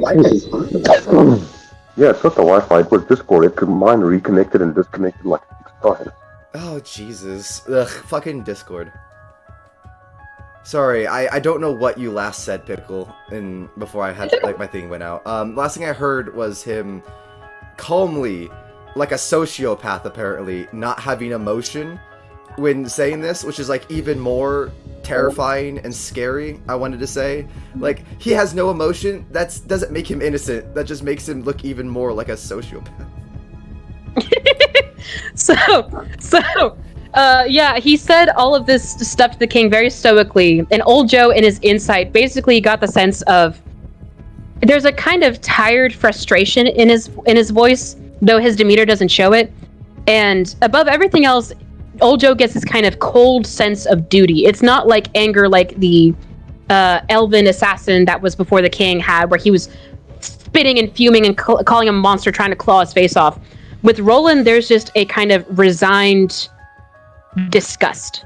Yeah, it's not the Wi-Fi. It was Discord. It could mine reconnected and disconnected like 6 times. oh, Jesus. Ugh, fucking Discord. Sorry, I don't know what you last said, Pickle, before I had, like, my thing went out. Last thing I heard was him calmly, like a sociopath apparently, not having emotion when saying this, which is, like, even more terrifying and scary, I wanted to say. Like, he has no emotion, that doesn't make him innocent, that just makes him look even more like a sociopath. Yeah, he said all of this stuff to the king very stoically, and old Joe, in his insight, basically got the sense of there's a kind of tired frustration in his voice, though his demeanor doesn't show it. And above everything else, old Joe gets this kind of cold sense of duty. It's not like anger like the elven assassin that was before the king had, where he was spitting and fuming and calling him a monster, trying to claw his face off. With Roland, there's just a kind of resigned disgust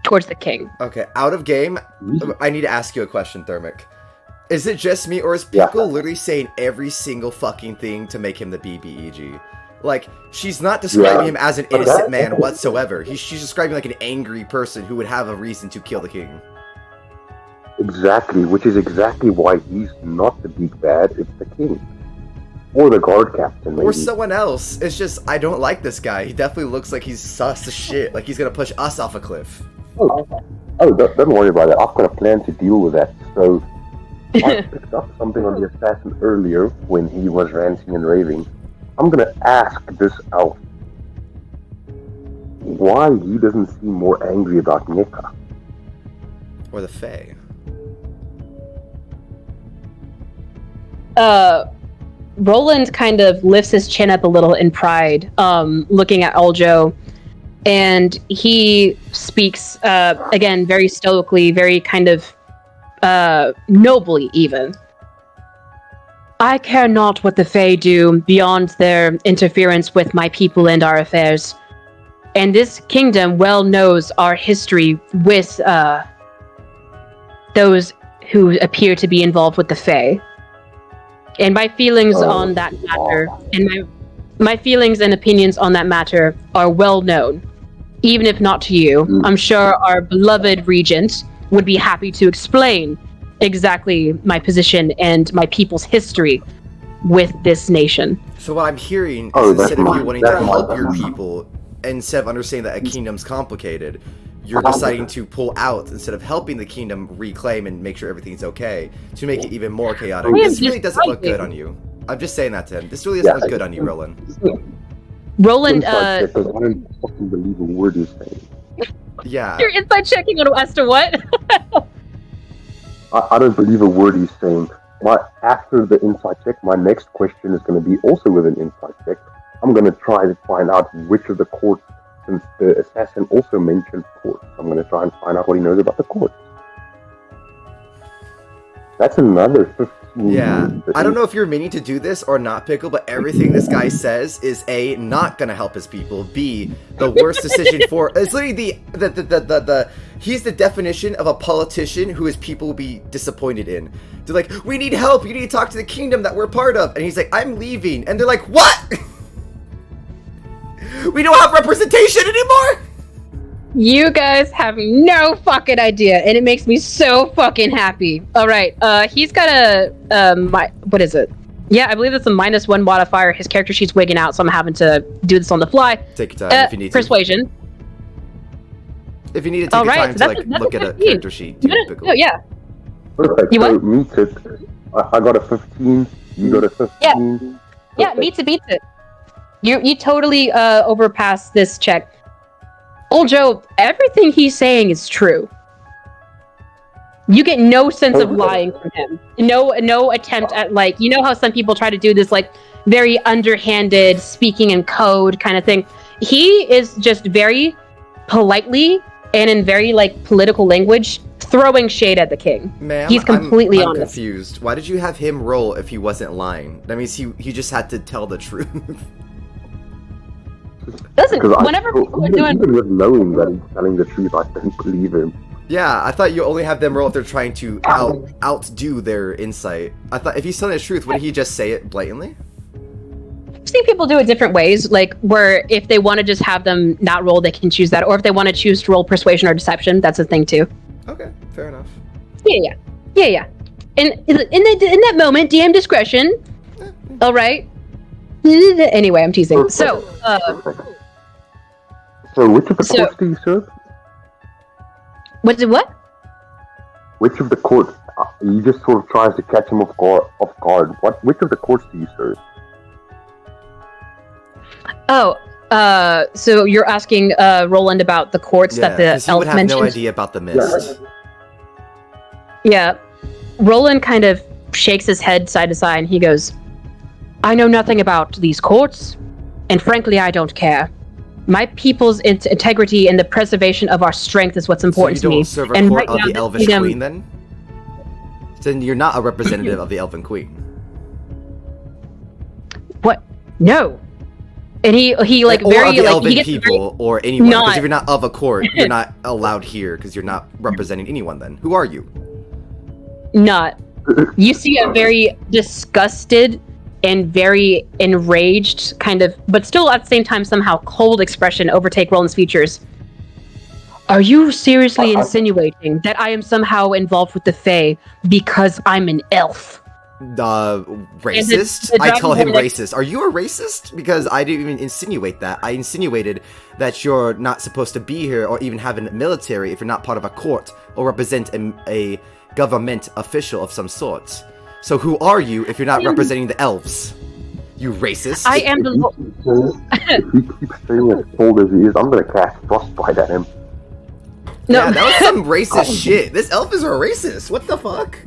towards the king. Okay, out of game, I need to ask you a question, Thermic. Is it just me, or is Pickle literally saying every single fucking thing to make him the BBEG? Like, she's not describing him as an innocent man whatsoever. She's describing like an angry person who would have a reason to kill the king. Exactly, which is exactly why he's not the big bad, it's the king. Or the guard captain, maybe. Or someone else. It's just, I don't like this guy. He definitely looks like he's sus as shit. Like he's gonna push us off a cliff. Oh, don't worry about it. I've got a plan to deal with that. So, I picked up something on the assassin earlier when he was ranting and raving. I'm gonna ask this elf why he doesn't seem more angry about Nika. Or the Fae. Roland kind of lifts his chin up a little in pride, looking at Aljo, and he speaks, again, very stoically, very kind of nobly even. I care not what the Fae do beyond their interference with my people and our affairs. And this kingdom well knows our history with those who appear to be involved with the Fae. And my feelings on that matter, and my feelings and opinions on that matter are well known. Even if not to you, I'm sure our beloved regent would be happy to explain exactly my position and my people's history with this nation. So what I'm hearing is instead of you wanting to help your people, instead of understanding that a kingdom's complicated, you're deciding to pull out instead of helping the kingdom reclaim and make sure everything's okay, to make it even more chaotic. This really doesn't look good on you. I'm just saying that to him. This really doesn't look good on you, Roland. Roland, I don't fucking believe a word you're saying. Yeah. You're inside checking on as to what? I don't believe a word he's saying. After the inside check, my next question is going to be also with an inside check. I'm going to try to find out which of the courts, since the assassin also mentioned courts. I'm going to try and find out what he knows about the courts. That's another 15. Yeah. I don't know if you're meaning to do this or not, Pickle, but everything this guy says is A, not gonna help his people, B, the worst decision for... It's literally he's the definition of a politician who his people will be disappointed in. They're like, we need help, you need to talk to the kingdom that we're part of. And he's like, I'm leaving. And they're like, what? We don't have representation anymore? You guys have no fucking idea, and it makes me so fucking happy. All right, he's got a what is it? Yeah, I believe it's a -1 modifier. His character sheet's wigging out, so I'm having to do this on the fly. Take your time if you need to. Persuasion. If you need to take your time to look at a character sheet, do Pickle. No, yeah. Perfect. You so what? Meets it. I got a 15. You got a 15. Yeah, meets it, beats it. You totally overpass this check. Old Joe, everything he's saying is true. You get no sense of lying from him. No attempt at, like, you know how some people try to do this, like, very underhanded speaking in code kind of thing. He is just very politely and in very, like, political language throwing shade at the king. Ma'am, he's completely I'm honest. confused. Why did you have him roll if he wasn't lying? That means he just had to tell the truth. Listen, whenever people are doing... Even with knowing that he's telling the truth, I don't believe him. Yeah, I thought you only have them roll if they're trying to outdo their insight. I thought if he's telling the truth, wouldn't he just say it blatantly? I've seen people do it different ways, like where if they want to just have them not roll, they can choose that, or if they want to choose to roll persuasion or deception, that's a thing too. Okay, fair enough. Yeah. And in that moment, DM discretion. All right. Anyway, I'm teasing. So which of the courts do you serve? What? Which of the courts? You just sort of tries to catch him off guard. Which of the courts do you serve? Oh, so you're asking Roland about the courts that the elf mentioned? He would have no idea about the mist. Yeah. Roland kind of shakes his head side to side, and he goes, I know nothing about these courts, and frankly, I don't care. My people's integrity and the preservation of our strength is what's important to me. So you don't serve a court of the Elvish Queen, then? Then you're not a representative of the Elven Queen. What? No. And he like or very of the like Elven he gets people or anyone. Because if you're not of a court, you're not allowed here because you're not representing anyone. Then who are you? Not. You see a very disgusted and very enraged kind of, but still at the same time somehow cold expression overtake Roland's features. Are you seriously insinuating that I am somehow involved with the Fae because I'm an elf? Racist? I call him racist. Are you a racist? Because I didn't even insinuate that. I insinuated that you're not supposed to be here or even have a military if you're not part of a court or represent a government official of some sort. So who are you if you're not representing the elves? You racist. I am the... If he keeps saying as cold as he is, I'm gonna cast frostbite at him. No. Yeah, that was some racist shit. This elf is a racist. What the fuck?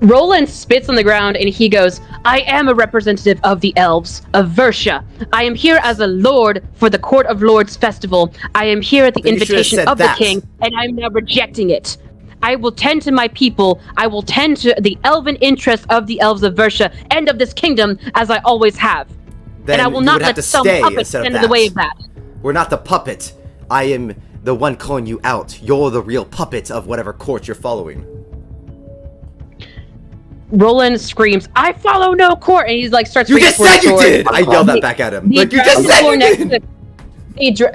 Roland spits on the ground and he goes, I am a representative of the elves, of Versia. I am here as a lord for the Court of Lords festival. I am here at the invitation of the king, and I'm now rejecting it. I will tend to my people. I will tend to the elven interests of the elves of Versia and of this kingdom, as I always have. Then and I will not let some puppet stand in the way of that. We're not the puppet. I am the one calling you out. You're the real puppet of whatever court you're following. Roland screams, I follow no court, and he's like starts. You just said you did. I yelled that back at him. Like you just said you did. He just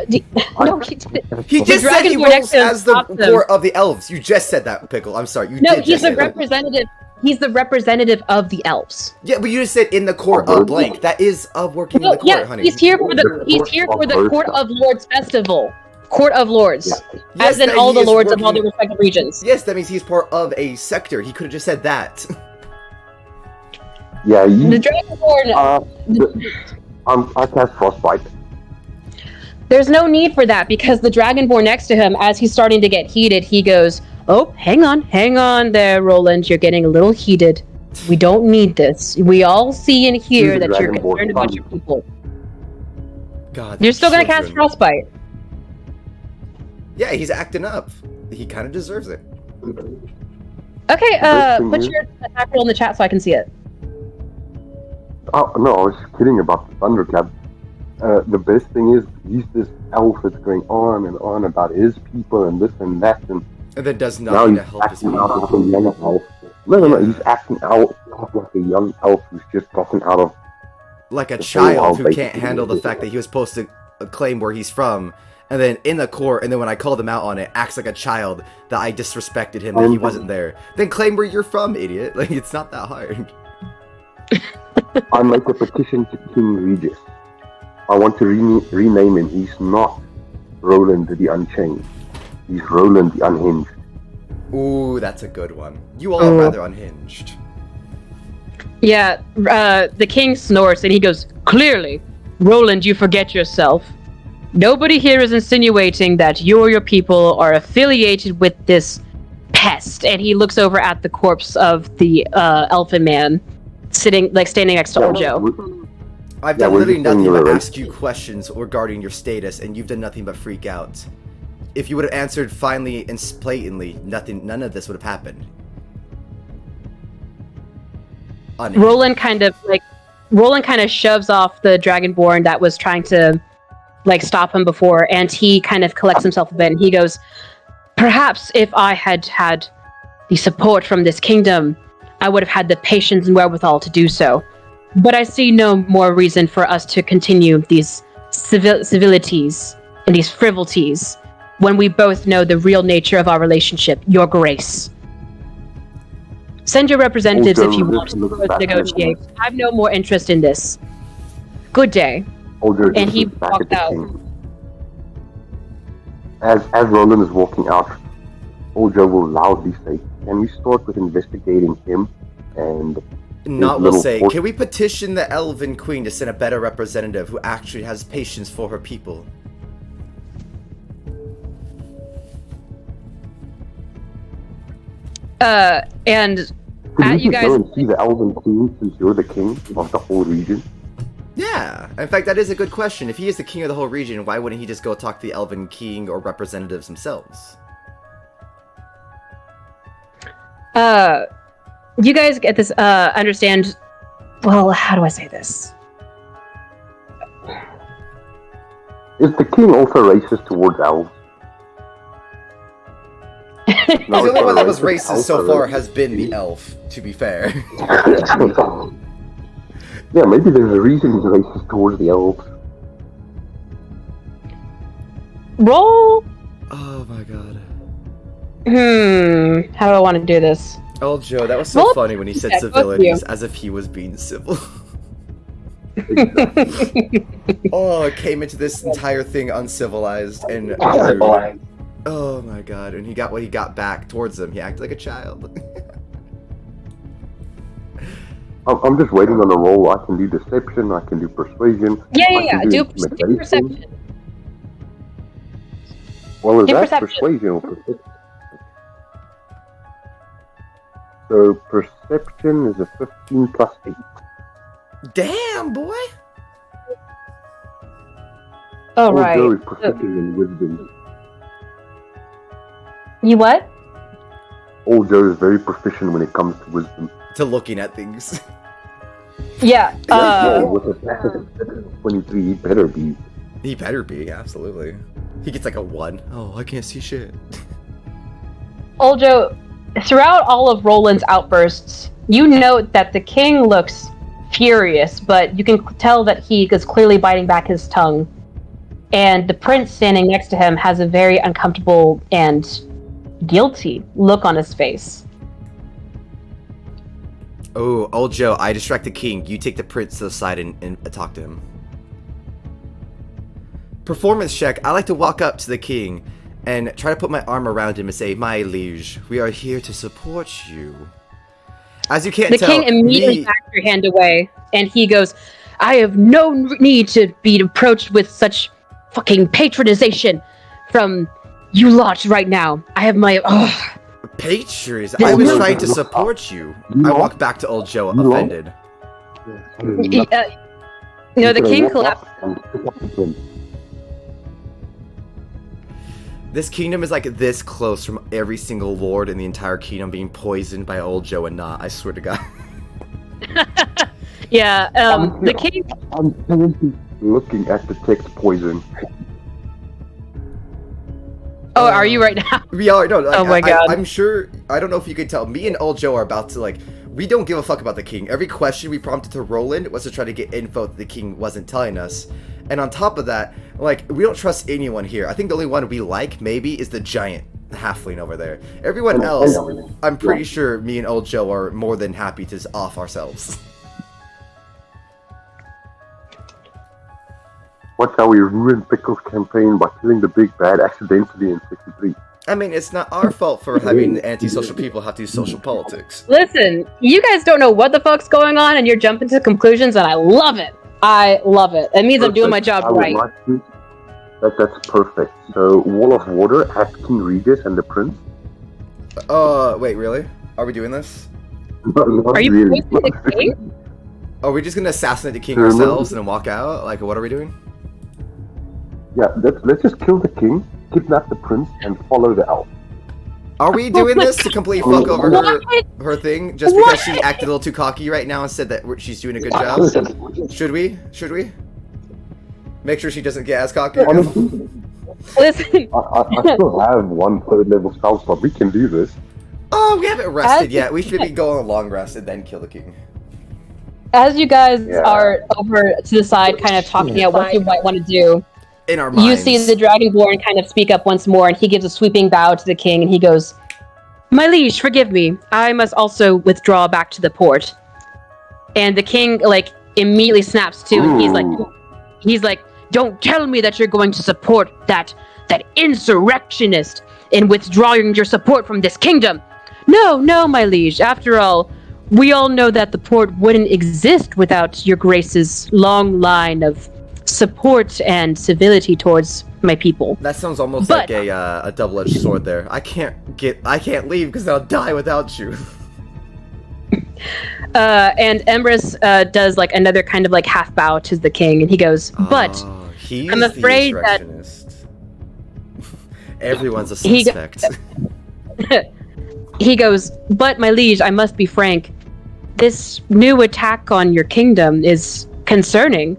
said he rolls as the court of the elves. You just said that, Pickle. I'm sorry. You did. He's the representative. He's the representative of the elves. Yeah, but you just said in the court of blank. That is working in the court, honey. He's here for the Court of Lords festival. Court of Lords. Yes, as in all the lords of all the respective regions. Yes, that means he's part of a sector. He could have just said that. Yeah, the Dragonborn. I cast frostbite. There's no need for that because the Dragonborn next to him, as he's starting to get heated, he goes, "Oh, hang on there, Roland. You're getting a little heated. We don't need this. We all see and hear that you're concerned about your people. God, you're still gonna cast frostbite." Yeah, he's acting up. He kind of deserves it. Okay, put your attack roll in the chat so I can see it. Oh, no, I was kidding about the Thunderclap. The best thing is, he's this elf that's going on and on about his people and this and that, and then does nothing to help his people. Out like a young elf. No, he's acting out like a young elf who's just gotten out of... Like a child who can't handle the fact that he was supposed to claim where he's from, and then in the court, and then when I called him out on it, acts like a child that I disrespected him, that he wasn't there. Then claim where you're from, idiot. Like, it's not that hard. I make a petition to King Regis. I want to rename him. He's not Roland the Unchained. He's Roland the Unhinged. Ooh, that's a good one. You all are rather unhinged. Yeah, the king snorts and he goes, "Clearly, Roland, you forget yourself. Nobody here is insinuating that you or your people are affiliated with this pest." And he looks over at the corpse of the elfin man, standing next to old Joe. I've done literally nothing but ask you questions regarding your status, and you've done nothing but freak out. If you would have answered finally and blatantly, none of this would have happened. Roland kind of shoves off the Dragonborn that was trying to stop him before, and he kind of collects himself a bit, and he goes, "Perhaps if I had had the support from this kingdom, I would have had the patience and wherewithal to do so. But I see no more reason for us to continue these civilities and these frivolities when we both know the real nature of our relationship, your grace. Send your representatives if you want to negotiate. I have no more interest in this. Good day." And he walked out. As Roland is walking out, Old Joe will loudly say, "Can we start with investigating him?" And will say, "Can we petition the Elven Queen to send a better representative who actually has patience for her people?" And you guys go and see the Elven Queen since you're the king of the whole region? Yeah, in fact, that is a good question. If he is the king of the whole region, why wouldn't he just go talk to the Elven King or representatives themselves? You guys get this, understand, well, how do I say this? Is the king also racist towards elves? The only one that was racist so far has been the elf, to be fair. Yeah, maybe there's a reason he's racist towards the elves. Roll. Oh my god. How do I want to do this? Oh, Joe, that was so funny when he said civilities, as if he was being civil. Oh, I came into this entire thing uncivilized and rude. Oh my god, and he got what he got back towards him. He acted like a child. I'm just waiting on a roll. I can do deception, I can do persuasion. Yeah. Do perception. Well, is Do that perception. persuasion or perception? So perception is a 15 plus 8. Damn, boy! All right. Joe is proficient in wisdom. You what? Old Joe is very proficient when it comes to wisdom. To looking at things. Yeah. With a passive of 23, he better be. He better be, absolutely. He gets like a 1. Oh, I can't see shit. Oljo, throughout all of Roland's outbursts, you note that the king looks furious, but you can tell that he is clearly biting back his tongue. And the prince standing next to him has a very uncomfortable and guilty look on his face. Oh, old Joe, I distract the king. You take the prince to the side and talk to him. Performance check. I like to walk up to the king and try to put my arm around him and say, "My liege, we are here to support you." As you can't The tell, king immediately backs your hand away, and he goes, "I have no need to be approached with such fucking patronization from you lot right now. I have my... Patrons, I was trying to support you. I walk back to old Joe, offended. No, the king collapsed. This kingdom is like this close from every single lord in the entire kingdom being poisoned by old Joe and not. I swear to God. Yeah, the king... I'm currently looking at the text poison. Oh, are you right now? We are, no, like, oh my God. I'm sure, I don't know if you could tell, me and old Joe are about to, like, we don't give a fuck about the king. Every question we prompted to Roland was to try to get info that the king wasn't telling us. And on top of that, like, we don't trust anyone here. I think the only one we like, maybe, is the giant halfling over there. Everyone else, I'm pretty sure me and old Joe are more than happy to off ourselves. Watch how we ruined Pickle's campaign by killing the big bad accidentally in 63. I mean, it's not our fault for having antisocial people have to do social politics. Listen, you guys don't know what the fuck's going on, and you're jumping to conclusions, and I love it. I love it. It means I'm doing my job right. That's perfect. So, Wall of Water at King Regis and the Prince. Wait, really? Are we doing this? Not Are you really. pointing the king? Are we just gonna assassinate the king ourselves and then walk out? Like, what are we doing? Yeah, let's just kill the king, kidnap the prince, and follow the elf. Are we doing this to completely fuck over her thing just because she acted a little too cocky right now and said that she's doing a good job? Should we? Should we? Make sure she doesn't get as cocky. Listen. I still have 1 third level spell slot. We can do this. Oh, we haven't rested yet. We should be going on a long rest and then kill the king. As you guys are over to the side, kind of talking about what you might want to do, in our minds, you see the Dragonborn kind of speak up once more, and he gives a sweeping bow to the king, and he goes, "My liege, forgive me. I must also withdraw back to the port." And the king, like, immediately snaps to, and he's like, "Don't tell me that you're going to support that insurrectionist in withdrawing your support from this kingdom. No, my liege. After all, we all know that the port wouldn't exist without your grace's long line of support and civility towards my people." That sounds almost like a double-edged sword there. I can't leave because I'll die without you. And Emrys does like another kind of like half bow to the king, and he goes, "But I'm afraid that everyone's a suspect." He goes, "But my liege, I must be frank. This new attack on your kingdom is concerning.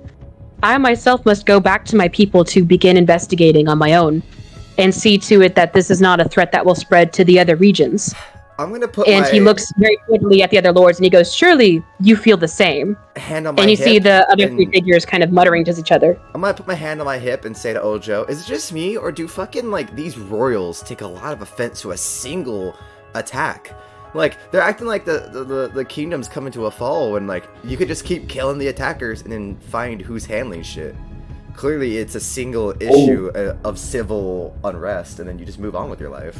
I myself must go back to my people to begin investigating on my own. and see to it that this is not a threat that will spread to the other regions. I'm gonna put and he looks very quickly at the other lords, and he goes, "Surely you feel the same." Hand on my and you hip see the other three figures kind of muttering to each other. I'm gonna put my hand on my hip and say to Ojo, "Is it just me, or do fucking like these royals take a lot of offense to a single attack? Like they're acting like the kingdom's coming to a fall when like you could just keep killing the attackers and then find who's handling shit. Clearly, it's a single issue of civil unrest, and then you just move on with your life."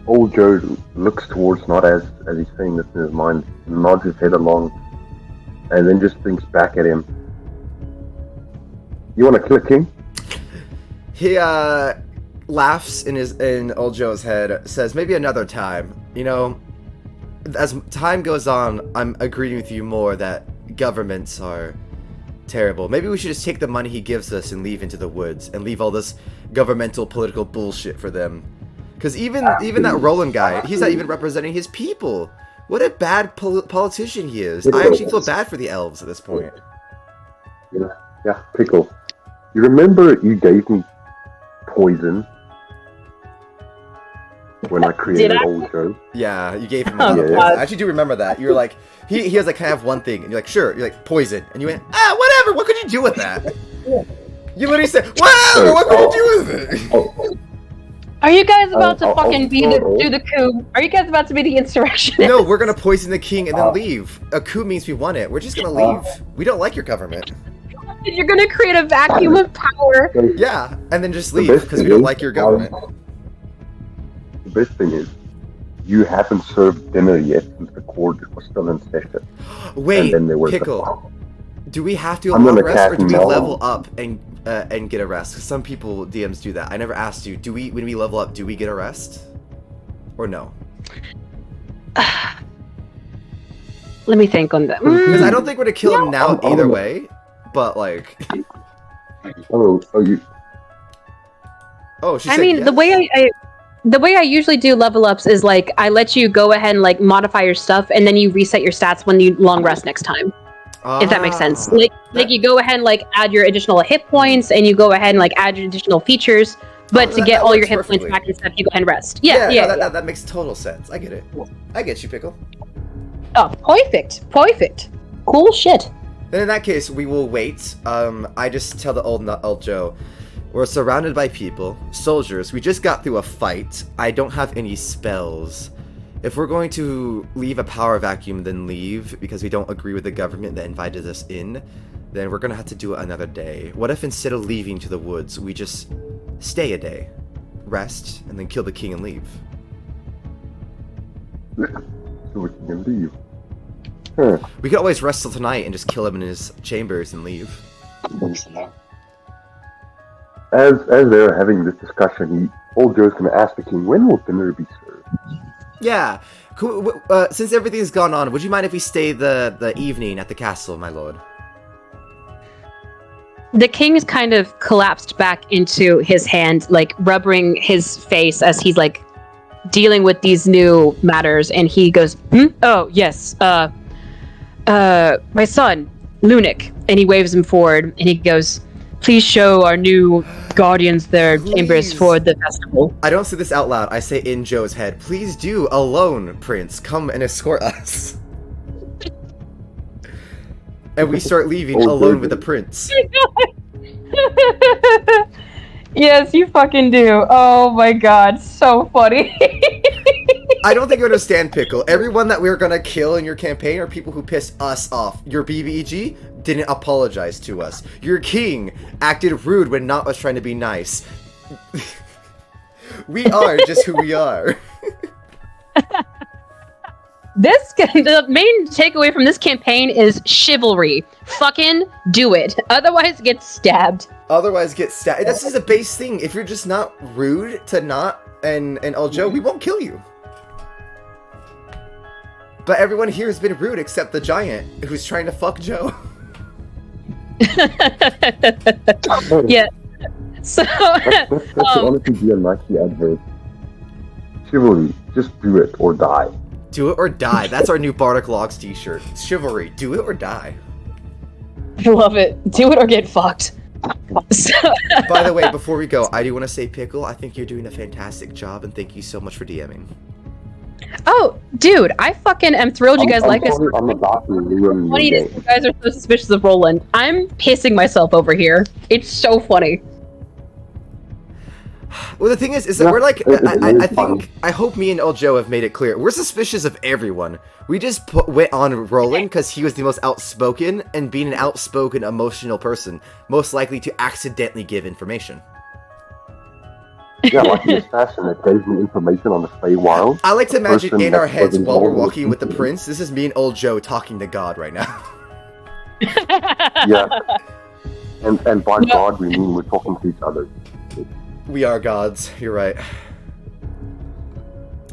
Old Joe looks towards Nod as he's saying this in his mind, nods his head along, and then just thinks back at him. "You want to kill a king?" He laughs in Old Joe's head, says, "Maybe another time. You know, as time goes on, I'm agreeing with you more that governments are terrible. Maybe we should just take the money he gives us and leave into the woods and leave all this governmental political bullshit for them. Because even that Roland guy, he's not even representing his people. What a bad politician he is. I actually feel bad for the elves at this point." Yeah, Pickle. You remember you gave me poison when I created Old Joe? Yeah, you gave him a lot of poison. I actually do remember that. You were like, he has like, "Can I have one thing?" And you're like, "Sure." You're like, "Poison." And you went, whatever, what could you do with that? You literally said, "Whatever, what could you do with it?" Are you guys about to fucking do the coup? Are you guys about to be the insurrectionists? No, we're gonna poison the king and then leave. A coup means we won it. We're just gonna leave. We don't like your government. You're gonna create a vacuum of power. Yeah, and then just leave because we don't like your government. The best thing is, you haven't served dinner yet since the court was still in session. Wait, and then Pickle. Do we have to allow rest, or do we level up and get a rest? Because some people DMs do that. I never asked you. Do we, when we level up, do we get a rest, or no? Let me think on that. Because I don't think we're gonna kill him now either way. But like, oh, you. Oh, she said I mean, yes. the way I usually do level ups is like I let you go ahead and like modify your stuff, and then you reset your stats when you long rest next time. If that makes sense. Like you go ahead and like add your additional hit points, and you go ahead and like add your additional features. But to get all your hit points back and stuff, you go ahead and rest. Yeah. That makes total sense. I get it. I get you, Pickle. Oh, perfect. Cool shit. Then in that case, we will wait. I just tell the old Joe, we're surrounded by people, soldiers. We just got through a fight. I don't have any spells. If we're going to leave a power vacuum, then leave because we don't agree with the government that invited us in, then we're gonna have to do it another day. What if instead of leaving to the woods, we just stay a day, rest, and then kill the king and leave? So we can leave. We could always rest till tonight and just kill him in his chambers and leave. As they're having this discussion, Old Joe's going to ask the king, when will dinner be served? Yeah. Since everything's gone on, would you mind if we stay the evening at the castle, my lord? The king's kind of collapsed back into his hand, like rubbing his face as he's like dealing with these new matters, and he goes, "Oh, yes, my son, Lunik," and he waves him forward, and he goes, "Please show our new guardians their chambers for the festival." I don't say this out loud, I say in Joe's head, "Please do, alone, Prince, come and escort us." And we start leaving alone with the prince. Yes, you fucking do. Oh my god, so funny. I don't think you understand, Pickle. Everyone that we're gonna kill in your campaign are people who piss us off. Your BBG didn't apologize to us. Your king acted rude when not was trying to be nice. We are just who we are. The main takeaway from this campaign is chivalry. Fucking do it. Otherwise get stabbed. This is a base thing. If you're just not rude to Not and Old Joe, we won't kill you. But everyone here has been rude except the giant who's trying to fuck Joe. Yeah. So that should honestly be a Nike advert. Chivalry, just do it or die. Do it or die. That's our new Bardic Logs t-shirt. Chivalry, do it or die. I love it. Do it or get fucked. So, By the way, before we go, I do want to say, Pickle, I think you're doing a fantastic job, and thank you so much for DMing. oh, dude, I fucking am thrilled you guys like us. I'm about to ruin Funny your that day. you guys are so suspicious of Roland. I'm pissing myself over here. It's so funny. Well, the thing is that we're like, I hope me and old Joe have made it clear. We're suspicious of everyone. We just went on Roland because he was the most outspoken, and being an outspoken, emotional person, most likely to accidentally give information. Yeah, like the assassin that gave me information on the Feywild. I like to imagine person in our that heads was while we're involved walking with the prince, this is me and old Joe talking to God right now. Yeah. And by God, we mean we're talking to each other. We are gods, you're right.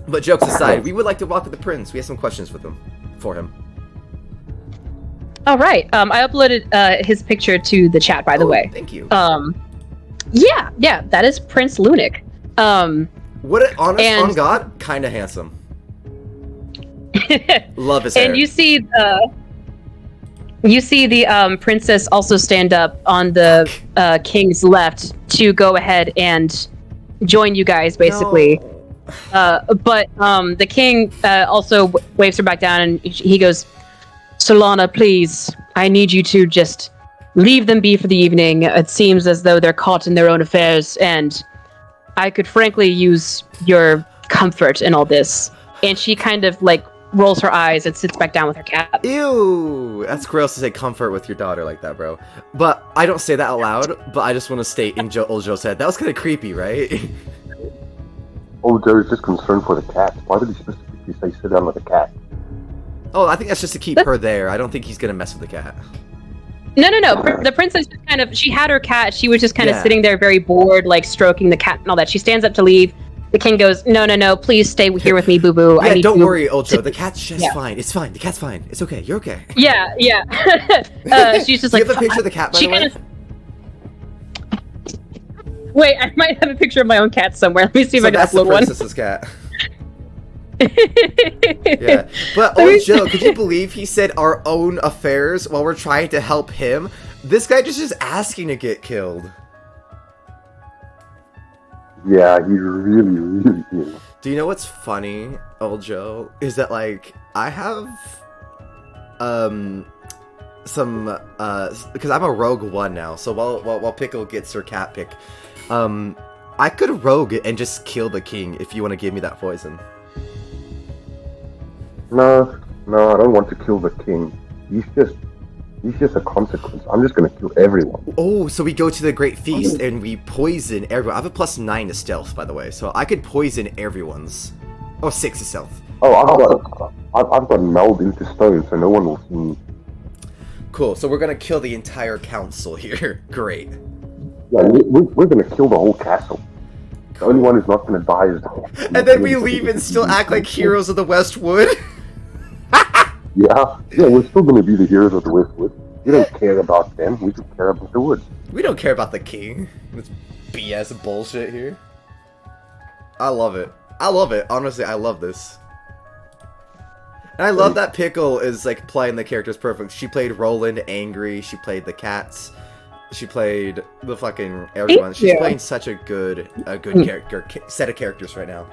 But jokes aside, we would like to walk with the prince. We have some questions for him. All right. I uploaded his picture to the chat, by the way. Thank you. Yeah, that is Prince Lunik. What an honest on God, kind of handsome. Love his hair. And you see the princess also stand up on the king's left to go ahead and join you guys, basically. No. But the king also waves her back down, and he goes, Solana, please, I need you to just leave them be for the evening. It seems as though they're caught in their own affairs, and I could frankly use your comfort in all this. And she kind of like rolls her eyes and sits back down with her cat. Ew, that's gross to say comfort with your daughter like that, bro. But I don't say that out loud, but I just want to state in old Joe said, that was kind of creepy, right? Oh, Joe's just concerned for the cat. Why did he specifically say sit down with the cat? Oh, I think that's just to keep her there. I don't think he's gonna mess with the cat. No. The princess just kind of, she had her cat. She was just kind of sitting there very bored, like stroking the cat and all that. She stands up to leave. The king goes, no, please stay here with me, boo-boo. Yeah, don't worry, old Joe. The cat's just fine. It's fine. The cat's fine. It's okay. You're okay. Yeah. She's just Do like... you have a picture of the cat, by the way? Wait, I might have a picture of my own cat somewhere. Let me see if I can that's the upload one. princess's cat. Yeah, but old Joe, could you believe he said our own affairs while we're trying to help him? This guy just is asking to get killed. Yeah, he really is. Do you know what's funny, old Joe? Is that like I have some because I'm a rogue 1 now. So while Pickle gets her cat pick, I could rogue it and just kill the king if you want to give me that poison. No, I don't want to kill the king. He's just a consequence. I'm just gonna kill everyone. Oh, so we go to the Great Feast and we poison everyone. I have a +9 to stealth, by the way, so I could poison everyone's. Oh, 6 to stealth. Oh, I've got meld into stone, so no one will see me. Cool. So we're gonna kill the entire council here. Great. Yeah, we're gonna kill the whole castle. The only one who's not gonna die is the... And then we leave and still act like heroes of the Westwood. Yeah, we're still gonna be the heroes of the Westwood. We don't care about them. We just care about the woods. We don't care about the king. This BS bullshit here. I love it. Honestly, I love this. And I love that Pickle is like playing the characters perfect. She played Roland angry. She played the cats. She played the fucking everyone. She's playing such a good set of characters right now.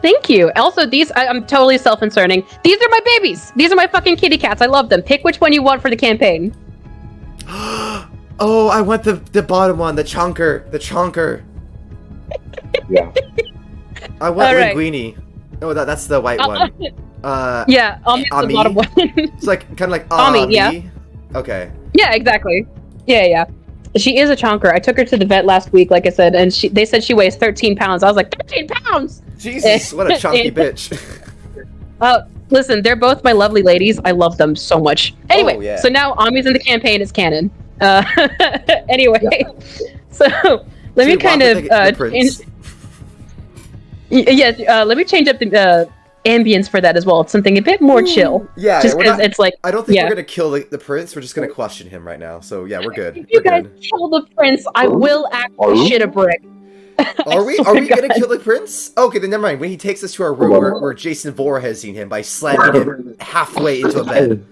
Thank you. Also, I'm totally self-inserting. These are my babies. These are my fucking kitty cats. I love them. Pick which one you want for the campaign. Oh, I want the bottom one, the chonker. Yeah. I want Linguini. Oh, that's the white one. Yeah, Ami's the bottom one. It's like kind of like Ami, yeah. Okay. Yeah, exactly. Yeah. She is a chonker. I took her to the vet last week, like I said, and they said she weighs 13 pounds. I was like, 13 pounds! Jesus, what a chunky bitch. Listen, they're both my lovely ladies. I love them so much. Anyway, so now Ami's in the campaign as canon. Anyway, so let me kind of let me change up the ambience for that as well. It's something a bit more chill. Yeah, just because it's like I don't think we're gonna kill the prince. We're just gonna question him right now. So yeah, we're good. If you guys kill the prince, I will act the shit a brick. Are we gonna kill the prince? Okay, then never mind. When he takes us to our room where Jason Voorhees seen him by slamming him halfway into a bed.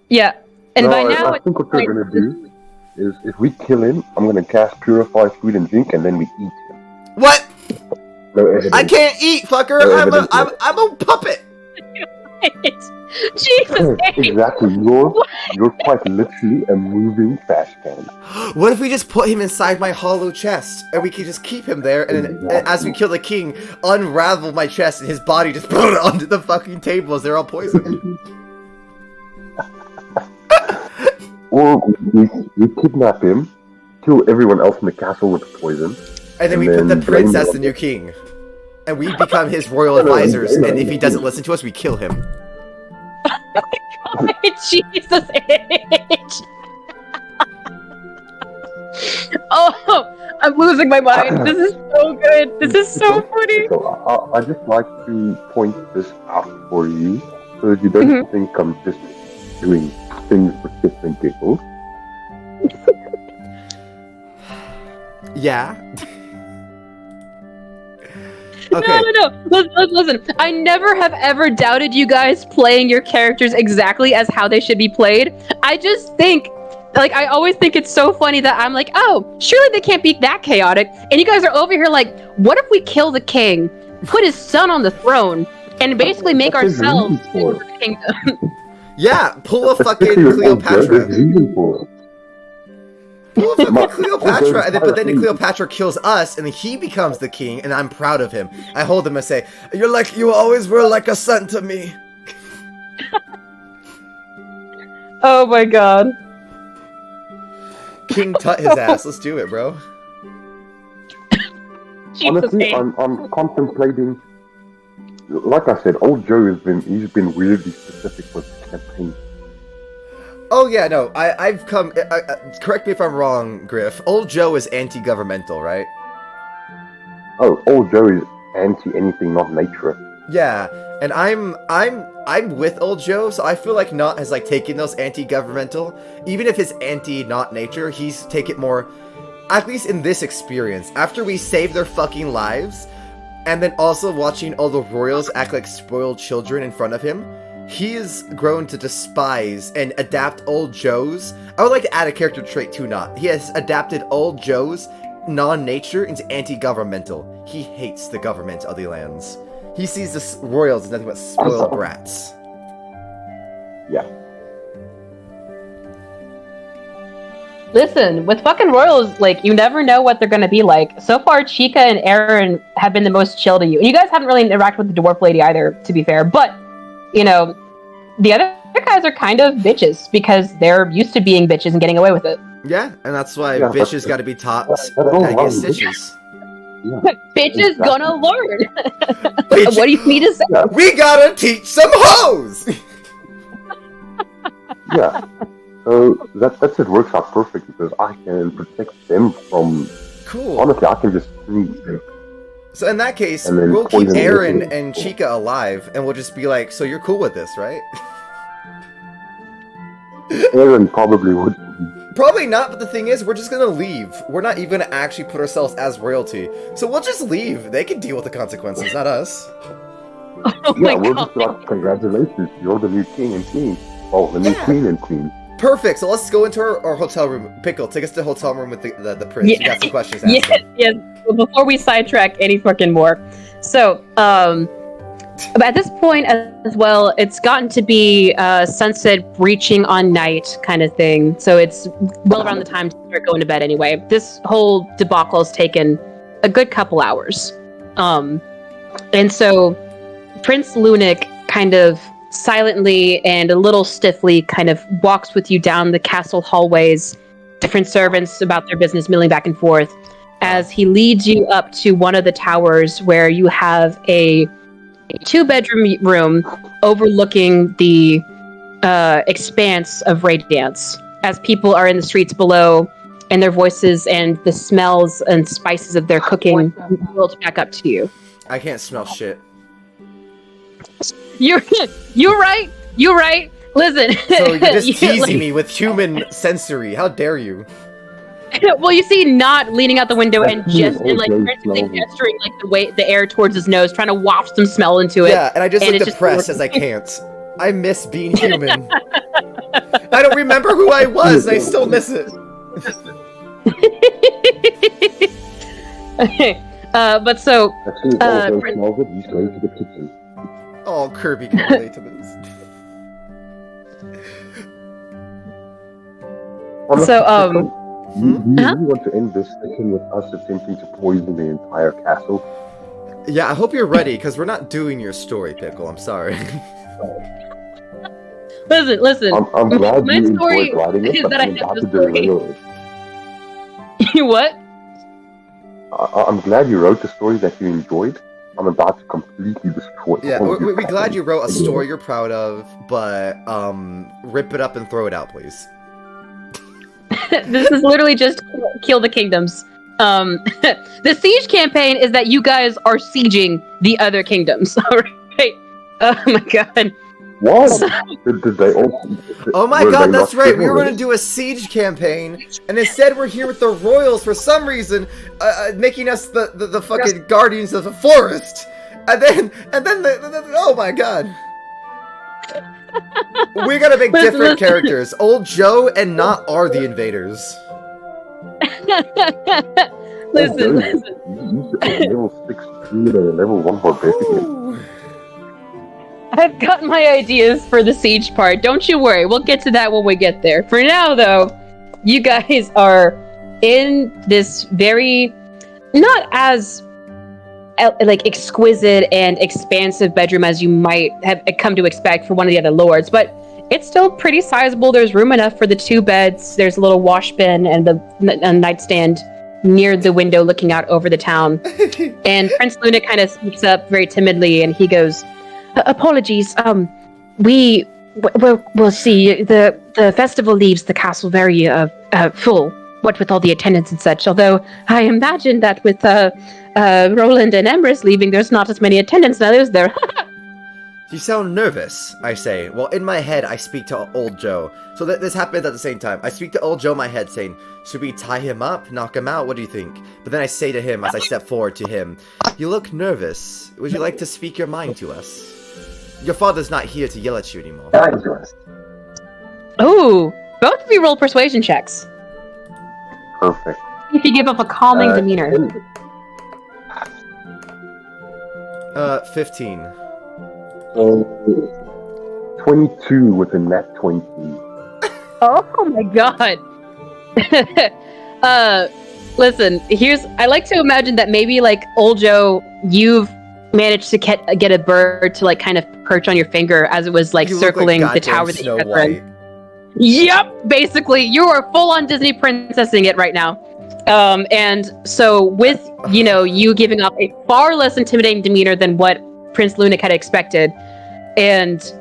Yeah, and by now I think what they're gonna do is if we kill him, I'm gonna cast Purify Food and Drink, and then we eat him. What? No evidence. I can't eat, fucker. No I'm evidence. I'm a puppet. Jesus. Exactly. You're quite literally a moving trash can. What if we just put him inside my hollow chest, and we can just keep him there, and then as we kill the king, unravel my chest, and his body just put it onto the fucking table as they're all poisoned. Or we kidnap him, kill everyone else in the castle with poison, And then we put the prince as the new king. And we become his royal advisors, and if he doesn't listen to us, we kill him. Jesus H. Oh, I'm losing my mind. This is so good. This is so funny. So I just like to point this out for you, so that you don't think I'm just doing things for shits and giggles. Yeah. Okay. No. Listen. I never have ever doubted you guys playing your characters exactly as how they should be played. I just think, like, I always think it's so funny that I'm like, oh, surely they can't be that chaotic. And you guys are over here like, what if we kill the king, put his son on the throne, and basically make ourselves the kingdom? Yeah, pull a fucking Cleopatra. Pull a fucking Cleopatra, but then Cleopatra kills us, and then he becomes the king, and I'm proud of him. I hold him and say, you always were like a son to me. Oh my god. King Tut his ass. Let's do it, bro. Honestly, I'm contemplating. Like I said, old Joe he's been weirdly specific with campaign. Oh yeah, no, I've come. Correct me if I'm wrong, Griff. Old Joe is anti-governmental, right? Oh, old Joe is anti anything not nature. Yeah, and I'm with old Joe, so I feel like Not has like taken those anti-governmental. Even if it's anti-not nature, he's taken more. At least in this experience, after we save their fucking lives, and then also watching all the royals act like spoiled children in front of him. He has grown to despise and adapt old Joe's. I would like to add a character trait to Not. He has adapted old Joe's non-nature into anti-governmental. He hates the government of the lands. He sees the royals as nothing but spoiled brats. Yeah. Listen, with fucking royals, like, you never know what they're gonna be like. So far, Chica and Aaron have been the most chill to you. And you guys haven't really interacted with the dwarf lady either, to be fair. But, you know, the other guys are kind of bitches because they're used to being bitches and getting away with it. Yeah, and that's why bitches gotta be taught how to get stitches. Yeah. Bitches gonna learn. What do you need to say? Yeah. We gotta teach some hoes! Yeah. So that's it works out perfect because I can protect them from. Cool. Honestly, I can just sneak them. So in that case, And then we'll keep poison Aaron them. and Chica alive, and we'll just be like, so you're cool with this, right? Aaron probably would. Probably not, but the thing is, we're just gonna leave. We're not even gonna actually put ourselves as royalty. So we'll just leave. They can deal with the consequences, not us. Oh Yeah, my we're god. just like, congratulations, you're the new king and queen. Oh, the new queen and queen. Perfect, so let's go into our hotel room. Pickle, take us to the hotel room with the prince. Yeah. You got some questions to ask Yes, him. yes. Well, before we sidetrack any fucking more. So, but at this point as well, it's gotten to be sunset breaching on night kind of thing. So it's well around the time to start going to bed anyway. This whole debacle has taken a good couple hours. And so Prince Lunik kind of silently and a little stiffly kind of walks with you down the castle hallways, different servants about their business milling back and forth, as he leads you up to one of the towers where you have a 2-bedroom room overlooking the expanse of Radiance, as people are in the streets below and their voices and the smells and spices of their cooking whirled back up to you. I can't smell shit. You're right. Listen. So you're just teasing me with human sensory. How dare you? Well, you see, not leaning out the window and just Old like Joe frantically smells it. gesturing like the air towards his nose, trying to waft some smell into it. Yeah, and I just And look it's just depressed as I can't. I miss being human. I don't remember who I was, and I still miss it. Okay. But so Actually, Joe smells it, he's going to the kitchen. Oh, Kirby can relate to this. So, Do you really want to end this session with us attempting to poison the entire castle? Yeah, I hope you're ready, because we're not doing your story, Pickle. I'm sorry. listen. I'm glad my you story enjoyed writing it, is but that I I'm have about the to story. derail it. What? I'm glad you wrote the story that you enjoyed. I'm about to completely destroy it. Yeah, we're glad you wrote a story you're proud of, but rip it up and throw it out, please. This is literally just kill the kingdoms. The siege campaign is that you guys are sieging the other kingdoms. All right. Oh my god. What? Did they all? Oh my were god, they that's not right. We were chivalrous? going to do a siege campaign, and instead we're here with the royals for some reason, making us the fucking guardians of the forest. And then oh my god. We gotta make different characters. Old Joe and not are the invaders. listen. Level 6 druid and level 1 barbarian. I've got my ideas for the siege part. Don't you worry. We'll get to that when we get there. For now, though, you guys are in this very not as like exquisite and expansive bedroom as you might have come to expect for one of the other lords, but it's still pretty sizable. There's room enough for the 2 beds. There's a little wash bin and a nightstand near the window looking out over the town. And Prince Luna kind of speaks up very timidly, and he goes, apologies. We'll see. The festival leaves the castle very full. What with all the attendants and such. Although I imagine that with Roland and Emrys leaving, there's not as many attendants now, is there? You sound nervous, I say. Well, in my head, I speak to Old Joe. So this happens at the same time. I speak to Old Joe in my head saying, should we tie him up, knock him out, what do you think? But then I say to him, as I step forward to him, you look nervous. Would you like to speak your mind to us? Your father's not here to yell at you anymore. Oh, both of you roll persuasion checks. Perfect. If you give up a calming demeanor. 15. 22 with a net 20. Oh my god. Listen, I like to imagine that maybe like Old Joe, you've managed to get a bird to like kind of perch on your finger as it was like You circling look like the tower that Snow you White. Yep, basically, you are full on Disney princessing it right now. And so with, you giving up a far less intimidating demeanor than what Prince Lunik had expected, and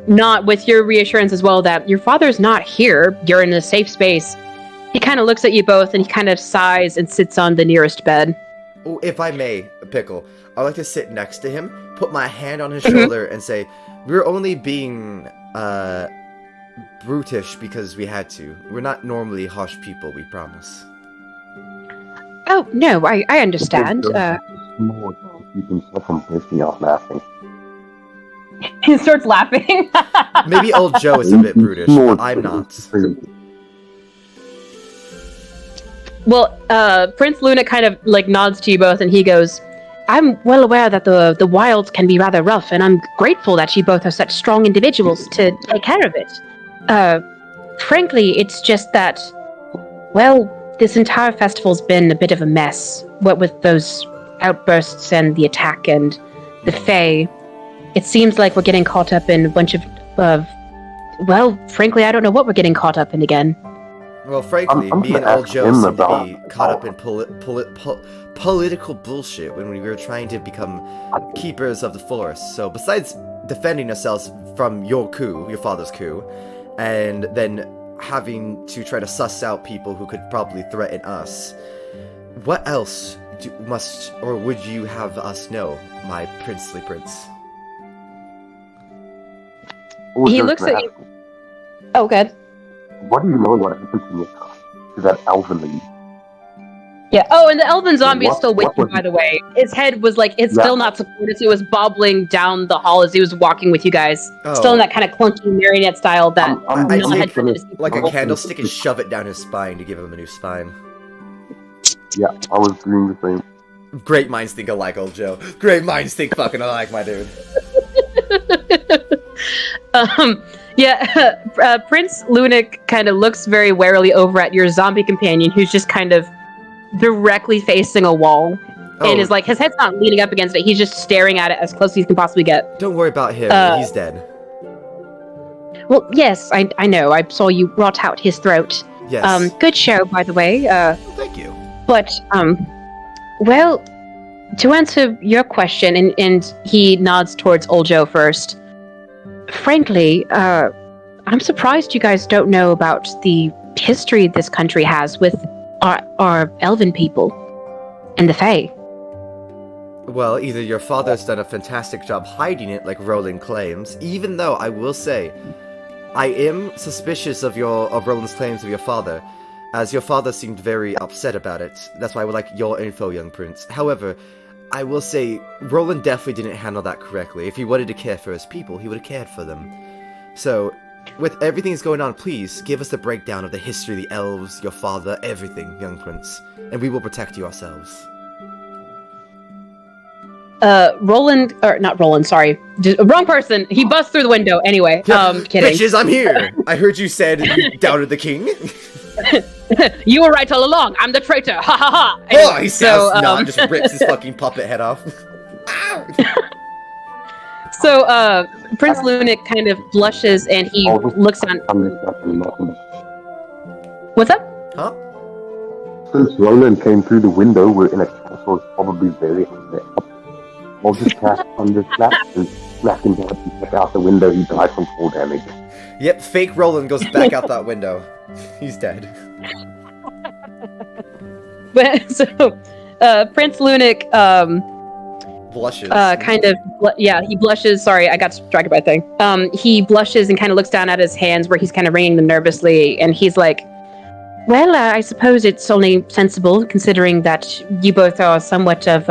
not with your reassurance as well that your father's not here, you're in a safe space, he kind of looks at you both and he kind of sighs and sits on the nearest bed. Oh, if I may, Pickle, I'd like to sit next to him, put my hand on his shoulder, and say, we're only being, brutish because we had to. We're not normally harsh people, we promise. Oh, no, I understand. More to keep himself from bursting out laughing. He starts laughing. Maybe Old Joe is a bit brutish, but I'm not. Well, Prince Luna kind of like nods to you both, and he goes, I'm well aware that the wilds can be rather rough, and I'm grateful that you both are such strong individuals to take care of it. Frankly, it's just that, well, this entire festival's been a bit of a mess. What with those outbursts and the attack and the Fae, it seems like we're getting caught up in a bunch of, well, frankly, I don't know what we're getting caught up in again. Well, frankly, I'm me and gonna Old ask Joe him seem to about- be caught up in political bullshit when we were trying to become keepers of the forest. So besides defending ourselves from your coup, your father's coup, and then having to try to suss out people who could probably threaten us, what else would you have us know, my princely prince? He looks at you. Oh, good. What do you know what happened to Nika? To that elven lady? Yeah. Oh, and the elven zombie is still with what you, was by the way. His head was like, it's Yeah. still not supported, so it was bobbling down the hall as he was walking with you guys. Still in that kind of clunky marionette style that I'm no take head finished. like a people. candlestick and shove it down his spine to give him a new spine. Yeah, I was doing the same. Great minds think alike, old Joe. Great minds think fucking alike, my dude. Prince Lunik kind of looks very warily over at your zombie companion, who's just kind of directly facing a wall. And is like, his head's not leaning up against it, he's just staring at it as close as he can possibly get. Don't worry about him, he's dead. Well, yes, I know, I saw you rot out his throat. Yes. Good show, by the way. Thank you. But, well, to answer your question, and he nods towards Old Joe first. Frankly, I'm surprised you guys don't know about the history this country has with our elven people and the Fae. Well, either your father's done a fantastic job hiding it, like Roland claims, even though I will say, I am suspicious of Roland's claims of your father, as your father seemed very upset about it. That's why I would like your info, young prince. However, I will say, Roland definitely didn't handle that correctly. If he wanted to care for his people, he would have cared for them. So, with everything that's going on, please, give us a breakdown of the history, the elves, your father, everything, young prince. And we will protect you ourselves. Roland, or not Roland, sorry. Wrong person. He busts through the window anyway. Kidding. Bitches, I'm here! I heard you said you doubted the king. You were right all along. I'm the traitor. Ha ha ha. Anyway, oh, he sounds not just rips his fucking puppet head off. So, Prince Lunik kind of blushes and he looks on. What's up? Huh? Since Roland came through the window, we're in a castle. It's probably very high up. I'll just cast Thunder Slap and smack him down and step out the window. He died from fall damage. Yep, fake Roland goes back out that window. He's dead. But so, Prince Lunik, blushes. He blushes. Sorry, I got distracted by a thing. He blushes and kind of looks down at his hands where he's kind of wringing them nervously, and he's like, well, I suppose it's only sensible, considering that you both are somewhat of,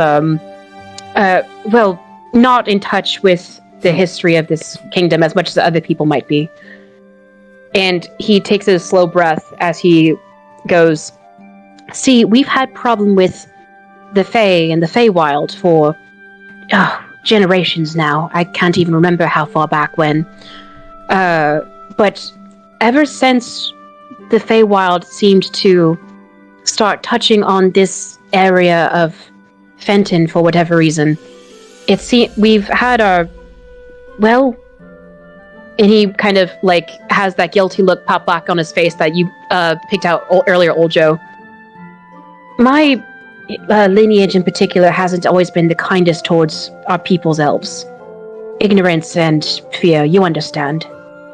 not in touch with the history of this kingdom as much as other people might be. And he takes a slow breath as he goes, see, we've had problem with the Fae and the Feywild for generations now. I can't even remember how far back when. But ever since the Feywild seemed to start touching on this area of Fenton for whatever reason, we've had our, well, and he kind of like has that guilty look pop back on his face that you picked out earlier, Old Joe. My lineage in particular hasn't always been the kindest towards our people's elves. Ignorance and fear, you understand.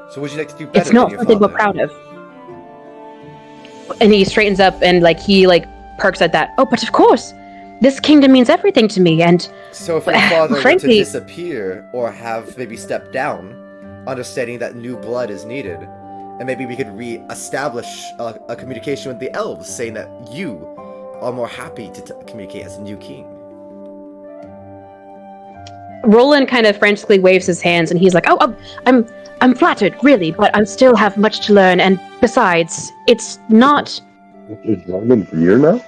So would you like to do better? It's not something we're proud of. And he straightens up and he perks at that. Oh, but of course, this kingdom means everything to me, and so if your father were to disappear or have maybe stepped down, understanding that new blood is needed, and maybe we could re-establish a communication with the elves, saying that you are more happy to communicate as a new king. Roland kind of frantically waves his hands, and he's like, "Oh, I'm flattered, really, but I still have much to learn, and besides, it's not." Is Roland here now?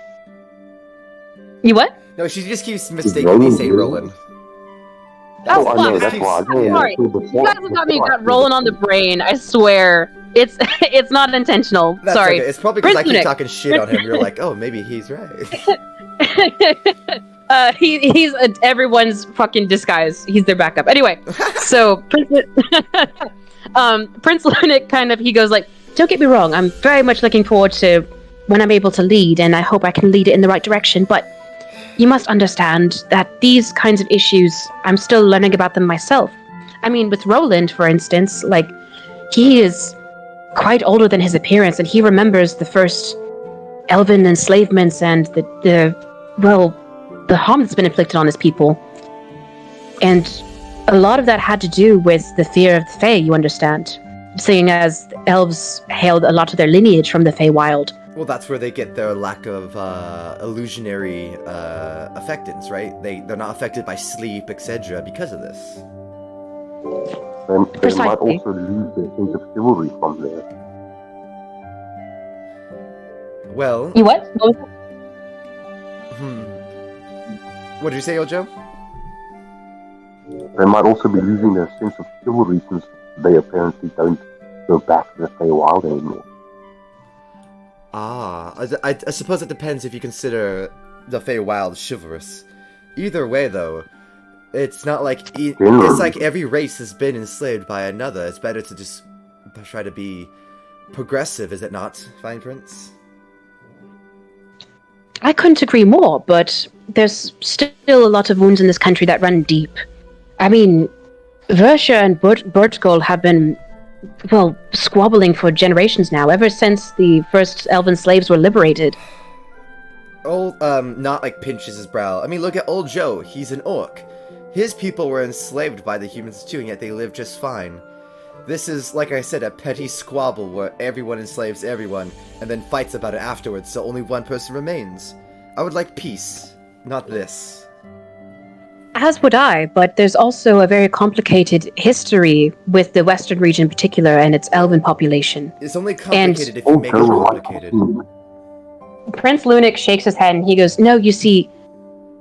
You what? No, she just keeps mistaking me saying Roland. Oh, I know, that's why. I'm sorry. You guys have got me rolling on the brain, I swear. It's not intentional. That's sorry. Okay. It's probably because I keep talking shit on him. You're like, oh, maybe he's right. He's everyone's fucking disguise. He's their backup. Anyway, so Prince Lunik kind of, he goes like, don't get me wrong, I'm very much looking forward to when I'm able to lead, and I hope I can lead it in the right direction, but you must understand that these kinds of issues, I'm still learning about them myself. I mean, with Roland, for instance, he is quite older than his appearance, and he remembers the first elven enslavements and the harm that's been inflicted on his people. And a lot of that had to do with the fear of the Fae, you understand. Seeing as elves hailed a lot of their lineage from the Feywild. Well, that's where they get their lack of illusionary affectance, right? They're not affected by sleep, etc. because of this. They might Precisely. also lose their sense of chivalry from there. Well, You what? what did you say, Ojo? They might also be losing their sense of chivalry since they apparently don't go back to the Feywild anymore. I suppose it depends if you consider the Feywild chivalrous. Either way, though, it's not like it's like every race has been enslaved by another. It's better to just try to be progressive, is it not, Fine Prince? I couldn't agree more, but there's still a lot of wounds in this country that run deep. I mean, Versha and Bertgold have been, well, squabbling for generations now, ever since the first elven slaves were liberated. Old, not like pinches his brow. I mean, look at old Joe. He's an orc. His people were enslaved by the humans too, and yet they lived just fine. This is, like I said, a petty squabble where everyone enslaves everyone, and then fights about it afterwards, so only one person remains. I would like peace, not this. As would I, but there's also a very complicated history with the western region in particular and its elven population. It's only complicated if you make it complicated. Prince Lunik shakes his head and he goes, no, you see,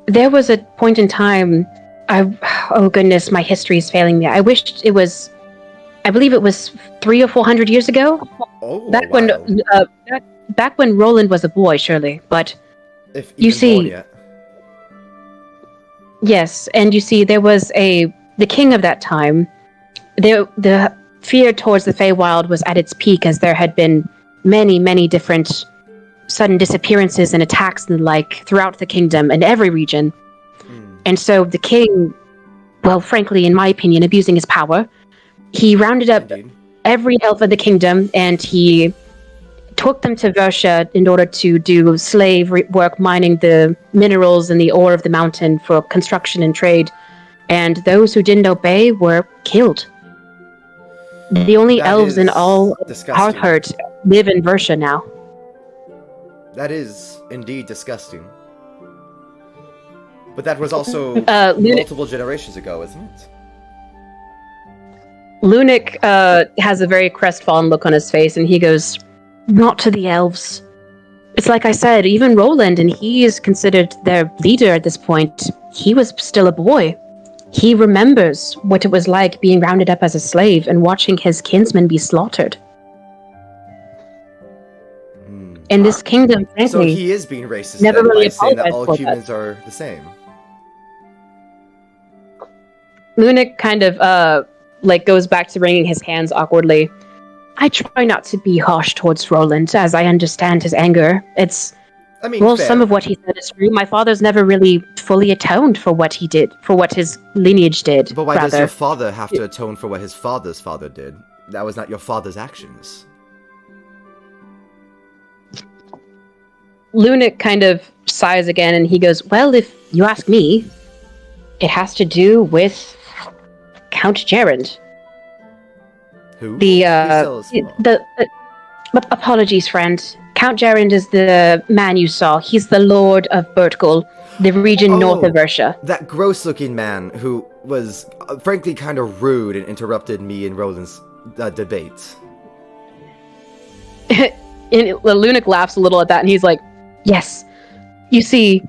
there was a point in time, oh goodness, my history is failing me. I believe it was 300 or 400 years ago. Oh, back wow. back when Roland was a boy, surely. But If you even see, born yet. yes, and you see, there was the king of that time. The fear towards the Feywild was at its peak, as there had been many, many different sudden disappearances and attacks and the like throughout the kingdom and every region. And so the king, well, frankly, in my opinion, abusing his power, he rounded up every elf of the kingdom and he took them to Versha in order to do slave work, mining the minerals and the ore of the mountain for construction and trade. And those who didn't obey were killed. The only That elves in is all disgusting. Hearthheart live in Versha now. That is indeed disgusting. But that was also multiple generations ago, isn't it? Lunik has a very crestfallen look on his face, and he goes, not to the elves. It's like I said, even Roland, and he is considered their leader at this point, he was still a boy. He remembers what it was like being rounded up as a slave and watching his kinsmen be slaughtered. In this kingdom, frankly, So he is being racist never then, really by saying that apologized all for humans are the same. Lunik kind of goes back to wringing his hands awkwardly. I try not to be harsh towards Roland, as I understand his anger. I mean, Well, fair. some of what he said is true. My father's never really fully atoned for what he did, for what his lineage did. But why does rather. your father have to atone for what his father's father did? That was not your father's actions. Lunik kind of sighs again, and he goes, well, if you ask me, it has to do with Count Gerard. Who? Apologies, friend. Count Gerard is the man you saw. He's the Lord of Bertgold, the region north of Versha. That gross-looking man who was, frankly, kind of rude and interrupted me and Roland's debate. Lunik laughs a little at that, and he's like, yes. You see,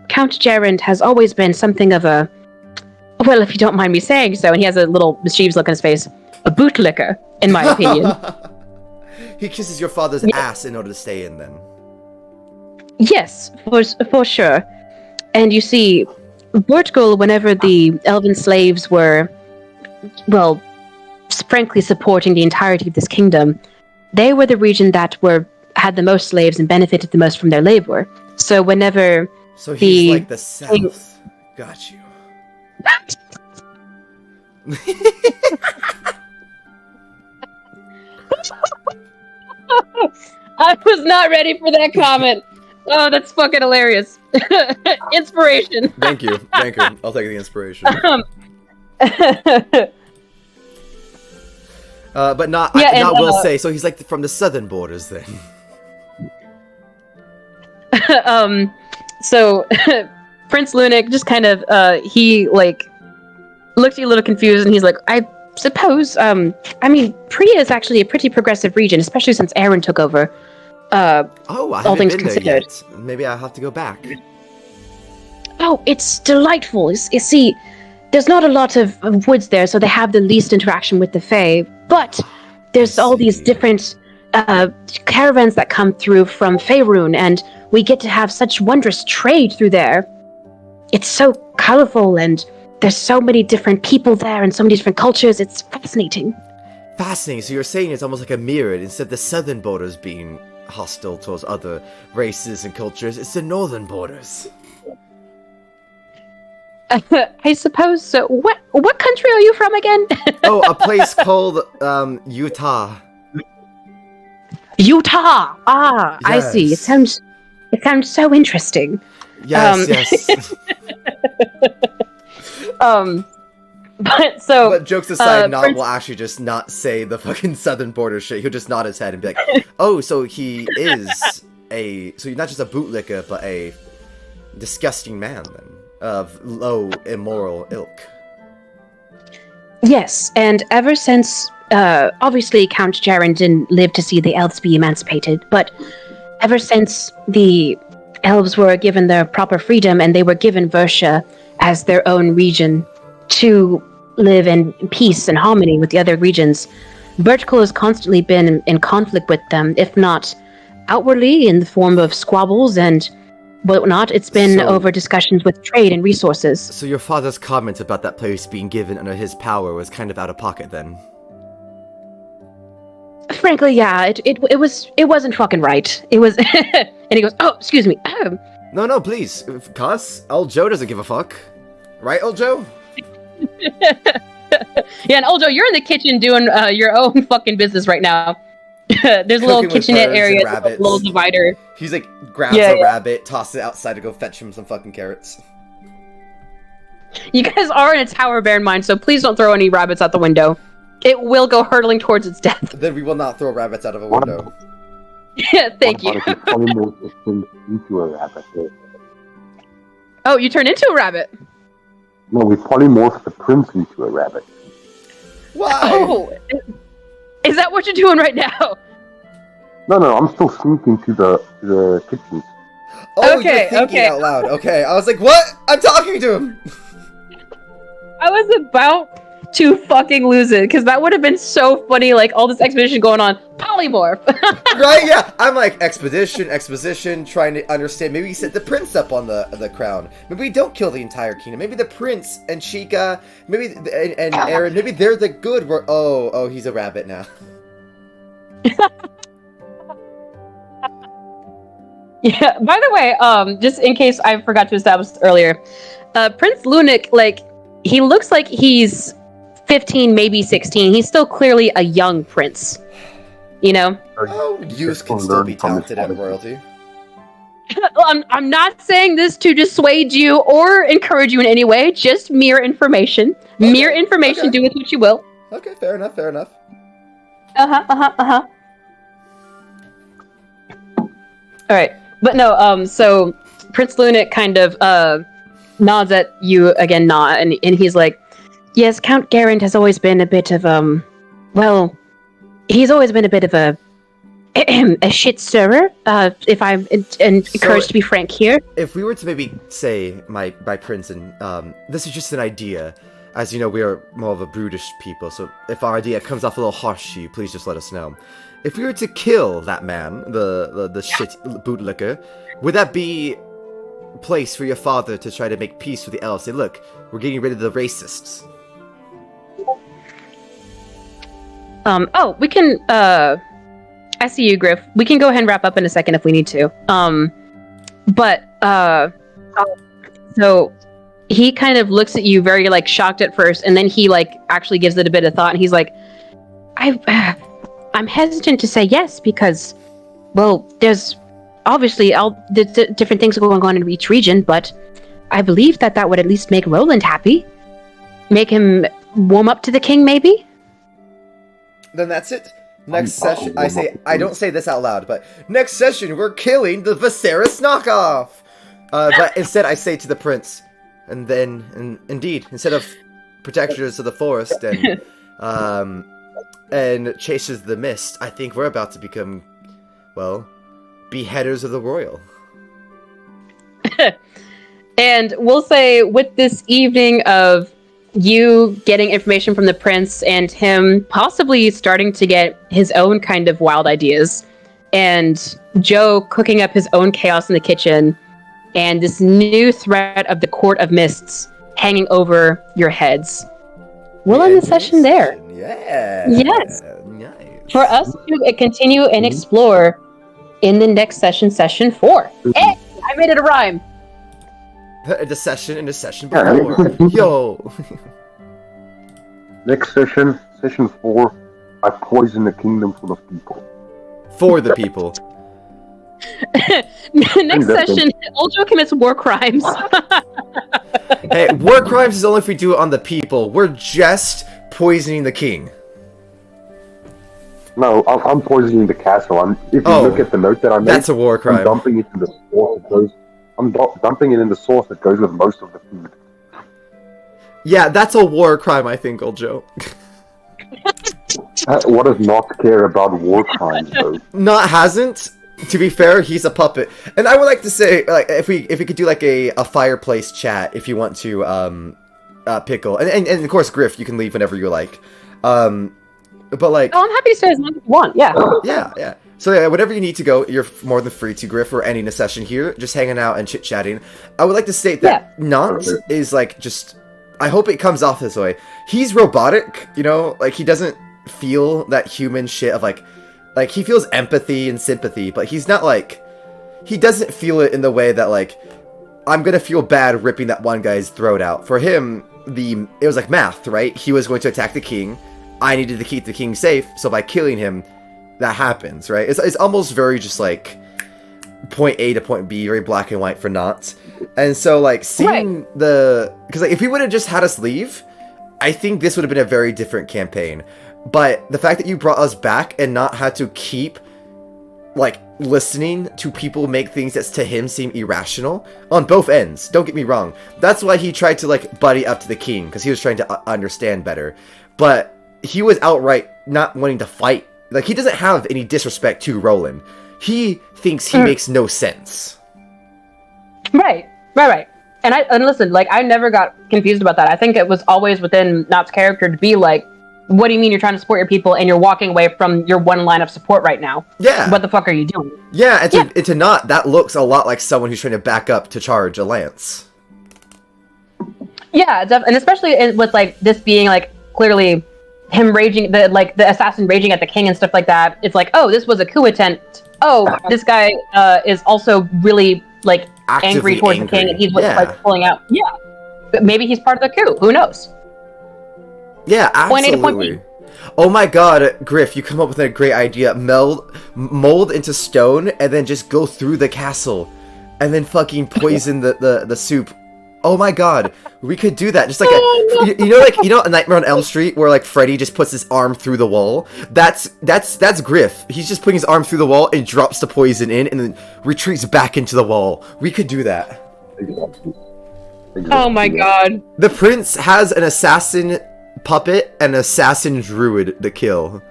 Count Gerard has always been something of a, well, if you don't mind me saying so, and he has a little mischievous look on his face, a bootlicker, in my opinion. He kisses your father's ass in order to stay in, then. Yes, for sure. And you see, Bertgold, whenever the elven slaves were, well, frankly supporting the entirety of this kingdom, they were the region that had the most slaves and benefited the most from their labor. So whenever So he's like the South. Got you. I was not ready for that comment. Oh, that's fucking hilarious. Inspiration. Thank you. I'll take the inspiration. But not Yeah, not and, will say. So he's like from the southern borders then. So Prince Lunac just kind of he like looked at you a little confused, and he's like, I suppose I mean Priya is actually a pretty progressive region, especially since Aaron took over. Oh, I all haven't things been there considered. yet. Maybe I'll have to go back. Oh, it's delightful. You see, there's not a lot of woods there, so they have the least interaction with the Fae. But there's all these see. different caravans that come through from Faerun, and we get to have such wondrous trade through there. It's so colorful, and there's so many different people there, and so many different cultures. It's fascinating. Fascinating. So you're saying it's almost like a mirror. Instead of the southern borders being hostile towards other races and cultures, it's the northern borders. I suppose so. What country are you from again? Oh, a place called Utah. Utah. Ah, I see. It Yes. sounds so interesting. Yes, yes. But so. But jokes aside, Nod Prince- will actually just not say the fucking southern border shit. He'll just nod his head and be like, "Oh, so he is so you're not just a bootlicker, but a disgusting man then of low immoral ilk." Yes, and ever since, obviously Count Jaren didn't live to see the elves be emancipated, but ever since the elves were given their proper freedom and they were given Versha as their own region to live in peace and harmony with the other regions, Vertical has constantly been in conflict with them, if not outwardly in the form of squabbles and whatnot. It's been So- over discussions with trade and resources. So your father's comment about that place being given under his power was kind of out of pocket then. Frankly, yeah, it wasn't fucking right. It was, and he goes, "Oh, excuse me." No, please. Cuz, old Joe doesn't give a fuck. Right, old Joe? Yeah, and Oljo, you're in the kitchen doing your own fucking business right now. There's a little Cooking with kitchenette birds and area, a rabbits. little divider. He's like, grabs Yeah, a yeah. rabbit, tosses it outside to go fetch him some fucking carrots. You guys are in a tower, bear in mind, so please don't throw any rabbits out the window. It will go hurtling towards its death. Then we will not throw rabbits out of a window. Thank you. What about if we polymorph thing into a rabbit? Oh, you turned into a rabbit. No, we polymorph the prince into a rabbit. Why? Oh, is that what you're doing right now? No, I'm still sneaking to the kitchen. Oh, Okay, you're thinking okay. out loud. Okay, I was like, what? I'm talking to him! I was about to fucking lose it, because that would have been so funny, like, all this expedition going on. Polymorph! Right? Yeah. I'm like, exposition, trying to understand. Maybe we set the prince up on the crown. Maybe we don't kill the entire kingdom. Maybe the prince and Chica, maybe and Aaron, maybe they're the good. Oh, he's a rabbit now. Yeah, by the way, just in case I forgot to establish this earlier, Prince Lunac, like, he looks like he's 15, maybe 16. He's still clearly a young prince. You know? Oh, youth can still be talented at royalty. I'm not saying this to dissuade you or encourage you in any way, just mere information. Okay, Mere information, okay. do with what you will. Okay, fair enough. Alright. But no, so Prince Lunac kind of nods at you again, and he's like, yes, Count Garand has always been a bit of well, he's always been a bit of a shit stirrer, if I'm encouraged to be frank here. If we were to maybe say, my prince, and this is just an idea, as you know, we are more of a brutish people, so if our idea comes off a little harsh to you, please just let us know. If we were to kill that man, the shit bootlicker, would that be a place for your father to try to make peace with the elves? Say, look, we're getting rid of the racists. Oh, we can, I see you, Griff. We can go ahead and wrap up in a second if we need to. So he kind of looks at you very, like, shocked at first, and then he, like, actually gives it a bit of thought, and he's like, I'm hesitant to say yes, because, well, there's obviously all the different things going on in each region, but I believe that would at least make Roland happy. Make him warm up to the king, maybe? then that's it. Next session, I don't say this out loud, but next session we're killing the Viserys knockoff. But instead I say to the prince, and then, indeed, instead of protectors of the forest and chasers of the mist, I think we're about to become, well, beheaders of the royal. And we'll say with this evening of you getting information from the prince and him possibly starting to get his own kind of wild ideas, and Joe cooking up his own chaos in the kitchen, and this new threat of the Court of Mists hanging over your heads. We'll end the session there. Yeah. Yes. Nice. For us to continue and explore in the next session, session 4. Hey, I made it a rhyme. The session before. Yo. Next session, session 4. I poison the kingdom full of people. For the people. Next session, Old Joe commits war crimes. Hey, war crimes is only if we do it on the people. We're just poisoning the king. No, I'm poisoning the castle. If you look at the note that I made, that's a war crime. I'm dumping it in the sauce that goes. I'm dumping it in the sauce that goes with most of the food. Yeah, that's a war crime, I think, Old Joe. What does not care about war crimes, though? Not hasn't. To be fair, he's a puppet. And I would like to say, like, if we could do like a fireplace chat, if you want to, Pickle, and of course, Griff, you can leave whenever you like. But like, I'm happy to stay as long as you want. Yeah. Yeah. So yeah, whenever you need to go, you're more than free to, Griff, or ending a session here, just hanging out and chit chatting. I would like to state that Not is like just. I hope it comes off this way. He's robotic, you know, like he doesn't feel that human shit of like he feels empathy and sympathy, but he's not like, he doesn't feel it in the way that like, I'm gonna feel bad ripping that one guy's throat out. For him, it was like math, right? He was going to attack the king. I needed to keep the king safe, so by killing him, that happens, right? It's almost very just like point A to point B, very black and white for Not. And so like seeing because like if he would have just had us leave, I think this would have been a very different campaign. But the fact that you brought us back and not had to keep like listening to people make things that to him seem irrational on both ends. Don't get me wrong. That's why he tried to like buddy up to the king, because he was trying to understand better. But he was outright not wanting to fight. Like he doesn't have any disrespect to Roland. He thinks he makes no sense. Right. And listen, like I never got confused about that. I think it was always within Not's character to be like, what do you mean you're trying to support your people and you're walking away from your one line of support right now? Yeah. What the fuck are you doing? Yeah, and to Not, that looks a lot like someone who's trying to back up to charge a lance. Yeah, and especially with like this being like clearly him raging, the assassin raging at the king and stuff like that. It's like, oh, this was a coup attempt. Oh, this guy is also really like angry towards the king, and he's like pulling out. Yeah, but maybe he's part of the coup. Who knows? Yeah, absolutely. Oh my god, Griff, you come up with a great idea. Mold into stone and then just go through the castle and then fucking poison the soup. Oh my god, we could do that. Just like you know, A Nightmare on Elm Street where like Freddy just puts his arm through the wall. That's Griff. He's just putting his arm through the wall and drops the poison in and then retreats back into the wall. We could do that. Exactly. Oh my god. The prince has an assassin puppet and an assassin druid to kill.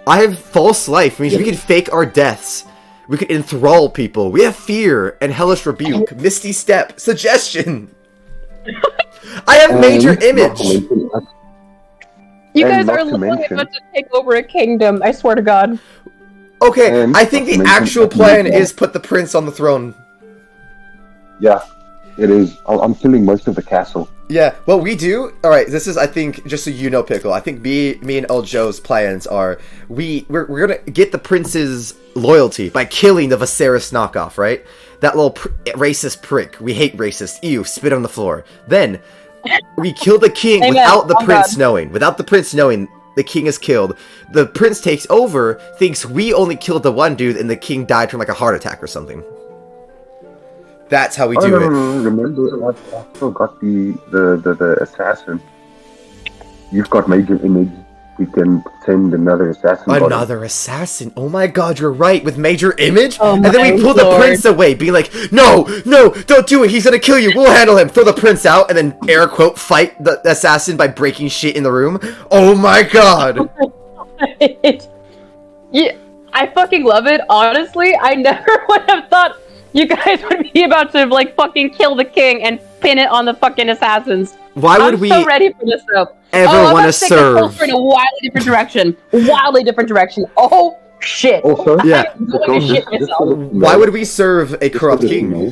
I have false life, means we can fake our deaths. We could enthrall people. We have fear and hellish rebuke, misty step, suggestion. I have major image. You guys are literally about to take over a kingdom. I swear to God. Okay, I think the actual plan is put the prince on the throne. Yeah, it is. I'm killing most of the castle. Yeah, what we do, alright, this is, I think, just so you know, Pickle, I think me and Old Joe's plans are, we're gonna get the prince's loyalty by killing the Viserys knockoff, right? That little racist prick. We hate racist. Ew, spit on the floor. Then, we kill the king without the prince knowing. Without the prince knowing the king is killed. The prince takes over, thinks we only killed the one dude, and the king died from like a heart attack or something. That's how we do it. Remember, I still got the assassin. You've got major image. we can send another assassin. Another assassin. Oh my god, you're right. With Major Image? Oh and then we pull the prince away, being like, no, don't do it. He's gonna kill you. We'll handle him. Throw the prince out, and then air quote fight the assassin by breaking shit in the room. Oh my god. Yeah, I fucking love it. Honestly, I never would have thought you guys would be about to like fucking kill the king and pin it on the fucking assassins. Why would we so ready for this though. ever want to serve in a wildly different direction? Oh shit! Also, yeah. I'm going to shit myself. Why would we serve a corrupt king?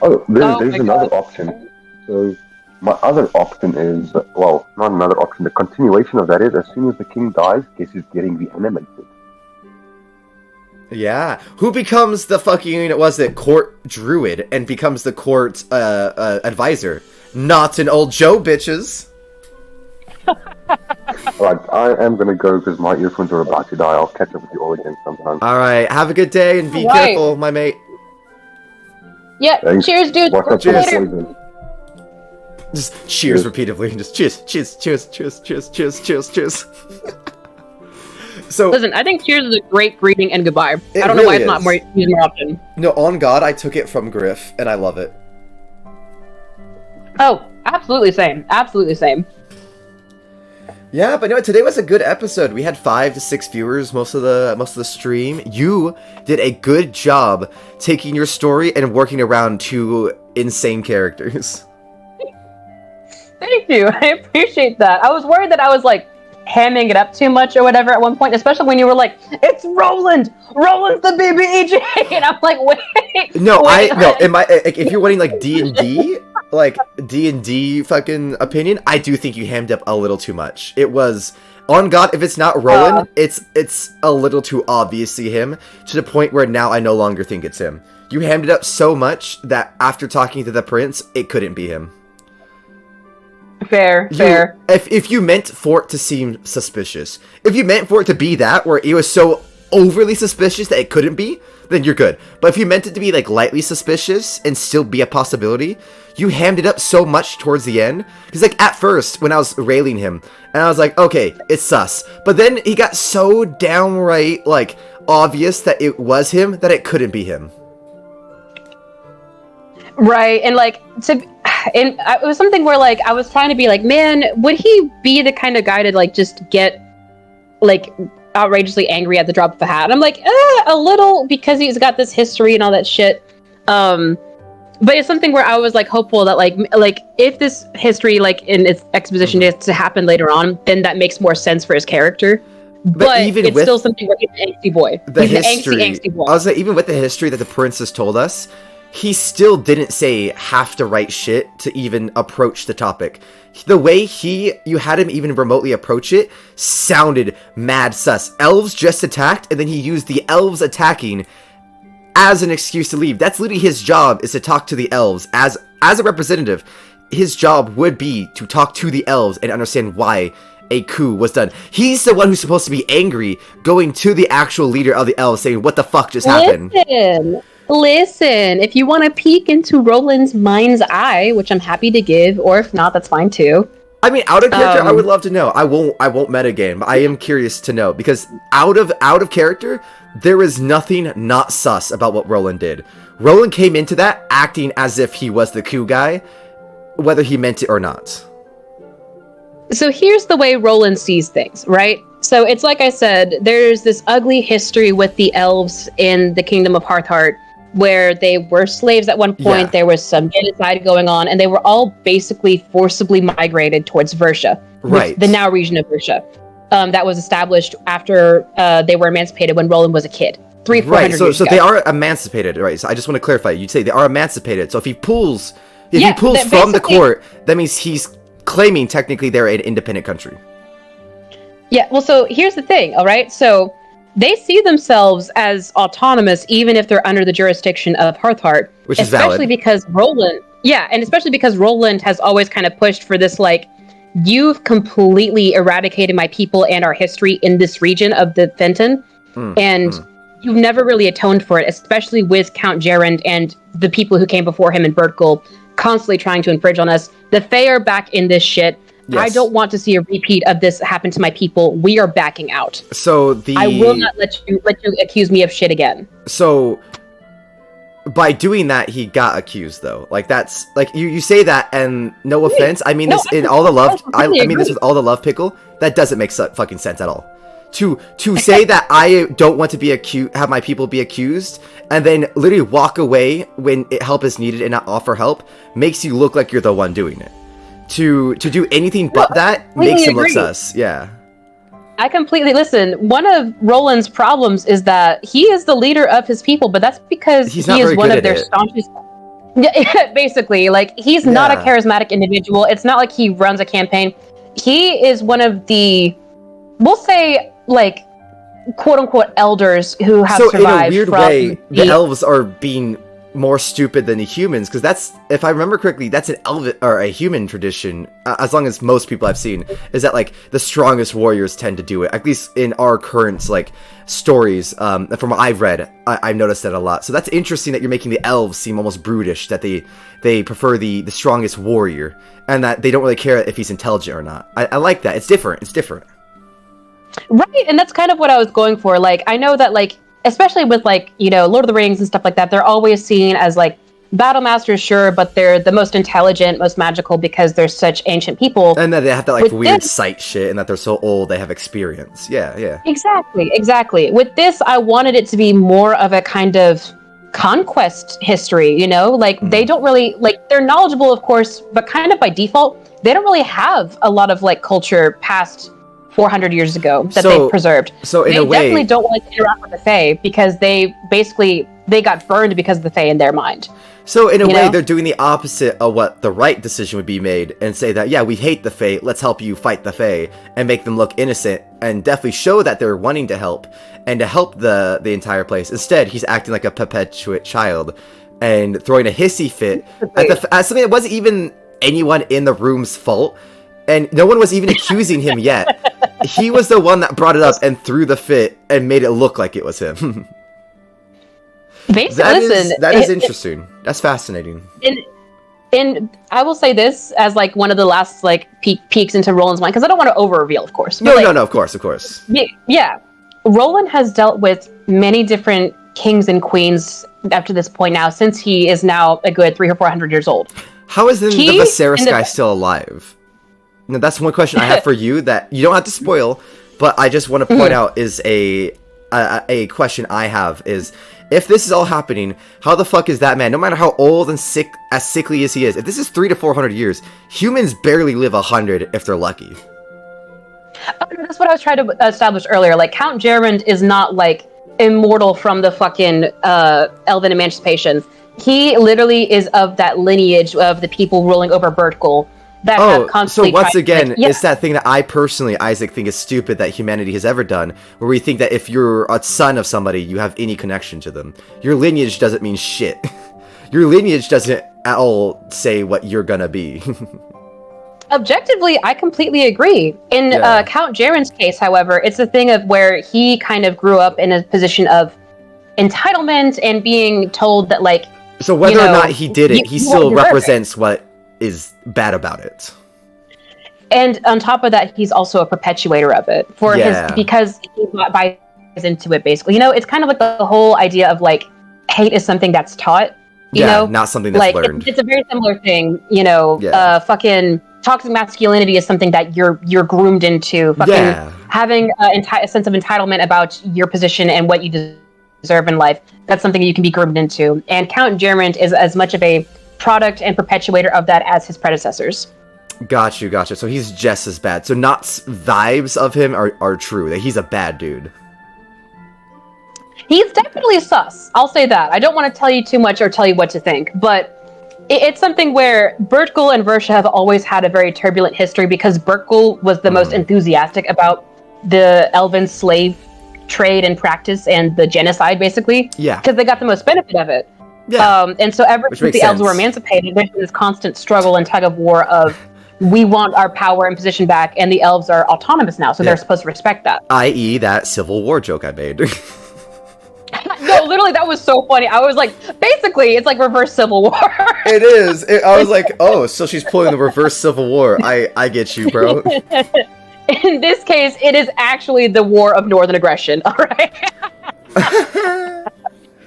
There's another option. So my other option is, well, not another option. The continuation of that is, as soon as the king dies, guess who's getting reanimated? Yeah, who becomes the fucking court druid and becomes the court advisor? Not an old Joe, bitches. Alright, I am gonna go because my earphones are about to die. I'll catch up with you all again sometime. Alright, have a good day and be careful, my mate. Yeah, Thanks. cheers, dude. Watch out for the poison. Just cheers repeatedly. Just cheers. So listen, I think cheers is a great greeting and goodbye. I don't know really why it's not used more often. No, on God, I took it from Griff, and I love it. Oh, absolutely same. Absolutely same. Yeah, but no, today was a good episode. We had 5 to 6 viewers most of the stream. You did a good job taking your story and working around 2 insane characters. Thank you. I appreciate that. I was worried that I was like hamming it up too much or whatever at one point, especially when you were like, "It's Roland's the BBEJ," and I'm like, "Wait." No, if you're wanting like D&D, like D&D fucking opinion, I do think you hammed up a little too much. It was on God. If it's not Roland, it's a little too obviously him, to the point where now I no longer think it's him. You hammed it up so much that after talking to the prince, it couldn't be him. Fair. If you meant for it to seem suspicious, if you meant for it to be that, where it was so overly suspicious that it couldn't be, then you're good. But if you meant it to be like lightly suspicious and still be a possibility, you hammed it up so much towards the end. Because like at first, when I was railing him, and I was like, okay, it's sus. But then he got so downright like obvious that it was him that it couldn't be him. Right, and like it was something where like I was trying to be like, man, would he be the kind of guy to like just get like outrageously angry at the drop of a hat? And I'm like, a little, because he's got this history and all that shit. But it's something where I was like hopeful that like if this history like in its exposition is to happen later on, then that makes more sense for his character. But even it's still something where he's an angsty boy. He's an angsty boy. I was like, even with the history that the prince has told us, he still didn't say have to write shit to even approach the topic. The way you had him even remotely approach it sounded mad sus. Elves just attacked, and then he used the elves attacking as an excuse to leave. That's literally his job, is to talk to the elves. As a representative, his job would be to talk to the elves and understand why a coup was done. He's the one who's supposed to be angry, going to the actual leader of the elves saying, what the fuck just happened? Listen, if you want to peek into Roland's mind's eye, which I'm happy to give, or if not, that's fine too. I mean, out of character, I would love to know. I won't metagame, but I am curious to know, because out of character, there is nothing not sus about what Roland did. Roland came into that acting as if he was the coup guy, whether he meant it or not. So here's the way Roland sees things, right? So it's like I said, there's this ugly history with the elves in the Kingdom of Hearthheart, where they were slaves at one point. Yeah. There was some genocide going on, and they were all basically forcibly migrated towards Versia, right? The now region of Versia, that was established after they were emancipated when Roland was a kid. 300-400 years ago. So they are emancipated, right? So I just want to clarify. You'd say they are emancipated. So if he pulls from the court, that means he's claiming technically they're an independent country. Yeah. Well, so here's the thing. All right. So they see themselves as autonomous, even if they're under the jurisdiction of Hearthheart, which is valid. Especially because Roland has always kind of pushed for this, like, you've completely eradicated my people and our history in this region of the Fenton, you've never really atoned for it, especially with Count Gerund and the people who came before him in Bertgul constantly trying to infringe on us. The Fae are back in this shit. I Yes. don't want to see a repeat of this happen to my people. We are backing out. So I will not let you accuse me of shit again. So by doing that, he got accused, though. Like, that's like you say that, and no offense, I mean this in all the love. I mean this with all the love, pickle. That doesn't make fucking sense at all. To say that I don't want to be have my people be accused, and then literally walk away when help is needed and not offer help, makes you look like you're the one doing it. To do anything but that makes him look sus. Yeah. I completely listen. One of Roland's problems is that he is the leader of his people, but that's because he is one of their staunchest. Yeah, basically, like he's not a charismatic individual. It's not like he runs a campaign. He is one of the, we'll say, like, quote unquote elders who have survived. So in a weird way, the elves are being more stupid than the humans, because that's, if I remember correctly, that's an elven or a human tradition, as long as most people I've seen, is that like the strongest warriors tend to do it, at least in our current like stories. From what I've read, I've noticed that a lot. So that's interesting that you're making the elves seem almost brutish, that they prefer the strongest warrior, and that they don't really care if he's intelligent or not. I like that. It's different. Right, and that's kind of what I was going for. Like, I know that, like, especially with, like, you know, Lord of the Rings and stuff like that, they're always seen as, like, battle masters, sure, but they're the most intelligent, most magical because they're such ancient people. And that they have that, like, weird sight shit, and that they're so old, they have experience. Yeah. Exactly. With this, I wanted it to be more of a kind of conquest history, you know? Like, they don't really, like, they're knowledgeable, of course, but kind of by default, they don't really have a lot of, like, culture past 400 years ago that they've preserved. So in they a way, definitely don't want to interact with the Fae because they got burned because of the Fae in their mind. So in a way, they're doing the opposite of what the right decision would be made, and say that, yeah, we hate the Fae, let's help you fight the Fae, and make them look innocent, and definitely show that they're wanting to help, and to help the entire place. Instead, he's acting like a perpetuate child, and throwing a hissy fit at something that wasn't even anyone in the room's fault, and no one was even accusing him yet. He was the one that brought it up and threw the fit and made it look like it was him. Basically, that is interesting. That's fascinating. And I will say this as like one of the last like peeks into Roland's mind, because I don't want to over reveal, of course. No, of course. Yeah, Roland has dealt with many different kings and queens up to this point now, since he is now a good 300 or 400 years old. How is the Viserys guy still alive? Now, that's one question I have for you that you don't have to spoil, but I just want to point out is a question I have is, if this is all happening, how the fuck is that man, no matter how old and sickly as he is, if this is 300 to 400 years, humans barely live 100 if they're lucky. Oh, no, that's what I was trying to establish earlier. Like, Count Germund is not like immortal from the fucking elven emancipations. He literally is of that lineage of the people ruling over Bertgold. So once again, it's that thing that I personally, Isaac, think is stupid that humanity has ever done, where we think that if you're a son of somebody, you have any connection to them. Your lineage doesn't mean shit. Your lineage doesn't at all say what you're gonna be. Objectively, I completely agree. In Count Gerend's case, however, it's a thing of where he kind of grew up in a position of entitlement and being told that, like... So whether or not he did it, he still represents what is bad about it. And on top of that, he's also a perpetuator of it because he buys into it, basically. You know, it's kind of like the whole idea of like hate is something that's taught, you know, not something that's like, learned. It's a very similar thing, you know. Fucking toxic masculinity is something that you're groomed into. Fucking having a sense of entitlement about your position and what you deserve in life. That's something you can be groomed into. And Count Germund is as much of a product and perpetuator of that as his predecessors. Gotcha. So he's just as bad. So Nott's vibes of him are true, that he's a bad dude. He's definitely sus. I'll say that. I don't want to tell you too much or tell you what to think, but it's something where Bertgold and Versha have always had a very turbulent history because Bertgold was the most enthusiastic about the elven slave trade and practice and the genocide, basically. Yeah. Because they got the most benefit of it. Yeah. And so ever since the elves were emancipated, there's been this constant struggle and tug of war of we want our power and position back, and the elves are autonomous now, so they're supposed to respect that. I.e. that Civil War joke I made. No, literally, that was so funny. I was like, basically, it's like reverse Civil War. It is. I was like, oh, so she's pulling the reverse Civil War. I get you, bro. In this case, it is actually the war of northern aggression. All right.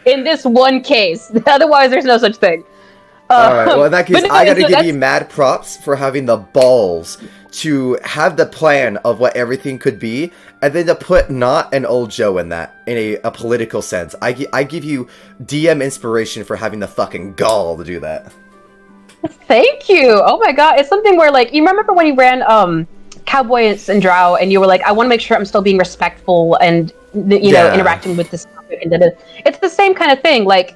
In this one case, otherwise, there's no such thing. Alright, well in that case, I gotta give that's... you mad props for having the balls to have the plan of what everything could be, and then to put not an old Joe in that, in a political sense. I give you DM inspiration for having the fucking gall to do that. Thank you! Oh my god, it's something where, like, you remember when you ran, Cowboys and Drow, and you were like, I want to make sure I'm still being respectful and, you know, interacting with this topic, and it's the same kind of thing, like,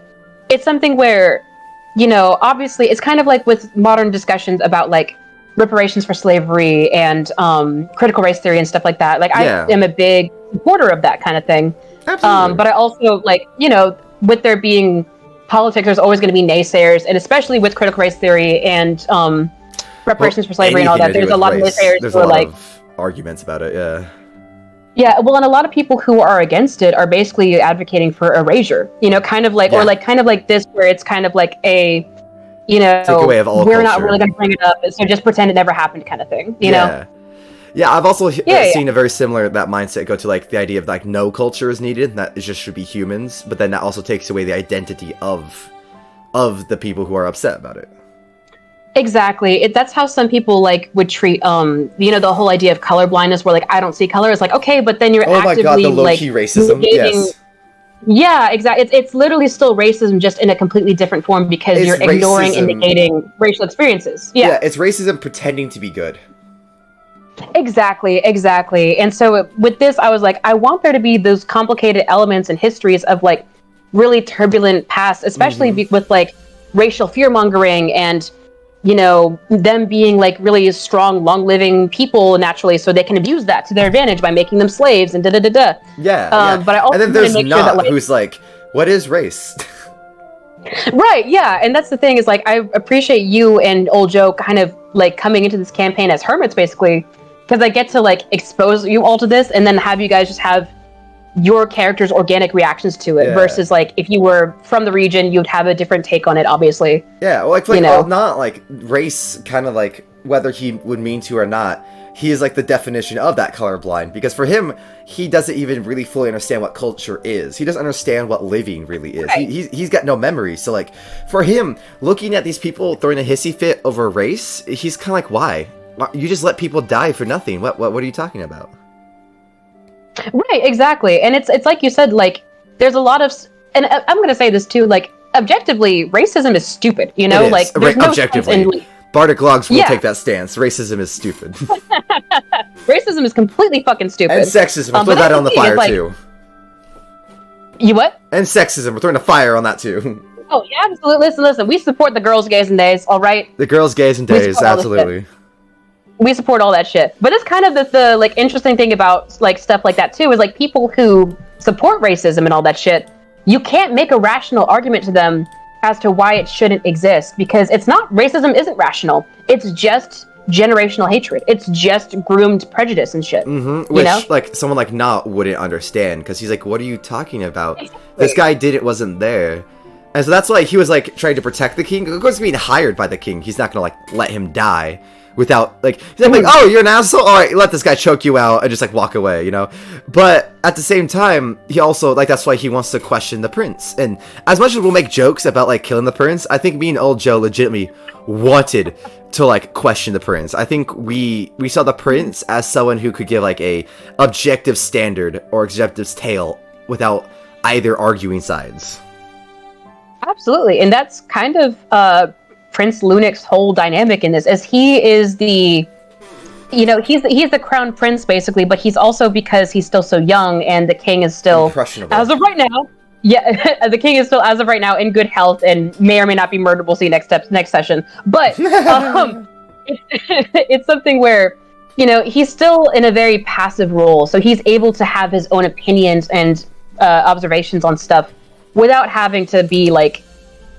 it's something where... You know, obviously, it's kind of like with modern discussions about, like, reparations for slavery and critical race theory and stuff like that. Like, I am a big supporter of that kind of thing. Absolutely. But I also, like, you know, with there being politics, there's always going to be naysayers, and especially with critical race theory and reparations for slavery and all that, there's a lot of naysayers who are like... arguments about it, yeah. Yeah, well, and a lot of people who are against it are basically advocating for erasure, you know, kind of like, or like, kind of like this, where it's kind of like a, you know, take away of all we're culture. not really going to bring it up, so just pretend it never happened kind of thing, you know? Yeah, I've also seen a very similar, that mindset go to, like, the idea of, like, no culture is needed, that it just should be humans, but then that also takes away the identity of the people who are upset about it. Exactly. That's how some people, like, would treat, you know, the whole idea of color blindness, where, like, I don't see color. It's like, okay, but then you're actively, the like... low-key racism, yes. Yeah, exactly. It's literally still racism, just in a completely different form, because you're ignoring and negating racial experiences. Yeah, it's racism pretending to be good. Exactly. And so with this, I was like, I want there to be those complicated elements and histories of, like, really turbulent past, especially with, like, racial fear-mongering and... you know, them being, like, really strong, long-living people naturally, so they can abuse that to their advantage by making them slaves and da-da-da-da. Yeah. But I also and then there's make not sure that, like, who's like, what is race? Right, yeah, and that's the thing, is, like, I appreciate you and Old Joe kind of, like, coming into this campaign as hermits, basically, because I get to, like, expose you all to this, and then have you guys just have your character's organic reactions to it, versus, like, if you were from the region, you'd have a different take on it, obviously. Yeah, well, like, you know? Not, like, race, kind of, like, whether he would mean to or not, he is, like, the definition of that colorblind, because for him, he doesn't even really fully understand what culture is. He doesn't understand what living really is. Right. He's got no memory, so, like, for him, looking at these people throwing a hissy fit over race, he's kind of like, why? You just let people die for nothing. What are you talking about? Right, exactly. And it's like you said, like, there's a lot of, and I'm going to say this too, like, objectively, racism is stupid, you know? Like, there's no objectively. Bardic Logs will take that stance. Racism is stupid. Racism is completely fucking stupid. And sexism. We'll throw that on the fire, like, too. You what? And sexism. We're throwing a fire on that, too. Oh, yeah, absolutely. Listen. We support the girls, gays, and days, all right? The girls, gays, and days, absolutely. We support all that shit. But it's kind of the like, interesting thing about, like, stuff like that, too, is, like, people who support racism and all that shit, you can't make a rational argument to them as to why it shouldn't exist, because it's not, racism isn't rational. It's just generational hatred. It's just groomed prejudice and shit. Which, you know? like, someone like Not wouldn't understand, because he's like, what are you talking about? Exactly. This guy wasn't there. And so that's why he was, like, trying to protect the king. Of course, being hired by the king, he's not gonna, like, let him die without, like, he's like, oh, you're an asshole? Alright, let this guy choke you out and just, like, walk away, you know? But at the same time, he also, like, that's why he wants to question the prince. And as much as we'll make jokes about, like, killing the prince, I think me and Old Joe legitimately wanted to, like, question the prince. I think we saw the prince as someone who could give, like, a objective standard or objective tale without either arguing sides. Absolutely, and that's kind of Prince Lunic's whole dynamic in this, as he is the, you know, he's the crown prince basically, but he's also, because he's still so young, and the king is still, as of right now, the king is still, as of right now, in good health and may or may not be murdered. We'll see next session. But it's something where, you know, he's still in a very passive role, so he's able to have his own opinions and observations on stuff without having to be, like,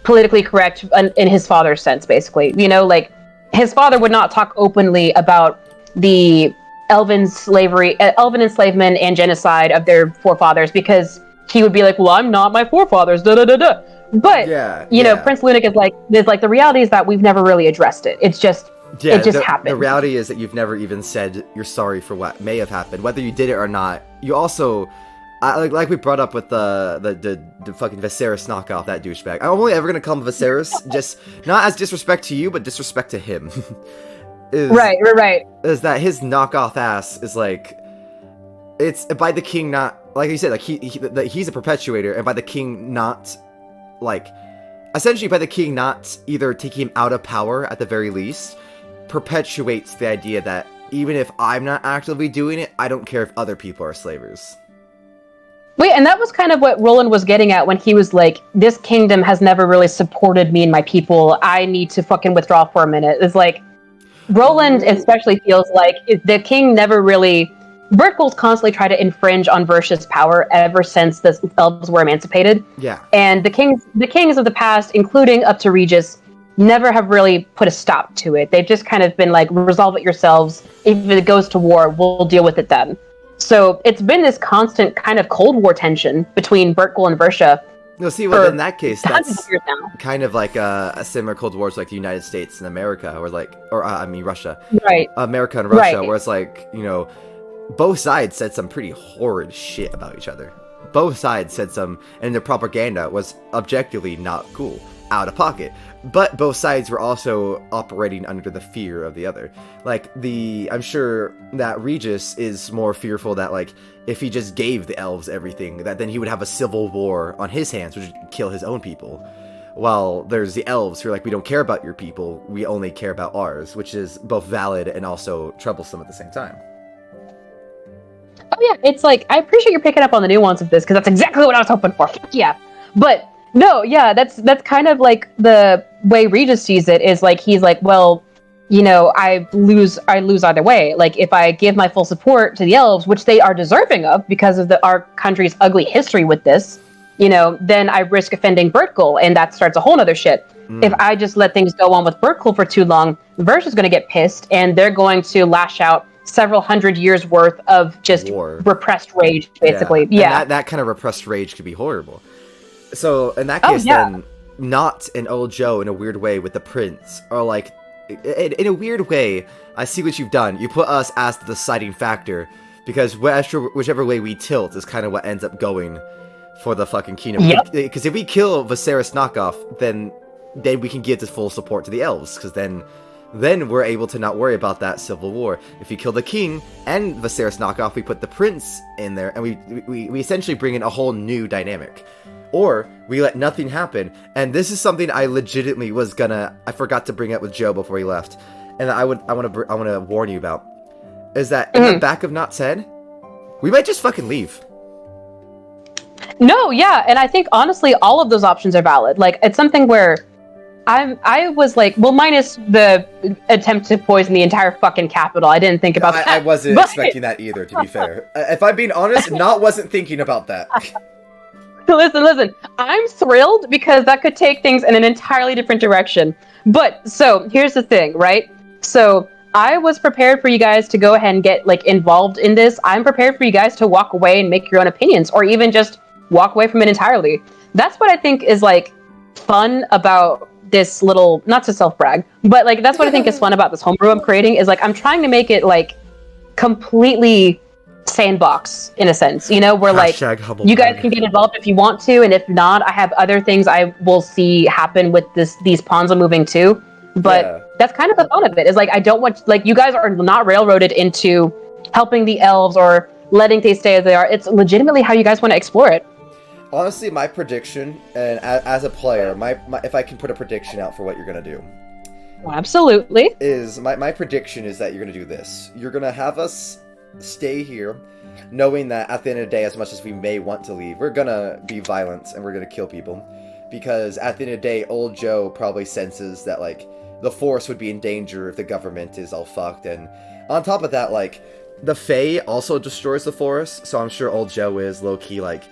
politically correct in his father's sense, basically. You know, like, his father would not talk openly about the elven enslavement and genocide of their forefathers, because he would be like, well, I'm not my forefathers, da da da da. But you know, Prince Lunac is like, the reality is that we've never really addressed it. It's just it just happened. The reality is that you've never even said you're sorry for what may have happened, whether you did it or not. You also, like we brought up with the fucking Viserys knockoff, that douchebag. I'm only ever gonna call him Viserys, just not as disrespect to you, but disrespect to him. Right. Is that his knockoff ass is like, it's by the king not, like you said, like he's a perpetuator, and by the king not, like, essentially by the king not either taking him out of power at the very least, perpetuates the idea that even if I'm not actively doing it, I don't care if other people are slavers. Wait, and that was kind of what Roland was getting at when he was like, this kingdom has never really supported me and my people. I need to fucking withdraw for a minute. It's like, Roland especially feels like the king never really... Bertgold's constantly tried to infringe on Versh's power ever since the elves were emancipated. Yeah. And the kings of the past, including up to Regis, never have really put a stop to it. They've just kind of been like, resolve it yourselves. If it goes to war, we'll deal with it then. So it's been this constant kind of Cold War tension between Bertgold and Versha. No, see, well, in that case, that's kind of like a similar Cold War to like the United States and America, or Russia. Right. America and Russia, where it's like, you know, both sides said some pretty horrid shit about each other. Both sides said some, and their propaganda was objectively not cool, out of pocket. But both sides were also operating under the fear of the other. Like, I'm sure that Regis is more fearful that, like, if he just gave the elves everything, that then he would have a civil war on his hands, which would kill his own people. While there's the elves who are like, we don't care about your people, we only care about ours, which is both valid and also troublesome at the same time. Oh yeah, it's like, I appreciate you picking up on the nuance of this, because that's exactly what I was hoping for. Yeah. But, no, yeah, that's kind of like the way Regis sees it, is like, he's like, well, you know, I lose either way. Like, if I give my full support to the elves, which they are deserving of because of our country's ugly history with this, you know, then I risk offending Bertgold, and that starts a whole nother shit. If I just let things go on with Bertgold for too long, Versh is going to get pissed, and they're going to lash out several hundred years worth of just repressed rage, basically. Yeah. And that kind of repressed rage could be horrible. So in that case, then Not and Old Joe, in a weird way, with the prince, are like, in a weird way, I see what you've done. You put us as the deciding factor, because whichever way we tilt is kind of what ends up going for the fucking kingdom. Because if we kill Viserys knockoff, then we can give the full support to the elves, because then we're able to not worry about that civil war. If we kill the king and Viserys knockoff, we put the prince in there, and we essentially bring in a whole new dynamic. Or we let nothing happen, and this is something I legitimately I forgot to bring up with Joe before he left, and I want to warn you about, is that in the back of Nott's head, we might just fucking leave. No, yeah, and I think honestly all of those options are valid. Like, it's something where I was like, well, minus the attempt to poison the entire fucking capital. I didn't think about that. I wasn't expecting that either, to be fair. If I'm being honest, wasn't thinking about that. Listen, I'm thrilled because that could take things in an entirely different direction. But, so, here's the thing, right? So, I was prepared for you guys to go ahead and get, like, involved in this. I'm prepared for you guys to walk away and make your own opinions, or even just walk away from it entirely. That's what I think is, like, fun about this little, not to self-brag, but, like, that's what I think is fun about this homebrew I'm creating, is, like, I'm trying to make it, like, completely sandbox, in a sense, you know, where, like, you guys can get involved if you want to, and if not, I have other things I will see happen with these pawns I'm moving to, but that's kind of the fun of it, is, like, I don't want, like, you guys are not railroaded into helping the elves or letting things stay as they are. It's legitimately how you guys want to explore it. Honestly, my prediction, and as a player, my if I can put a prediction out for what you're gonna do, absolutely, is my prediction is that you're gonna do this. You're gonna have us stay here, knowing that at the end of the day, as much as we may want to leave, we're gonna be violent and we're gonna kill people, because at the end of the day, Old Joe probably senses that, like, the forest would be in danger if the government is all fucked, and on top of that, like, the Fae also destroys the forest, so I'm sure Old Joe is low-key, like,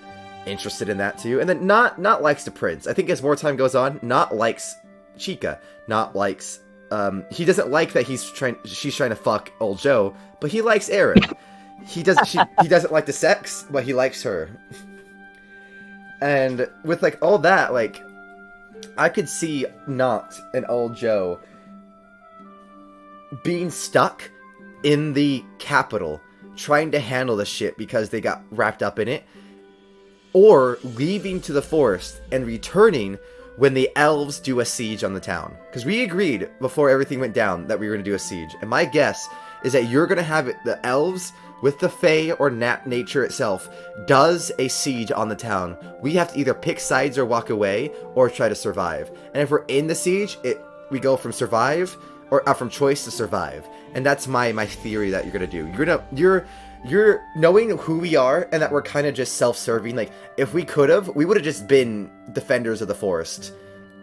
interested in that too. And then Not likes the prince. I think as more time goes on, Not likes Chica. Not likes he doesn't like that she's trying to fuck Old Joe, but he likes Aaron. He doesn't like the sex, but he likes her. And with, like, all that, like, I could see Noct and old Joe being stuck in the capital, trying to handle the shit because they got wrapped up in it, or leaving to the forest and returning when the elves do a siege on the town. Because we agreed before everything went down that we were going to do a siege. And my guess is that you're going to have the elves with the Fae or nature itself does a siege on the town. We have to either pick sides or walk away or try to survive. And if we're in the siege, we go from survive or from choice to survive. And that's my theory that you're going to do. You're knowing who we are and that we're kind of just self-serving. Like, if we could have, we would have just been defenders of the forest.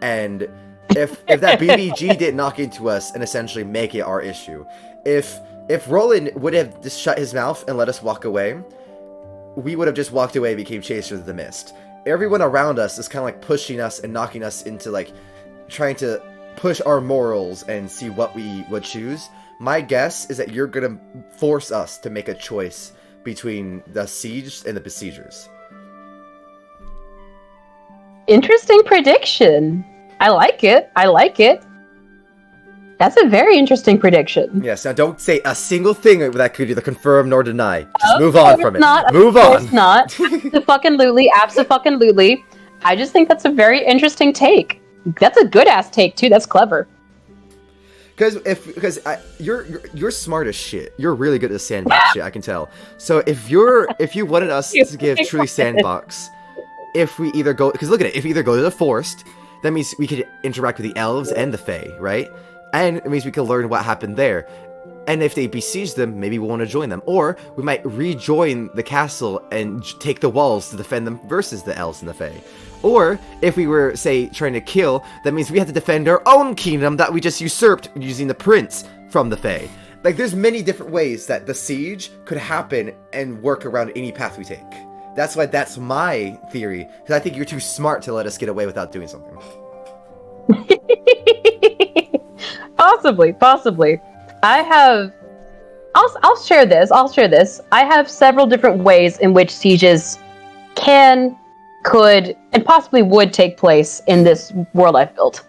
And if that BBG didn't knock into us and essentially make it our issue. If Roland would have just shut his mouth and let us walk away, we would have just walked away and became chasers of the mist. Everyone around us is kind of like pushing us and knocking us into, like, trying to push our morals and see what we would choose. My guess is that you're going to force us to make a choice between the siege and the besiegers. Interesting prediction. I like it. That's a very interesting prediction. Yes, now don't say a single thing that could either confirm nor deny. Just move on from it. Move on. Of course not. Abso-fucking-lutely. I just think that's a very interesting take. That's a good-ass take, too. That's clever. Because you're smart as shit. You're really good at the sandbox shit, I can tell. So if you wanted us to give truly sandbox, if we either go, because look at it, if we either go to the forest, that means we could interact with the elves and the Fae, right? And it means we can learn what happened there. And if they besiege them, maybe we'll want to join them. Or we might rejoin the castle and take the walls to defend them versus the elves and the Fae. Or, if we were, say, trying to kill, that means we have to defend our own kingdom that we just usurped using the prince from the Fae. Like, there's many different ways that the siege could happen and work around any path we take. That's why that's my theory, because I think you're too smart to let us get away without doing something. Possibly. I'll share this. I have several different ways in which sieges can, could, and possibly would take place in this world I've built.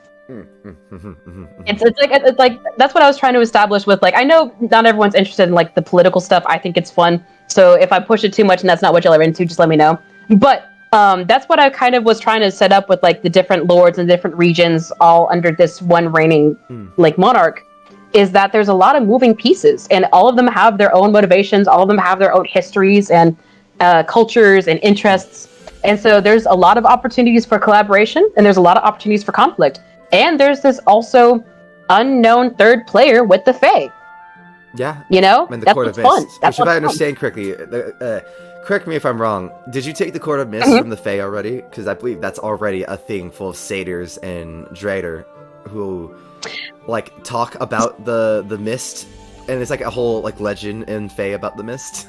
It's like that's what I was trying to establish with, like, I know not everyone's interested in, like, the political stuff. I think it's fun. So if I push it too much and that's not what y'all are into, just let me know. But that's what I kind of was trying to set up with, like, the different lords and different regions all under this one reigning like monarch, is that there's a lot of moving pieces and all of them have their own motivations, all of them have their own histories and cultures and interests. And so there's a lot of opportunities for collaboration and there's a lot of opportunities for conflict. And there's this also unknown third player with the Fae. Yeah. You know? And the that's Court of what's Mist. fun. Which, if I understand correctly, correct me if I'm wrong, did you take the Court of Mist from the Fae already? Because I believe that's already a thing full of satyrs and Drader who, like, talk about the mist. And it's like a whole, like, legend in Fae about the mist.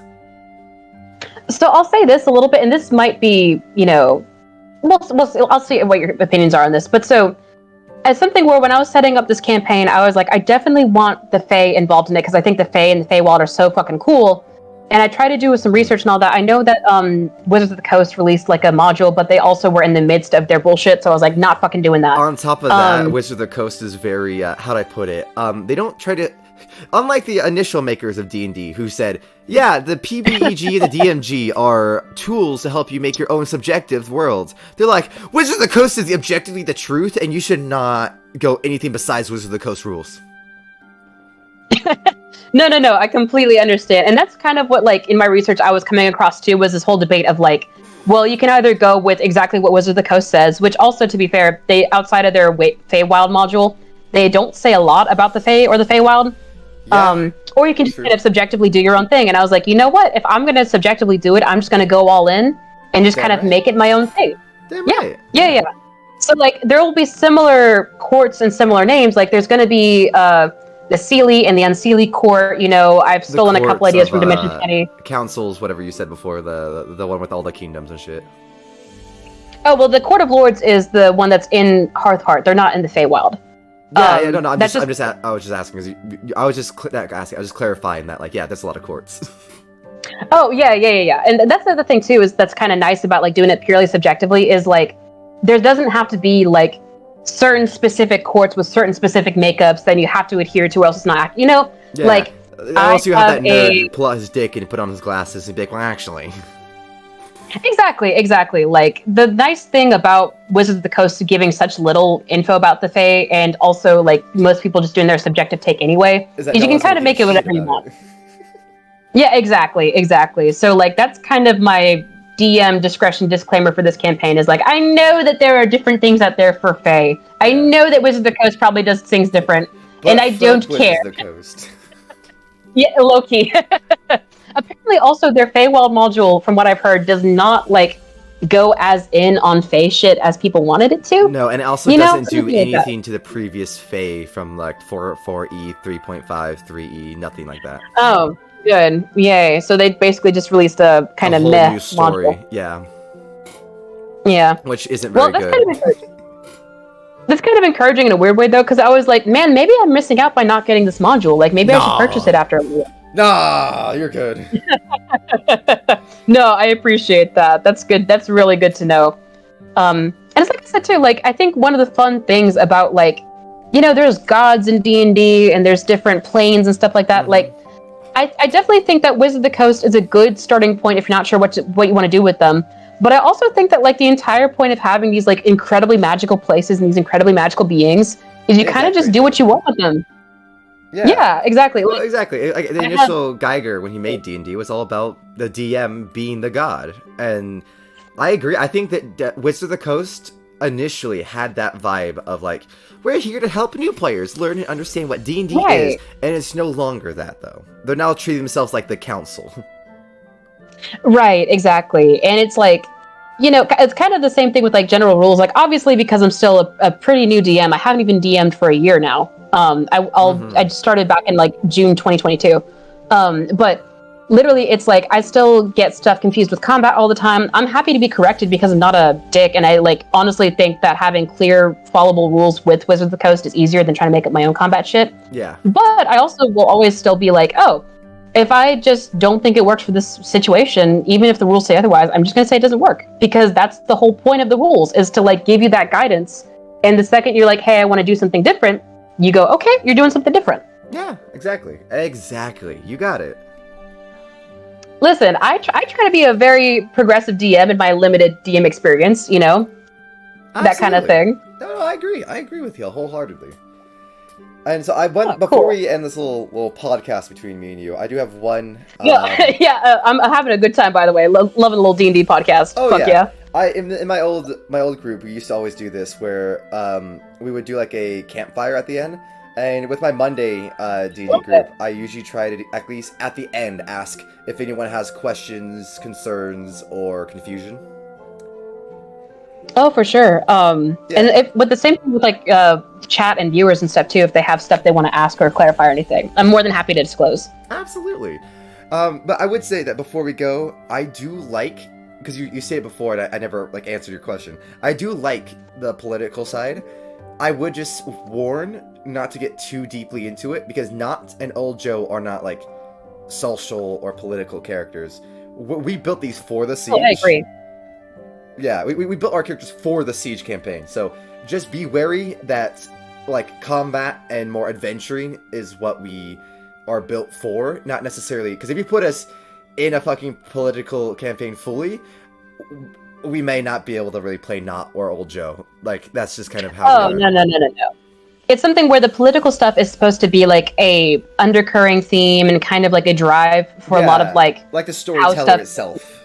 So I'll say this a little bit, and this might be, you know, I'll see what your opinions are on this. But so, as something where when I was setting up this campaign, I was like, I definitely want the Fae involved in it, because I think the Fae and the Feywild are so fucking cool. And I tried to do some research and all that. I know that Wizards of the Coast released, like, a module, but they also were in the midst of their bullshit, so I was like, not fucking doing that. On top of that, Wizards of the Coast is very, how'd I put it? They don't try to... Unlike the initial makers of D&D, who said, yeah, the PBEG and the DMG are tools to help you make your own subjective worlds. They're like, Wizards of the Coast is objectively the truth, and you should not go anything besides Wizards of the Coast rules. No, I completely understand. And that's kind of what, like, in my research I was coming across too, was this whole debate of, like, well, you can either go with exactly what Wizards of the Coast says, which also, to be fair, they, outside of their Feywild module, they don't say a lot about the Fey or the Feywild. Yeah, or you can just kind of subjectively do your own thing. And I was like, you know what? If I'm going to subjectively do it, I'm just going to go all in and just kind of make it my own thing. Yeah. So, like, there will be similar courts and similar names. Like, there's going to be the Seelie and the Unseelie court. You know, I've stolen a couple ideas from Dimension 20. Councils, whatever you said before, the one with all the kingdoms and shit. Oh, well, the Court of Lords is the one that's in Hearthheart. They're not in the Feywild. No. I was just asking. I was just clarifying that. Like, yeah, there's a lot of courts. Oh yeah. And that's the other thing too, is that's kind of nice about like doing it purely subjectively, is like there doesn't have to be like certain specific courts with certain specific makeups that you have to adhere to, or else it's not. You know, Yeah. like Unless you have that nerd pull out his dick and put on his glasses and be like, well, actually. Exactly. Like the nice thing about Wizards of the Coast giving such little info about the Fae, and also like most people just doing their subjective take anyway, is you can kind of make it whatever you want. Yeah, exactly. So like that's kind of my DM discretion disclaimer for this campaign, is like, I know that there are different things out there for Fae. I know that Wizards of the Coast probably does things different, but and I don't care. Wizards of the Coast. Yeah, low-key. Apparently, also, their Feywild module, from what I've heard, does not, like, go as in on Fey shit as people wanted it to. No, and it also doesn't do anything to the previous Fey from, like, 4.4e, 3.5, 3e, nothing like that. Oh, good. Yay. So they basically just released a kind of meh new story. Module. Yeah. Which isn't very good. Kind of that's kind of encouraging in a weird way, though, because I was like, man, maybe I'm missing out by not getting this module. Like, maybe I should purchase it after a while. Nah, you're good. No, I appreciate that. That's good. That's really good to know. And it's like I said too, like, I think one of the fun things about, like, you know, there's gods in D&D and there's different planes and stuff like that. Like, I definitely think that Wizards of the Coast is a good starting point if you're not sure what you want to do with them. But I also think that, like, the entire point of having these, like, incredibly magical places and these incredibly magical beings is you kind of just do what you want with them. Yeah, exactly. Well, exactly. Like, the initial Geiger, when he made D&D, was all about the DM being the god. And I agree. I think that Wizards of the Coast initially had that vibe of, like, we're here to help new players learn and understand what D&D is. And it's no longer that, though. They're now treating themselves like the council. Right, exactly. And it's like, you know, it's kind of the same thing with, like, general rules. Like, obviously, because I'm still a pretty new DM, I haven't even DM'd for a year now. I started back in, like, June 2022. But literally, it's like, I still get stuff confused with combat all the time. I'm happy to be corrected because I'm not a dick, and I, like, honestly think that having clear, followable rules with Wizards of the Coast is easier than trying to make up my own combat shit. Yeah. But I also will always still be like, oh, if I just don't think it works for this situation, even if the rules say otherwise, I'm just going to say it doesn't work. Because that's the whole point of the rules, is to, like, give you that guidance. And the second you're like, hey, I want to do something different, you go, okay, you're doing something different. Yeah, exactly. Exactly. You got it. Listen, I try to be a very progressive DM in my limited DM experience, you know? Absolutely. That kind of thing. No, I agree. I agree with you wholeheartedly. And so before we end this little podcast between me and you, I do have one. I'm having a good time, by the way. Loving a little D&D podcast. Oh, Fuck yeah. In my old group, we used to always do this where we would do like a campfire at the end. And with my Monday D&D group, I usually try to, at least at the end, ask if anyone has questions, concerns, or confusion. Oh, for sure. And with the same thing with, like, chat and viewers and stuff too, if they have stuff they want to ask or clarify or anything, I'm more than happy to disclose. Absolutely. But I would say that before we go, I do like, because you said it before and I never, like, answered your question, I do like the political side. I would just warn not to get too deeply into it, because Not and Old Joe are not, like, social or political characters. We built these for the siege. Oh, I agree. Yeah, we built our characters for the siege campaign, so just be wary that, like, combat and more adventuring is what we are built for, not necessarily, because if you put us in a fucking political campaign fully, we may not be able to really play Not or Old Joe. Like, that's just kind of how no. It's something where the political stuff is supposed to be, like, a undercurring theme and kind of like a drive for a lot of, like the storyteller itself.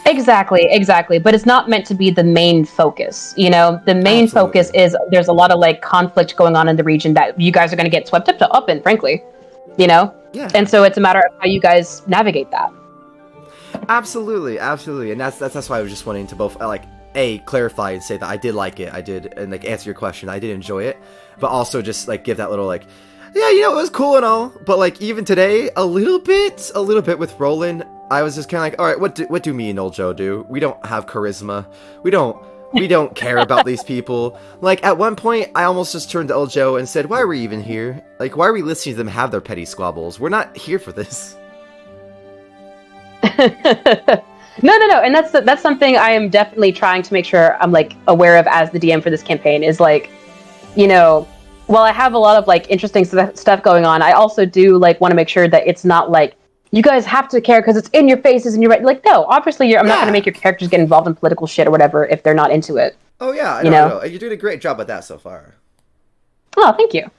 Exactly. But it's not meant to be the main focus, you know? The main focus is there's a lot of, like, conflict going on in the region that you guys are going to get swept up in, frankly. You know? Yeah. And so it's a matter of how you guys navigate that. Absolutely. And that's why I was just wanting to both, like, clarify and say that I did like it. I did, and, like, answer your question. I did enjoy it. But also just, like, give that little, like, yeah, you know, it was cool and all. But, like, even today, a little bit with Roland, I was just kind of like, all right, what do me and Old Joe do? We don't have charisma. We don't care about these people. Like, at one point, I almost just turned to Old Joe and said, why are we even here? Like, why are we listening to them have their petty squabbles? We're not here for this. No, and that's something I am definitely trying to make sure I'm like aware of as the DM for this campaign is like, you know, while I have a lot of like interesting stuff going on, I also do like want to make sure that it's not like you guys have to care because it's in your faces and you're right. Like, no, obviously I'm not going to make your characters get involved in political shit or whatever if they're not into it. Oh yeah, I know. You're doing a great job at that so far. Oh, thank you.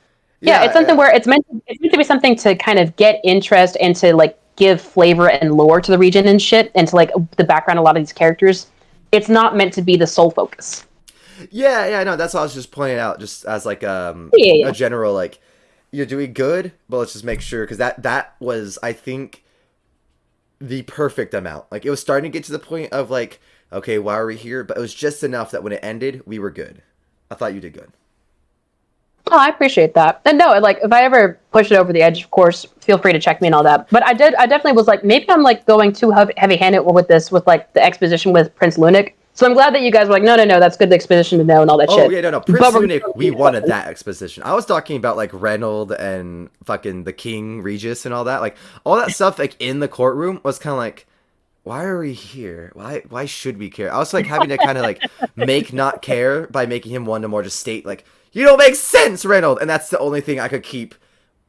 Yeah, it's something where it's meant to be something to kind of get interest and to like give flavor and lore to the region and shit, and to like the background of a lot of these characters. It's not meant to be the sole focus. Yeah, no, that's what I was just pointing out, just as like a general like, you're doing good, but let's just make sure, because that was, I think, the perfect amount. Like, it was starting to get to the point of like, okay, why are we here? But it was just enough that when it ended, we were good. I thought you did good. Oh, I appreciate that. And no, like if I ever push it over the edge, of course, feel free to check me and all that. But I definitely was like, maybe I'm like going too heavy-handed with this, with like the exposition with Prince Lunik. So I'm glad that you guys were like, no, that's good exposition to know and all that shit. Oh, yeah, no. Prince Lunik, we wanted that exposition. I was talking about like Reynold and fucking the King Regis and all that. Like, all that stuff like in the courtroom was kind of like, why are we here? Why should we care? I was like having to kind of like make not care by making him one to more just state like, you don't make sense, Reynold, and that's the only thing I could keep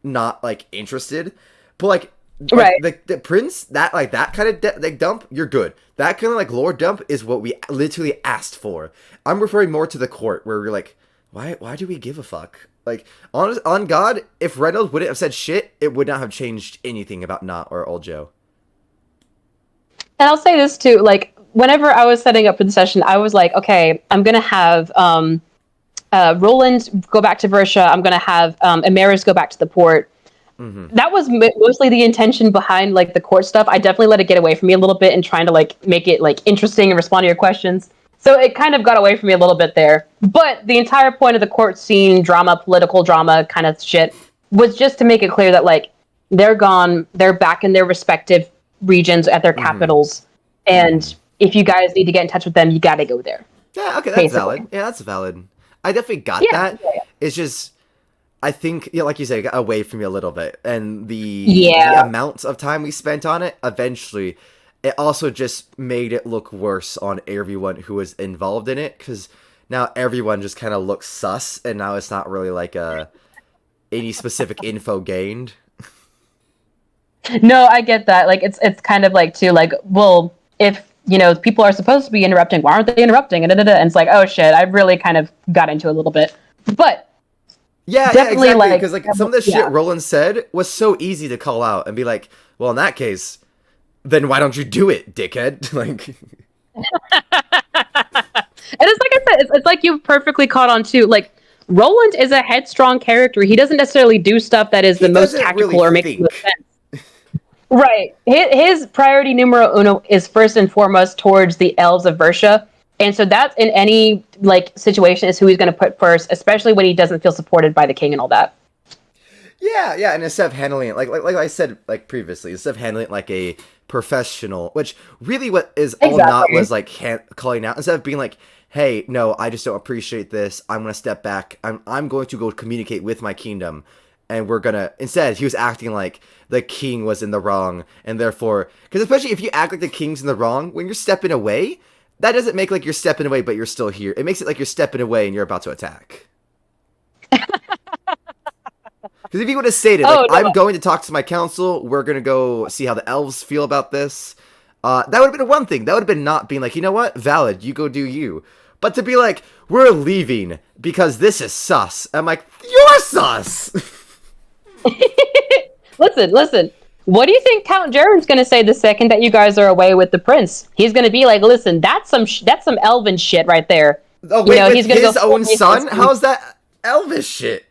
not like interested. But like right, the prince, that like that kind of like dump, you're good. That kind of like lore dump is what we literally asked for. I'm referring more to the court where we're like, why do we give a fuck? Like on God, if Reynold wouldn't have said shit, it would not have changed anything about Not or Old Joe. And I'll say this too, like whenever I was setting up for the session, I was like, okay, I'm gonna have Roland go back to Versha. I'm gonna have Amaris go back to the port. Mm-hmm. That was mostly the intention behind like the court stuff. I definitely let it get away from me a little bit in trying to like make it like interesting and respond to your questions. So it kind of got away from me a little bit there. But the entire point of the court scene, drama, political drama kind of shit, was just to make it clear that like they're gone, they're back in their respective regions at their capitals, and if you guys need to get in touch with them, you got to go there. Yeah, okay, that's basically valid. Yeah, that's valid. I definitely got that. Yeah. It's just, I think, like you said, it got away from me a little bit. And the amount of time we spent on it, eventually, it also just made it look worse on everyone who was involved in it. Because now everyone just kind of looks sus, and now it's not really like any specific info gained. No, I get that. Like, it's kind of like, too, like, well, if people are supposed to be interrupting, why aren't they interrupting? And it's like, oh shit, I really kind of got into it a little bit. But yeah, exactly. Because like some of the shit Roland said was so easy to call out and be like, well, in that case, then why don't you do it, dickhead? Like, and it's like I said, it's like you perfectly caught on too. Like, Roland is a headstrong character. He doesn't necessarily do stuff that is the most tactical really or makes sense. Right. His priority numero uno is first and foremost towards the elves of Versha. And so that's in any like situation is who he's going to put first, especially when he doesn't feel supported by the king and all that. Yeah. And instead of handling it, like I said like previously, instead of handling it like a professional, which really what is all Not was like calling out, instead of being like, hey, no, I just don't appreciate this. I'm going to step back. I'm going to go communicate with my kingdom. And we're gonna, instead, he was acting like the king was in the wrong, and therefore, because especially if you act like the king's in the wrong, when you're stepping away, that doesn't make like you're stepping away, but you're still here. It makes it like you're stepping away and you're about to attack. Because if you would have stated, like, I'm going to talk to my council, we're gonna go see how the elves feel about this, that would have been one thing. That would have been not being like, you know what, valid, you go do you. But to be like, we're leaving because this is sus. I'm like, you're sus! Listen. What do you think Count Jaren's going to say the second that you guys are away with the prince? He's going to be like, listen, that's some elven shit right there. Oh, wait, with his own son? How's that elvish shit?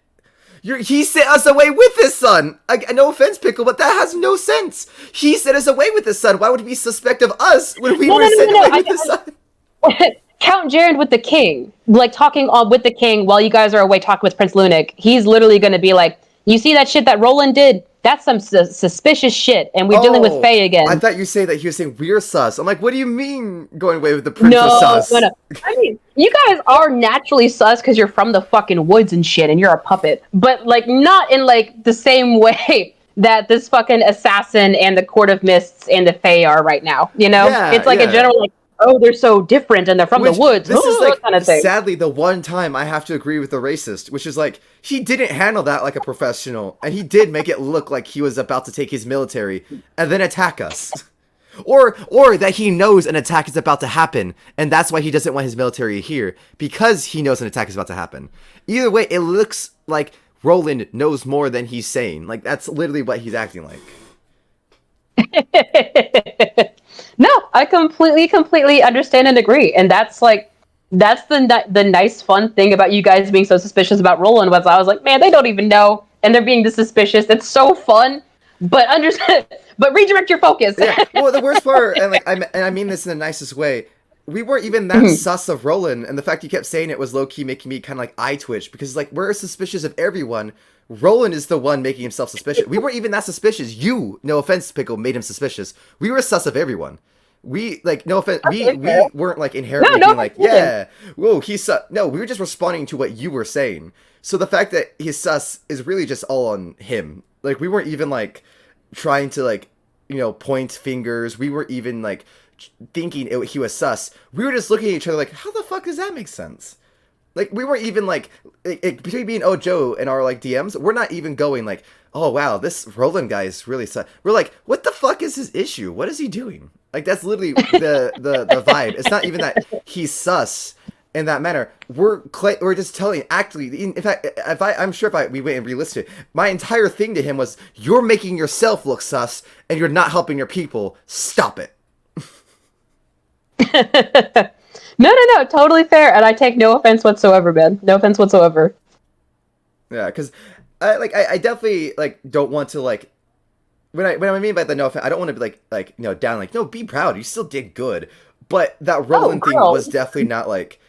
He sent us away with his son. No offense, Pickle, but that has no sense. He sent us away with his son. Why would we suspect of us when we were sent away with his son? Count Jaren with the king, like talking with the king while you guys are away talking with Prince Lunik. He's literally going to be like, you see that shit that Roland did? That's some suspicious shit, and we're dealing with Faye again. I thought you say that he was saying we're sus. I'm like, what do you mean going away with the prince of sus? No. I mean, you guys are naturally sus because you're from the fucking woods and shit, and you're a puppet. But, like, not in, like, the same way that this fucking assassin and the Court of Mists and the Fae are right now. You know, Yeah, it's like a general like, oh, they're so different and they're from the woods. This is like kind of thing. sadly the one time I have to agree with the racist, which is like he didn't handle that like a professional, and he did make it look like he was about to take his military and then attack us. Or that he knows an attack is about to happen, and that's why he doesn't want his military here, because he knows an attack is about to happen. Either way, it looks like Roland knows more than he's saying. Like, that's literally what he's acting like. No, I completely understand and agree. And that's the nice, fun thing about you guys being so suspicious about Roland was I was like, man, they don't even know, and they're being this suspicious. It's so fun. But understand, but redirect your focus. Yeah. Well, the worst part, and like, I mean this in the nicest way, we weren't even that sus of Roland, and the fact you kept saying it was low key making me kind of like eye twitch, because like we're suspicious of everyone. Roland is the one making himself suspicious. We weren't even that suspicious. You, no offense, Pickle, made him suspicious. We were sus of everyone. We like no offense. We weren't like inherently being like, yeah, whoa, he's sus. No, we were just responding to what you were saying. So the fact that he's sus is really just all on him. Like, we weren't even, like, trying to, like, you know, point fingers. We weren't even, like, thinking he was sus. We were just looking at each other like, how the fuck does that make sense? Like, we weren't even, like, between me and Ojo and our, like, DMs, we're not even going, like, oh, wow, this Roland guy is really sus. We're like, what the fuck is his issue? What is he doing? Like, that's literally the vibe. It's not even that he's sus in that manner. We're just telling, actually, in fact, I'm sure if we went and re-listed it, my entire thing to him was, you're making yourself look sus, and you're not helping your people. Stop it. No, totally fair, and I take no offense whatsoever, man. No offense whatsoever. Yeah, because I definitely like don't want to like when I mean by the no offense, I don't want to be like you know down like no, be proud, you still did good, but that Roland thing was definitely not like.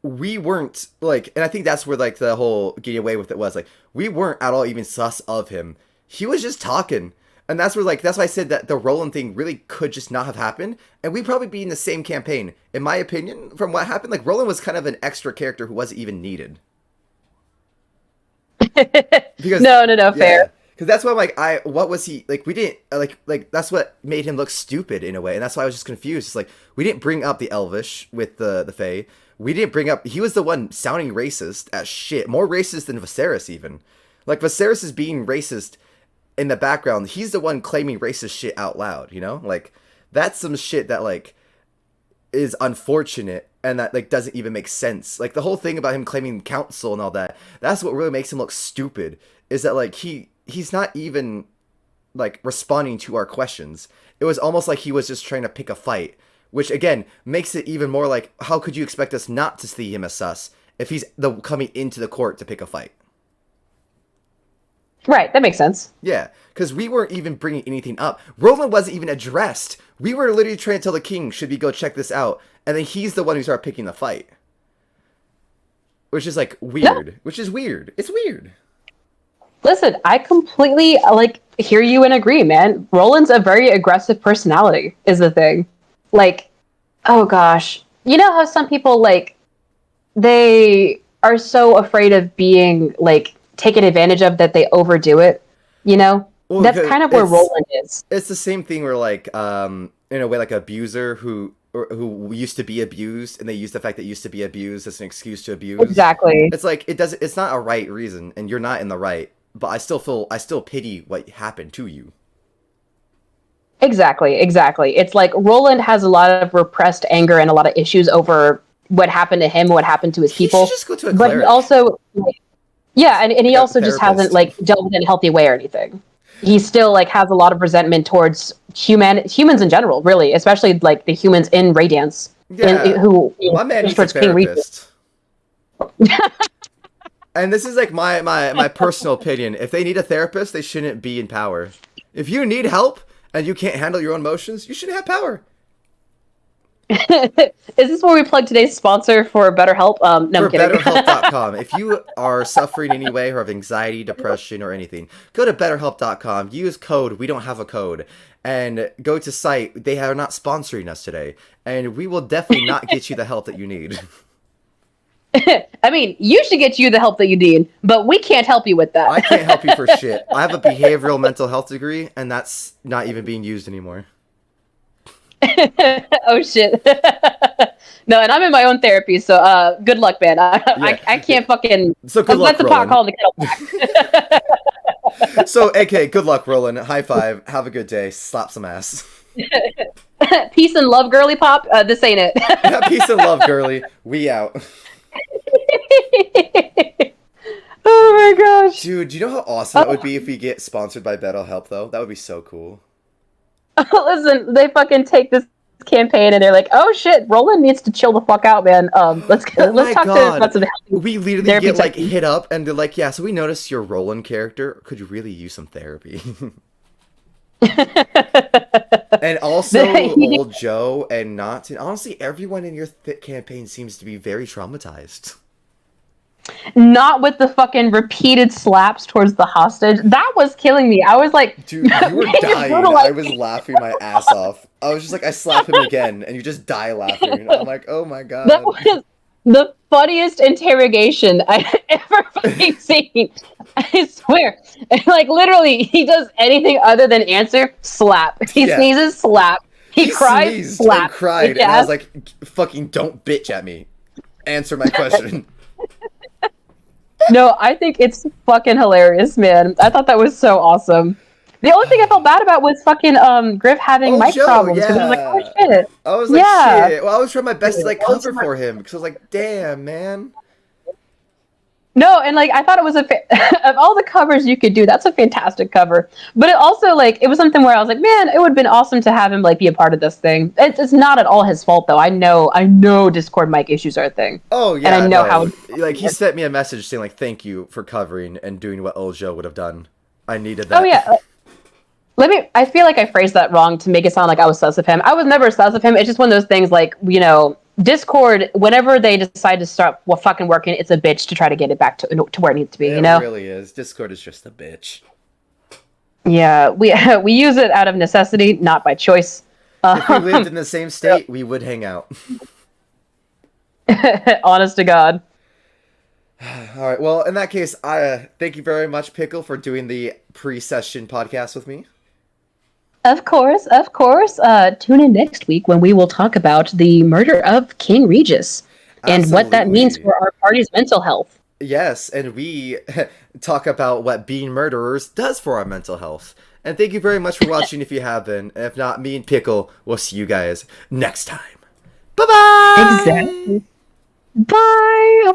We weren't, like, and I think that's where, like, the whole getting away with it was, like, we weren't at all even sus of him. He was just talking. And that's where, like, that's why I said that the Roland thing really could just not have happened. And we'd probably be in the same campaign. In my opinion, from what happened, like, Roland was kind of an extra character who wasn't even needed. Because, no, fair. Because that's why I'm like, what was he, like, we didn't, like, that's what made him look stupid in a way. And that's why I was just confused. It's like, we didn't bring up the Elvish with the Fae. We didn't bring up... He was the one sounding racist as shit. More racist than Viserys, even. Like, Viserys is being racist in the background. He's the one claiming racist shit out loud, you know? Like, that's some shit that, like, is unfortunate and that, like, doesn't even make sense. Like, the whole thing about him claiming council and all that, that's what really makes him look stupid. Is that, like, he's not even, like, responding to our questions. It was almost like he was just trying to pick a fight. Which, again, makes it even more like, how could you expect us not to see him as sus if he's coming into the court to pick a fight? Right, that makes sense. Yeah, because we weren't even bringing anything up. Roland wasn't even addressed. We were literally trying to tell the king, should we go check this out? And then he's the one who started picking the fight. Which is, like, weird. No. Which is weird. It's weird. Listen, I completely, like, hear you and agree, man. Roland's a very aggressive personality, is the thing. Like, oh gosh. You know how some people, like, they are so afraid of being, like, taken advantage of that they overdo it, you know? Well, that's kind of where Roland is. It's the same thing where, like, in a way, like, an abuser who used to be abused, and they use the fact that used to be abused as an excuse to abuse. Exactly. It's like, it's not a right reason, and you're not in the right, but I still pity what happened to you. Exactly. It's like Roland has a lot of repressed anger and a lot of issues over what happened to him, what happened to his people. He should just go to a cleric. But he also, yeah, and he also just hasn't, like, dealt with it in a healthy way or anything. He still, like, has a lot of resentment towards humans in general, really, especially, like, the humans in Radiance. Yeah, who my man needs a therapist. And this is, like, my personal opinion. If they need a therapist, they shouldn't be in power. If you need help, and you can't handle your own emotions, you shouldn't have power. Is this where we plug today's sponsor for BetterHelp? No, I'm kidding. BetterHelp.com. If you are suffering in any way or have anxiety, depression, or anything, go to BetterHelp.com. Use code We Don't Have a Code. And go to site. They are not sponsoring us today. And we will definitely not get you the help that you need. I mean, you should get you the help that you need, but we can't help you with that. I can't help you for shit. I have a behavioral mental health degree, and that's not even being used anymore. Oh shit. No, and I'm in my own therapy, so good luck, man. I can't fucking. So good luck, let the pot call the kettle black. So, AK, good luck, Roland. High five. Have a good day. Slap some ass. Peace and love, girly pop. This ain't it. Yeah, peace and love, girly. We out. Oh my gosh. Dude, do you know how awesome that would be if we get sponsored by BetterHelp, though? That would be so cool. Listen, they fucking take this campaign and they're like, "Oh shit, Roland needs to chill the fuck out, man. Let's talk about some we literally get like hit up and they're like, yeah, so we noticed your Roland character could you really use some therapy." And also old Joe and not honestly everyone in your campaign seems to be very traumatized. Not with the fucking repeated slaps towards the hostage. That was killing me. I was like, dude, you were dying. I was laughing my ass off. I was just like, I slap him again, and you just die laughing. I'm like, oh my god. That was the funniest interrogation I've ever fucking seen. I swear. Like, literally, he does anything other than answer, slap. He sneezes, slap. He cries, slap. And cried, and I was like, fucking don't bitch at me. Answer my question. No, I think it's fucking hilarious, man. I thought that was so awesome. The only thing I felt bad about was fucking Griff having mic problems. Yeah. I was like, oh shit. I was like, shit. Well, I was trying my best to like cover for him because I was like, damn, man. No, and like I thought it was of all the covers you could do, that's a fantastic cover. But it also like it was something where I was like, man, it would have been awesome to have him like be a part of this thing. It's not at all his fault though. I know Discord mic issues are a thing. Oh yeah, and I know how. Like he sent me a message saying like, thank you for covering and doing what Ojo would have done. I needed that. Oh yeah. I feel like I phrased that wrong to make it sound like I was sus of him. I was never sus of him. It's just one of those things like, you know, Discord, whenever they decide to start fucking working, it's a bitch to try to get it back to where it needs to be, you know? It really is. Discord is just a bitch. Yeah, we use it out of necessity, not by choice. If we lived in the same state, we would hang out. Honest to God. All right, well, in that case, I thank you very much, Pickle, for doing the pre-session podcast with me. Of course. Tune in next week when we will talk about the murder of King Regis and what that means for our party's mental health. Yes, and we talk about what being murderers does for our mental health. And thank you very much for watching if you have been. If not, me and Pickle will see you guys next time. Bye-bye! Exactly. Bye!